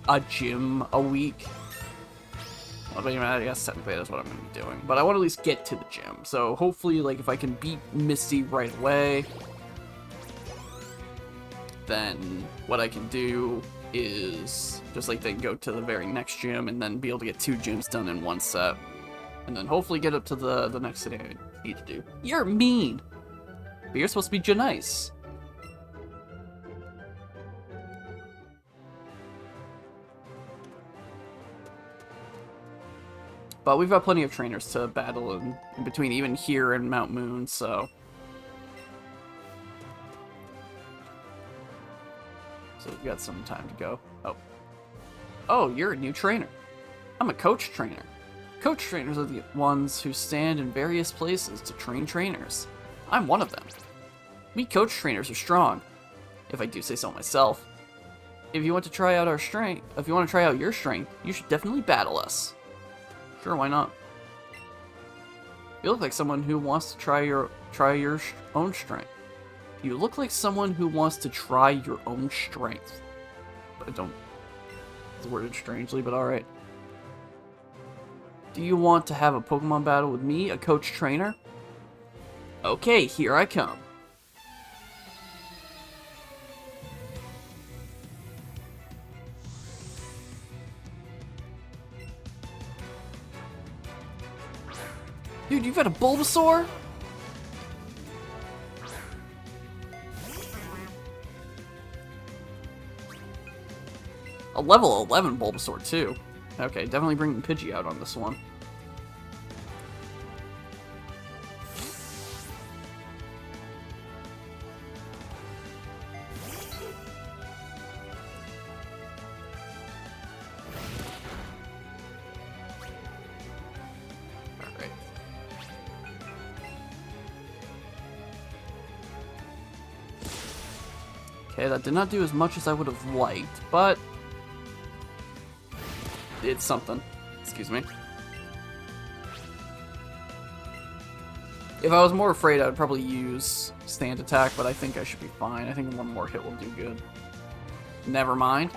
a gym a week. Well, but I guess technically that's what I'm going to be doing. But I want to at least get to the gym. So hopefully, like, if I can beat Misty right away, then what I can do is just, like, then go to the very next gym and then be able to get 2 gyms done in one set. And then hopefully get up to the next city I need to do. You're mean! But you're supposed to be Janice. But we've got plenty of trainers to battle in between, even here and Mount Moon, so... So we've got some time to go. Oh. Oh, you're a new trainer. I'm a coach trainer. Coach trainers are the ones who stand in various places to train trainers. I'm one of them. We coach trainers are strong, if I do say so myself. If you want to try out our strength, if you want to try out your strength, you should definitely battle us. Sure, why not? You look like someone who wants to try your own strength. You look like someone who wants to try your own strength. But I don't... It's worded strangely, but alright. Do you want to have a Pokemon battle with me, a coach trainer? Okay, here I come. Dude, you've got a Bulbasaur? A level 11 Bulbasaur, too. Okay, definitely bringing Pidgey out on this one. Okay, that did not do as much as I would have liked, but it's something. Excuse me. If I was more afraid, I would probably use Stand Attack, but I think I should be fine. I think one more hit will do good. Never mind.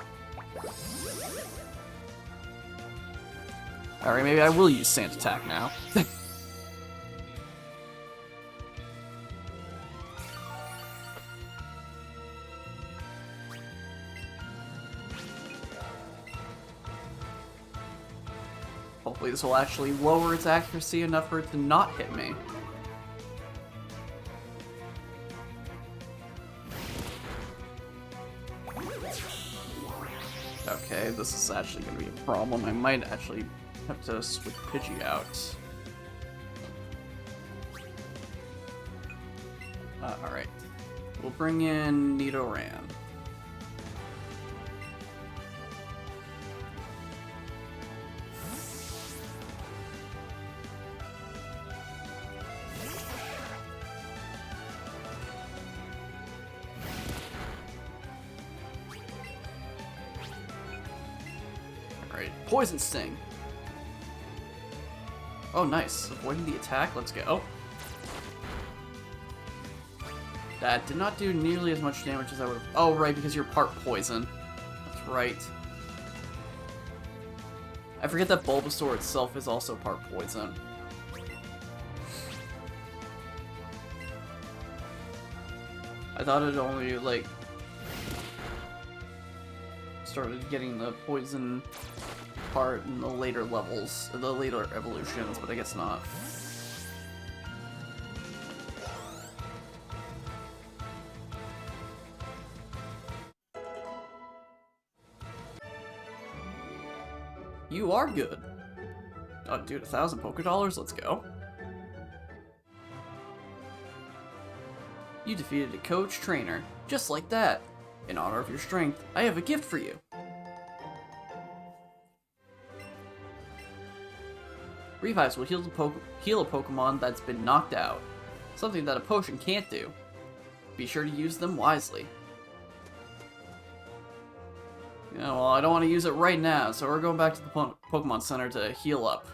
Alright, maybe I will use Stand Attack now. Hopefully this will actually lower its accuracy enough for it to not hit me. Okay, this is actually going to be a problem. I might actually have to switch Pidgey out. Alright. We'll bring in Nidoran. Alright, Poison Sting. Oh, nice. Avoiding the attack. Let's go. That did not do nearly as much damage as I would have. Oh, right, because you're part poison. That's right. I forget that Bulbasaur itself is also part poison. I thought it only, like, started getting the poison part in the later levels, the later evolutions, but I guess not. You are good. Oh, dude, 1,000 Poké-Dollars? Let's go. You defeated a coach trainer, just like that. In honor of your strength, I have a gift for you. Revives will heal a Pokemon that's been knocked out. Something that a potion can't do. Be sure to use them wisely. Yeah, well, I don't want to use it right now, so we're going back to the Pokemon Center to heal up.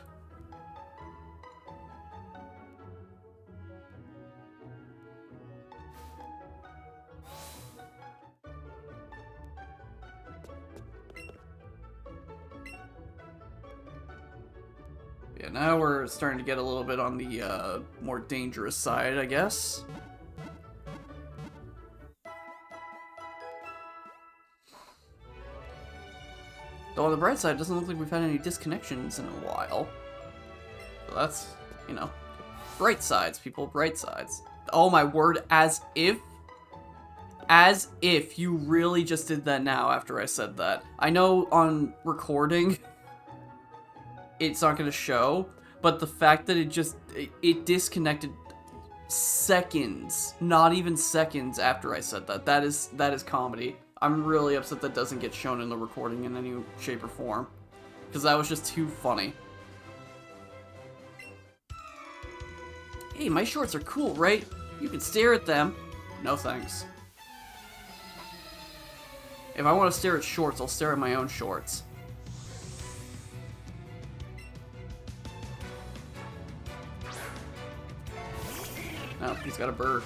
Yeah, now we're starting to get a little bit on the more dangerous side, I guess. Though on the bright side, it doesn't look like we've had any disconnections in a while. So that's, you know, bright sides, people, bright sides. Oh my word, as if you really just did that now after I said that. I know on recording, it's not going to show, but the fact that it disconnected seconds, not even seconds after I said that, that is comedy. I'm really upset that doesn't get shown in the recording in any shape or form, because that was just too funny. Hey, my shorts are cool, right? You can stare at them. No thanks. If I want to stare at shorts, I'll stare at my own shorts. Oh, he's got a bird.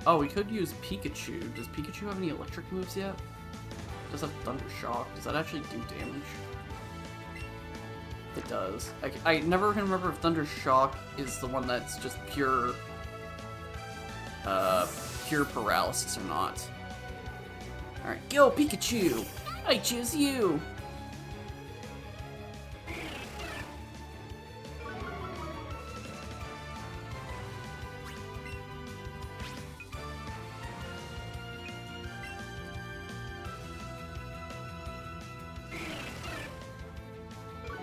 Oh, we could use Pikachu. Does Pikachu have any electric moves yet? It does have Thunder Shock. Does that actually do damage? It does. I never can remember if Thunder Shock is the one that's just pure paralysis or not. Alright, go Pikachu! I choose you!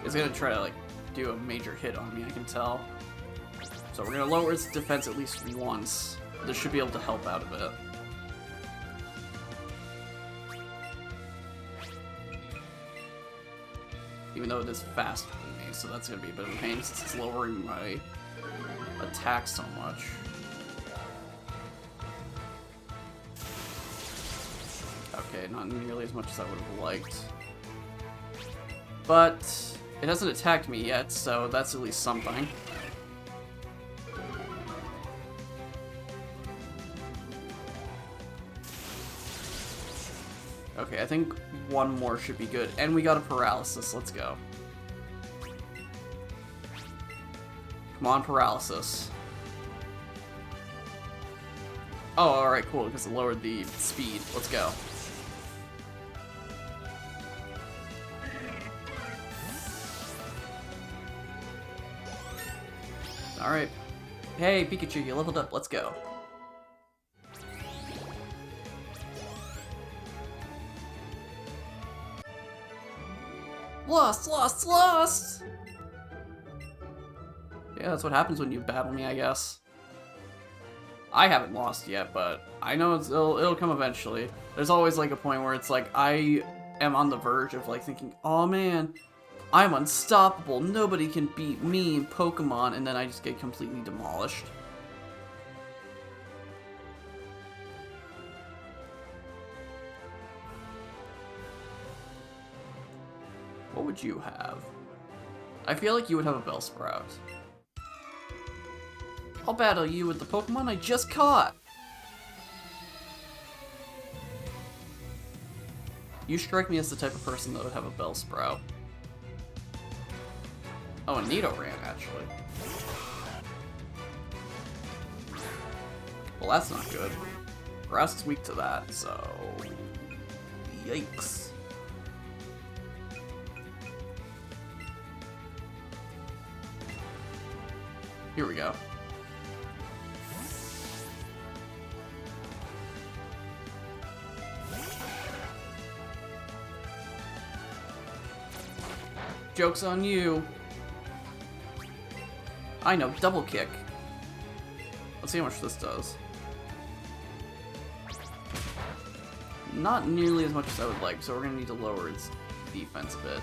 It's gonna try to, like, do a major hit on me, I can tell. So we're gonna lower its defense at least once. This should be able to help out a bit. Even though it is fast with me, so that's gonna be a bit of a pain since it's lowering my attack so much. Okay, not nearly as much as I would have liked. But it hasn't attacked me yet, so that's at least something. Okay, I think one more should be good. And we got a paralysis. Let's go. Come on, paralysis. Oh, alright, cool, because it lowered the speed. Let's go. Alright. Hey, Pikachu, you leveled up. Let's go. Lost, lost, lost! Yeah, that's what happens when you battle me, I guess. I haven't lost yet, but I know it'll come eventually. There's always like a point where it's like I am on the verge of like thinking, oh man, I'm unstoppable, nobody can beat me in Pokemon, and then I just get completely demolished. What would you have? I feel like you would have a Bellsprout. I'll battle you with the Pokemon I just caught! You strike me as the type of person that would have a Bellsprout. Oh, and Nidoran, actually. Well, that's not good. Grass is weak to that, so... Yikes. Here we go. Joke's on you. I know, double kick. Let's see how much this does. Not nearly as much as I would like, so we're gonna need to lower its defense a bit.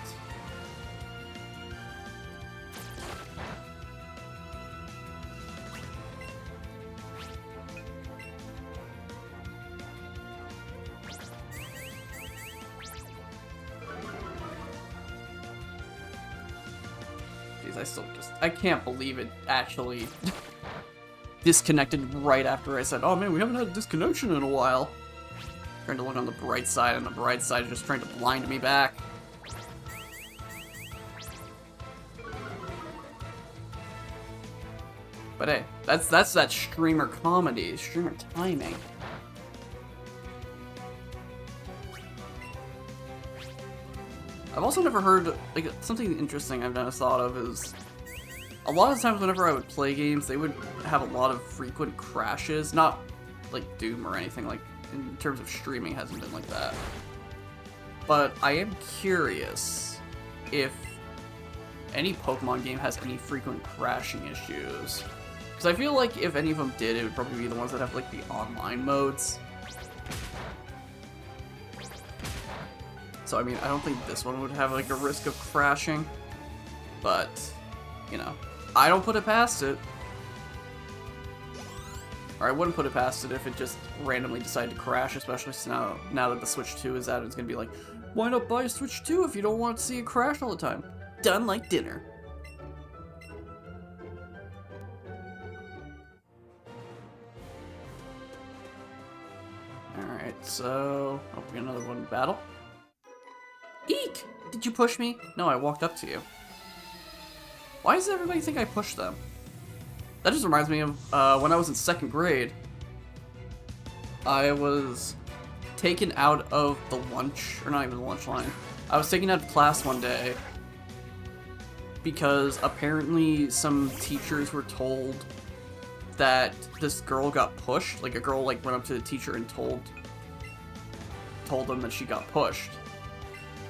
I can't believe it actually disconnected right after I said, oh man, we haven't had a disconnection in a while. Trying to look on the bright side, and the bright side is just trying to blind me back. But hey, that's that streamer comedy, streamer timing. I've also never heard, like, something interesting I've never thought of is, a lot of times whenever I would play games, they would have a lot of frequent crashes, not like Doom or anything, like, in terms of streaming hasn't been like that. But I am curious if any Pokemon game has any frequent crashing issues. Because I feel like if any of them did, it would probably be the ones that have, like, the online modes. So, I mean, I don't think this one would have, like, a risk of crashing. But, you know, I don't put it past it. Or I wouldn't put it past it if it just randomly decided to crash, especially now that the Switch 2 is out, it's gonna be like, why not buy a Switch 2 if you don't want to see it crash all the time? Done like dinner. Alright, so... oh, we got another one in battle. Eek! Did you push me? No, I walked up to you. Why does everybody think I pushed them? That just reminds me of when I was in 2nd grade. I was taken out of the lunch, or not even the lunch line. I was taken out of class one day because apparently some teachers were told that this girl got pushed. Like, a girl like went up to the teacher and told them that she got pushed.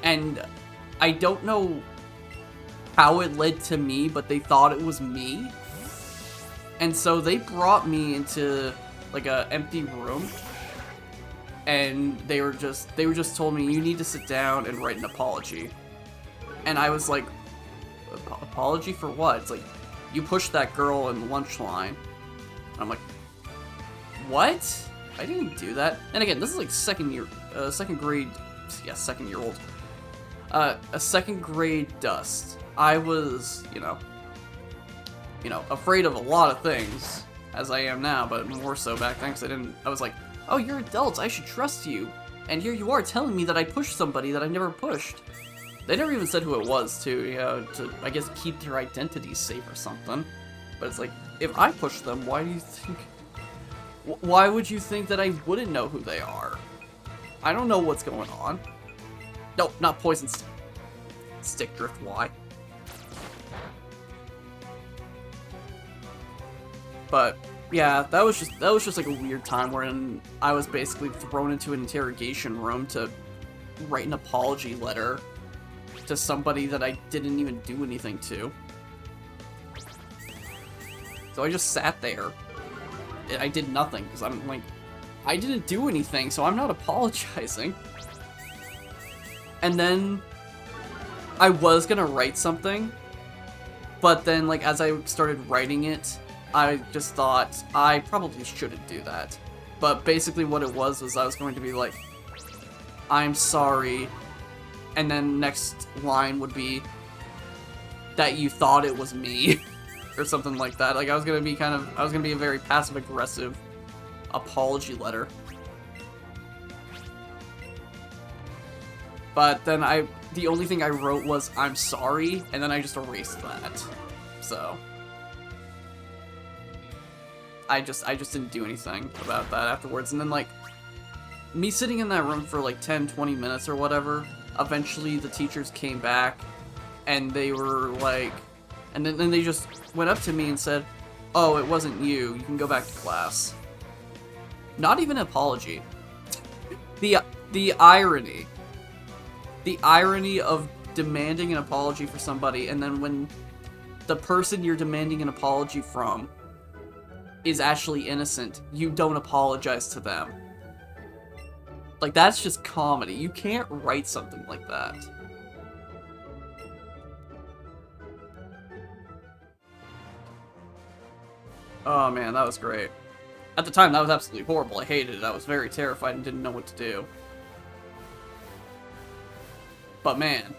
And I don't know how it led to me, but they thought it was me. And so they brought me into like a empty room, and they were just told me, you need to sit down and write an apology. And I was like, apology for what? It's like, you pushed that girl in the lunch line. And I'm like, what? I didn't do that. And again, this is like second grade, yeah, 2nd year old. A 2nd grade dust. I was, you know, afraid of a lot of things, as I am now, but more so back then, because I was like, oh, you're adults, I should trust you. And here you are telling me that I pushed somebody that I never pushed. They never even said who it was, too, you know, to, I guess, keep their identities safe or something. But it's like, if I push them, why do you think... why would you think that I wouldn't know who they are? I don't know what's going on. Nope, not poison stick drift, why? But yeah, that was just like a weird time wherein I was basically thrown into an interrogation room to write an apology letter to somebody that I didn't even do anything to. So I just sat there. I did nothing because I'm like, I didn't do anything, so I'm not apologizing. And then I was gonna write something, but then like as I started writing it, I just thought I probably shouldn't do that. But basically what it was I was going to be like, I'm sorry, and then next line would be that you thought it was me or something like that. Like I was gonna be a very passive aggressive apology letter. But then the only thing I wrote was I'm sorry, and then I just erased that. So I just didn't do anything about that afterwards. And then like me sitting in that room for like 10-20 minutes or whatever, eventually the teachers came back and they were like, and then they just went up to me and said, "Oh, it wasn't you. You can go back to class." Not even an apology. The irony. The irony of demanding an apology for somebody, and then when the person you're demanding an apology from is actually innocent, you don't apologize to them. Like, that's just comedy. You can't write something like that. Oh man, that was great. At the time, that was absolutely horrible. I hated it. I was very terrified and didn't know what to do. But man,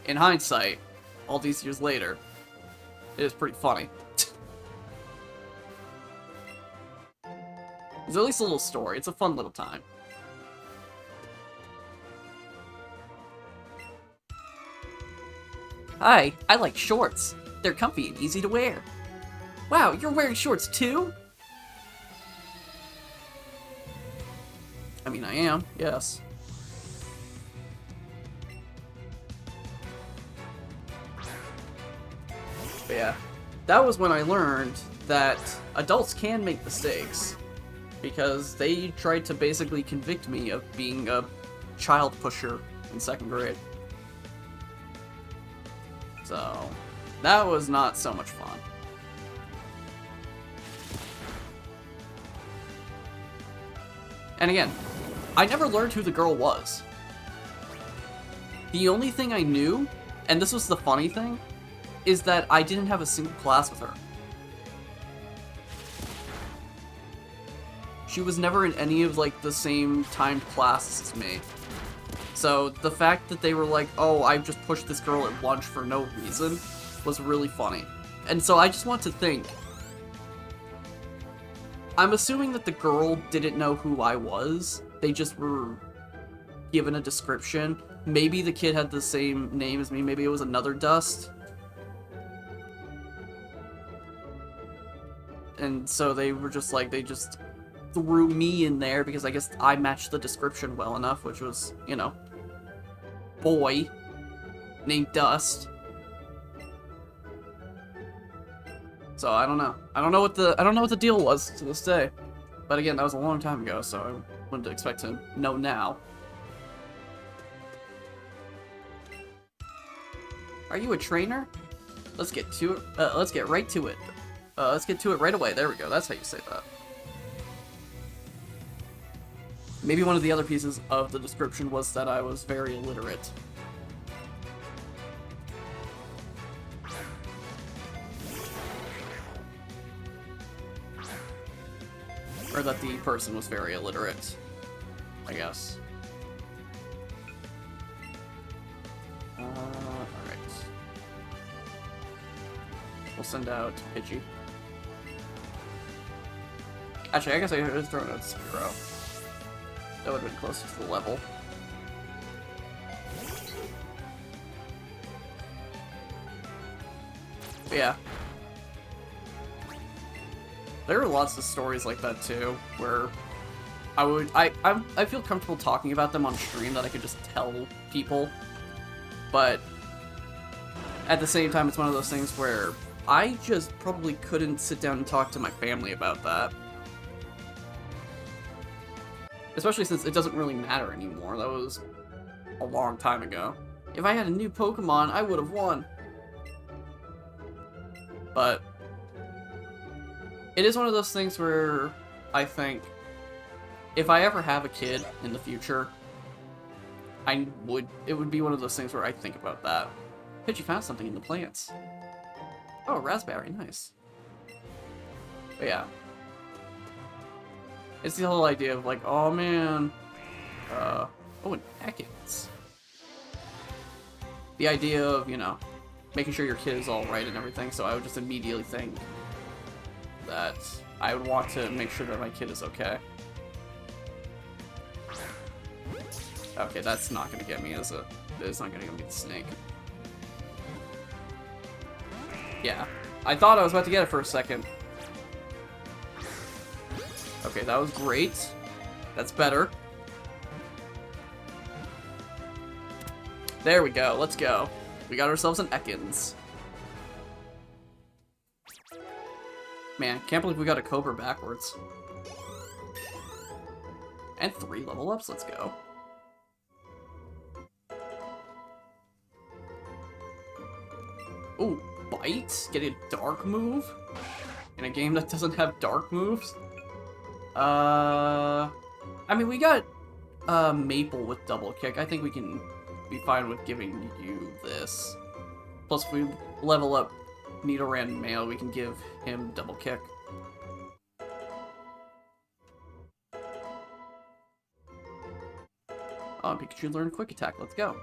in hindsight, all these years later, it is pretty funny. It's at least a little story. It's a fun little time. Hi, I like shorts. They're comfy and easy to wear. Wow, you're wearing shorts too? I mean, I am, yes. But yeah, that was when I learned that adults can make mistakes, because they tried to basically convict me of being a child pusher in 2nd grade. So, that was not so much fun. And again, I never learned who the girl was. The only thing I knew, and this was the funny thing, is that I didn't have a single class with her. She was never in any of, like, the same timed classes as me. So, the fact that they were like, oh, I just pushed this girl at lunch for no reason, was really funny. And so I just want to think, I'm assuming that the girl didn't know who I was. They just were given a description. Maybe the kid had the same name as me. Maybe it was another Dust. And so they were just like, they just threw me in there because I guess I matched the description well enough, which was, you know, boy named Dust. So I don't know. I don't know what the deal was to this day. But again, that was a long time ago, so I wouldn't expect to know now. Are you a trainer? Let's get to it. Let's get right to it. Let's get to it right away. There we go. That's how you say that. Maybe one of the other pieces of the description was that I was very illiterate. Or that the person was very illiterate, I guess. Alright. We'll send out Pidgey. Actually, I guess I could have thrown out Spearow. That would have been closer to the level. But yeah. There are lots of stories like that too, where I feel comfortable talking about them on stream, that I could just tell people, but at the same time, it's one of those things where I just probably couldn't sit down and talk to my family about that. Especially since it doesn't really matter anymore. That was a long time ago. If I had a new Pokemon, I would have won. But it is one of those things where I think if I ever have a kid in the future, it would be one of those things where I think about that. Pidgey found something in the plants. Oh, raspberry, nice. But yeah. It's the whole idea of like, oh man. Oh, and Ekans. The idea of, you know, making sure your kid is alright and everything, so I would just immediately think that I would want to make sure that my kid is okay. Okay, that's not gonna get me as a... It's not gonna get me the snake. Yeah. I thought I was about to get it for a second. Okay, that was great. That's better. There we go, let's go. We got ourselves an Ekans. Man, can't believe we got a Cobra backwards. And 3 level ups, let's go. Ooh, Bite? Get a dark move? In a game that doesn't have dark moves? I mean, we got Maple with double kick. I think we can be fine with giving you this. Plus, if we level up Nidoran Male, we can give him double kick. Oh, Pikachu learned Quick Attack. Let's go.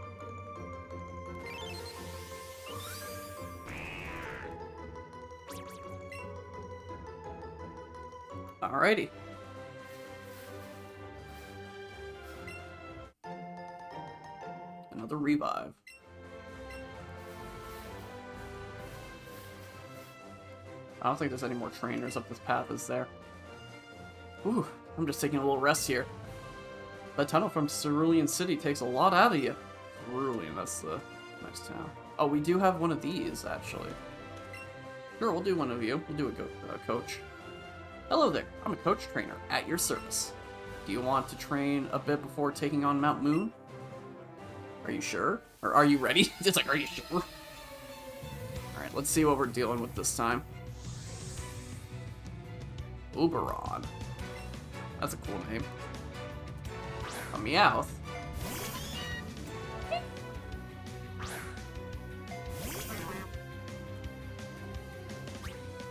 Alrighty. Another revive. I don't think there's any more trainers up this path, is there? Ooh, I'm just taking a little rest here. The tunnel from Cerulean City takes a lot out of you. Cerulean, that's the nice town. Oh, we do have one of these, actually. Sure, we'll do one of you. We'll do a coach. Hello there, I'm a coach trainer, at your service. Do you want to train a bit before taking on Mount Moon? Are you sure? Or are you ready? It's like, are you sure? Alright, let's see what we're dealing with this time. Uberon. That's a cool name. A Meowth.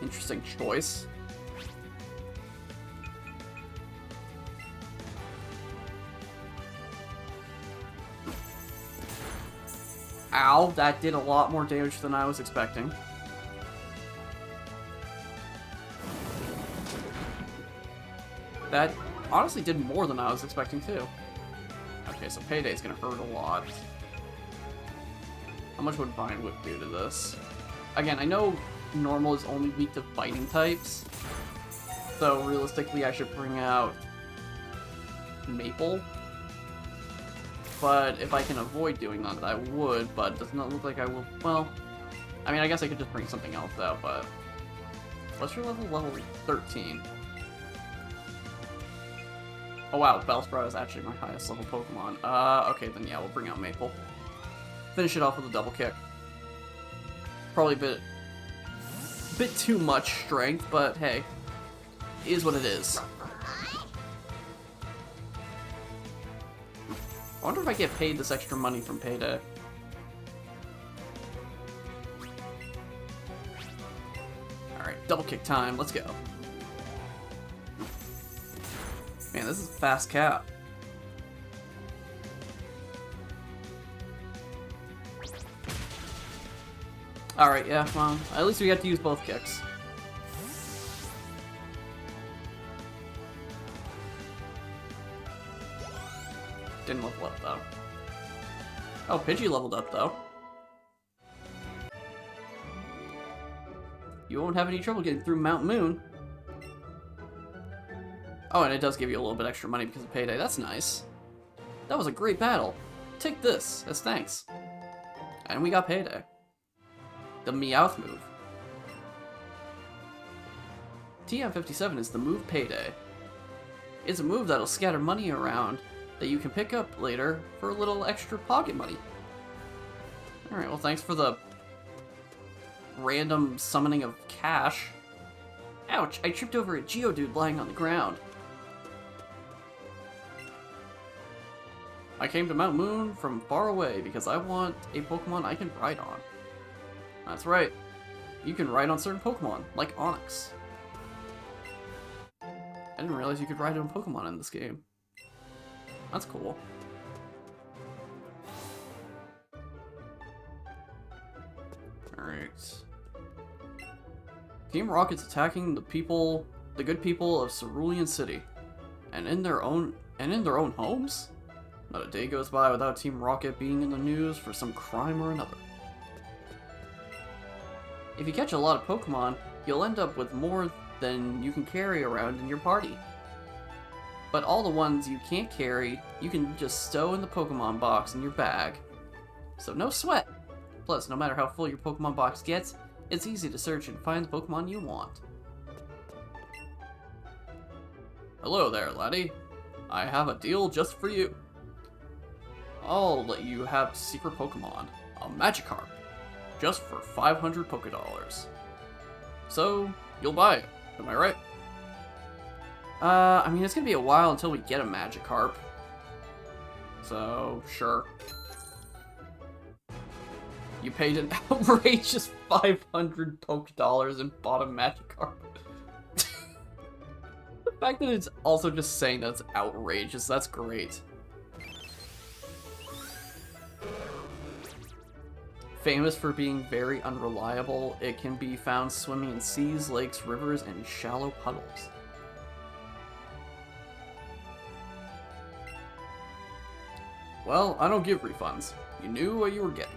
Interesting choice. Ow, that did a lot more damage than I was expecting. That honestly did more than I was expecting too. Okay, so Payday's gonna hurt a lot. How much would Vine Whip do to this? Again, I know Normal is only weak to fighting types, so realistically I should bring out Maple. But if I can avoid doing that, I would, but it does not look like I will. Well, I mean, I guess I could just bring something else out, but... What's your level? Level 13. Oh wow, Bellsprout is actually my highest level Pokemon. Okay, then yeah, we'll bring out Maple. Finish it off with a double kick. Probably a bit too much strength, but hey, it is what it is. I wonder if I get paid this extra money from Payday. Alright, double kick time, let's go. Man, this is a fast cap. Alright, yeah, well, at least we got to use both kicks. Didn't level up, though. Oh, Pidgey leveled up, though. You won't have any trouble getting through Mount Moon. Oh, and it does give you a little bit extra money because of Payday. That's nice. That was a great battle. Take this as thanks. And we got Payday. The Meowth move. TM57 is the move Payday. It's a move that'll scatter money around that you can pick up later for a little extra pocket money. Alright, well thanks for the random summoning of cash. Ouch, I tripped over a Geodude lying on the ground. I came to Mount Moon from far away because I want a Pokemon I can ride on. That's right. You can ride on certain Pokemon, like Onix. I didn't realize you could ride on Pokemon in this game. That's cool. Alright. Team Rocket's attacking the good people of Cerulean City. And in their own homes? Not a day goes by without Team Rocket being in the news for some crime or another. If you catch a lot of Pokemon, you'll end up with more than you can carry around in your party. But all the ones you can't carry, you can just stow in the Pokemon box in your bag. So no sweat! Plus, no matter how full your Pokemon box gets, it's easy to search and find the Pokemon you want. Hello there, laddie. I have a deal just for you. I'll let you have secret Pokemon, a Magikarp, just for 500 Pokédollars. So, you'll buy it, am I right? I mean, it's gonna be a while until we get a Magikarp. So, sure. You paid an outrageous 500 Pokédollars and bought a Magikarp. The fact that it's also just saying that's outrageous, that's great. Famous for being very unreliable, it can be found swimming in seas, lakes, rivers, and shallow puddles. Well, I don't give refunds. You knew what you were getting.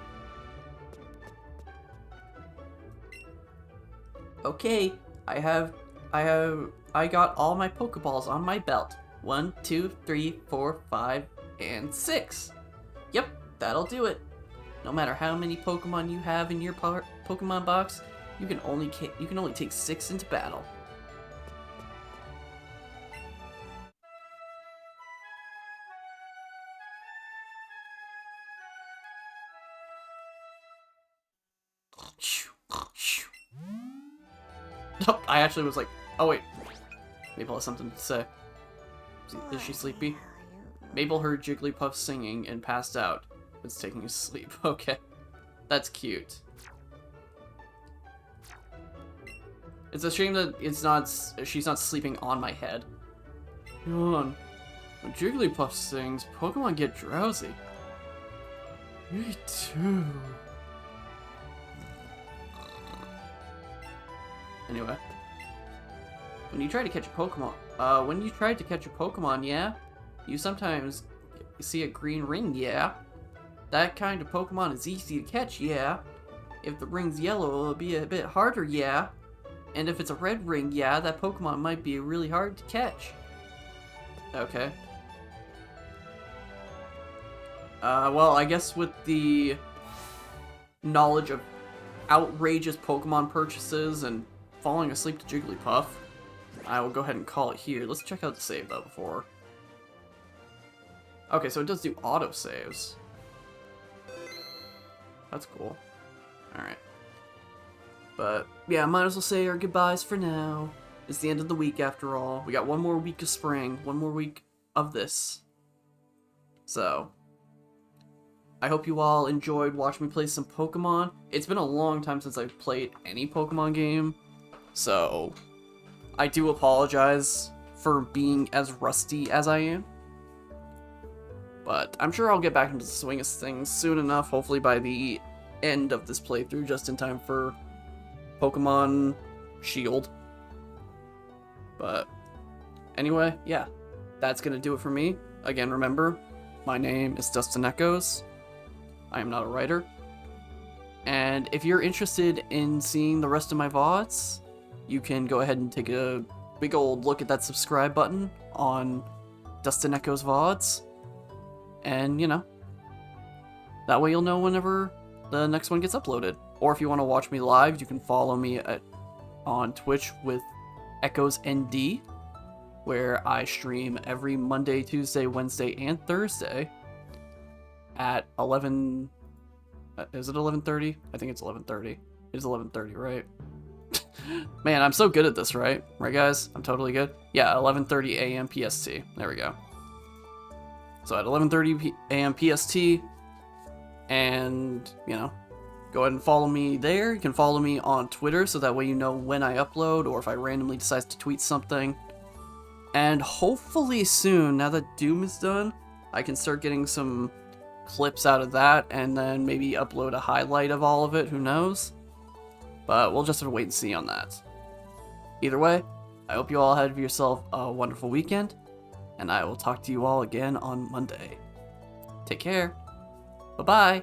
Okay, I got all my Pokeballs on my belt. 1, 2, 3, 4, 5, and 6. Yep, that'll do it. No matter how many Pokemon you have in your Pokemon box, you can only take 6 into battle. Nope, I actually was like, oh wait, Maple has something to say. Is she sleepy? Maple heard Jigglypuff singing and passed out. It's taking a sleep. Okay. That's cute. It's a shame that she's not sleeping on my head. Hold on. When Jigglypuff sings, Pokemon get drowsy. Me too. Anyway. When you tried to catch a Pokemon, yeah? You sometimes see a green ring, yeah? That kind of Pokemon is easy to catch, yeah? If the ring's yellow, it'll be a bit harder, yeah? And if it's a red ring, yeah, that Pokemon might be really hard to catch. Okay. Well, I guess with the knowledge of outrageous Pokemon purchases and falling asleep to Jigglypuff, I will go ahead and call it here. Let's check out the save, though, before. Okay, so it does do auto-saves. That's cool. Alright. But, yeah, might as well say our goodbyes for now. It's the end of the week, after all. We got one more week of spring, one more week of this. So, I hope you all enjoyed watching me play some Pokemon. It's been a long time since I've played any Pokemon game, so I do apologize for being as rusty as I am. But I'm sure I'll get back into the swing of things soon enough, hopefully by the end of this playthrough, just in time for Pokemon Shield. But anyway, yeah, that's gonna do it for me. Again, remember, my name is Dustin Echoes. I am not a writer. And if you're interested in seeing the rest of my VODs, you can go ahead and take a big old look at that subscribe button on Dustin Echoes VODs. And, you know, that way you'll know whenever the next one gets uploaded. Or if you want to watch me live, you can follow me on Twitch with Echoes ND, where I stream every Monday, Tuesday, Wednesday, and Thursday at 11. Is it 11:30? I think it's 11:30. It's 11:30, right? Man, I'm so good at this, right? Right, guys? I'm totally good. Yeah, 11:30 a.m. PST. There we go. So at 11:30 a.m. PST, and, you know, go ahead and follow me there. You can follow me on Twitter, so that way you know when I upload or if I randomly decide to tweet something. And hopefully soon, now that Doom is done, I can start getting some clips out of that, and then maybe upload a highlight of all of it, who knows? But we'll just have to wait and see on that. Either way, I hope you all have yourself a wonderful weekend, and I will talk to you all again on Monday. Take care. Bye-bye.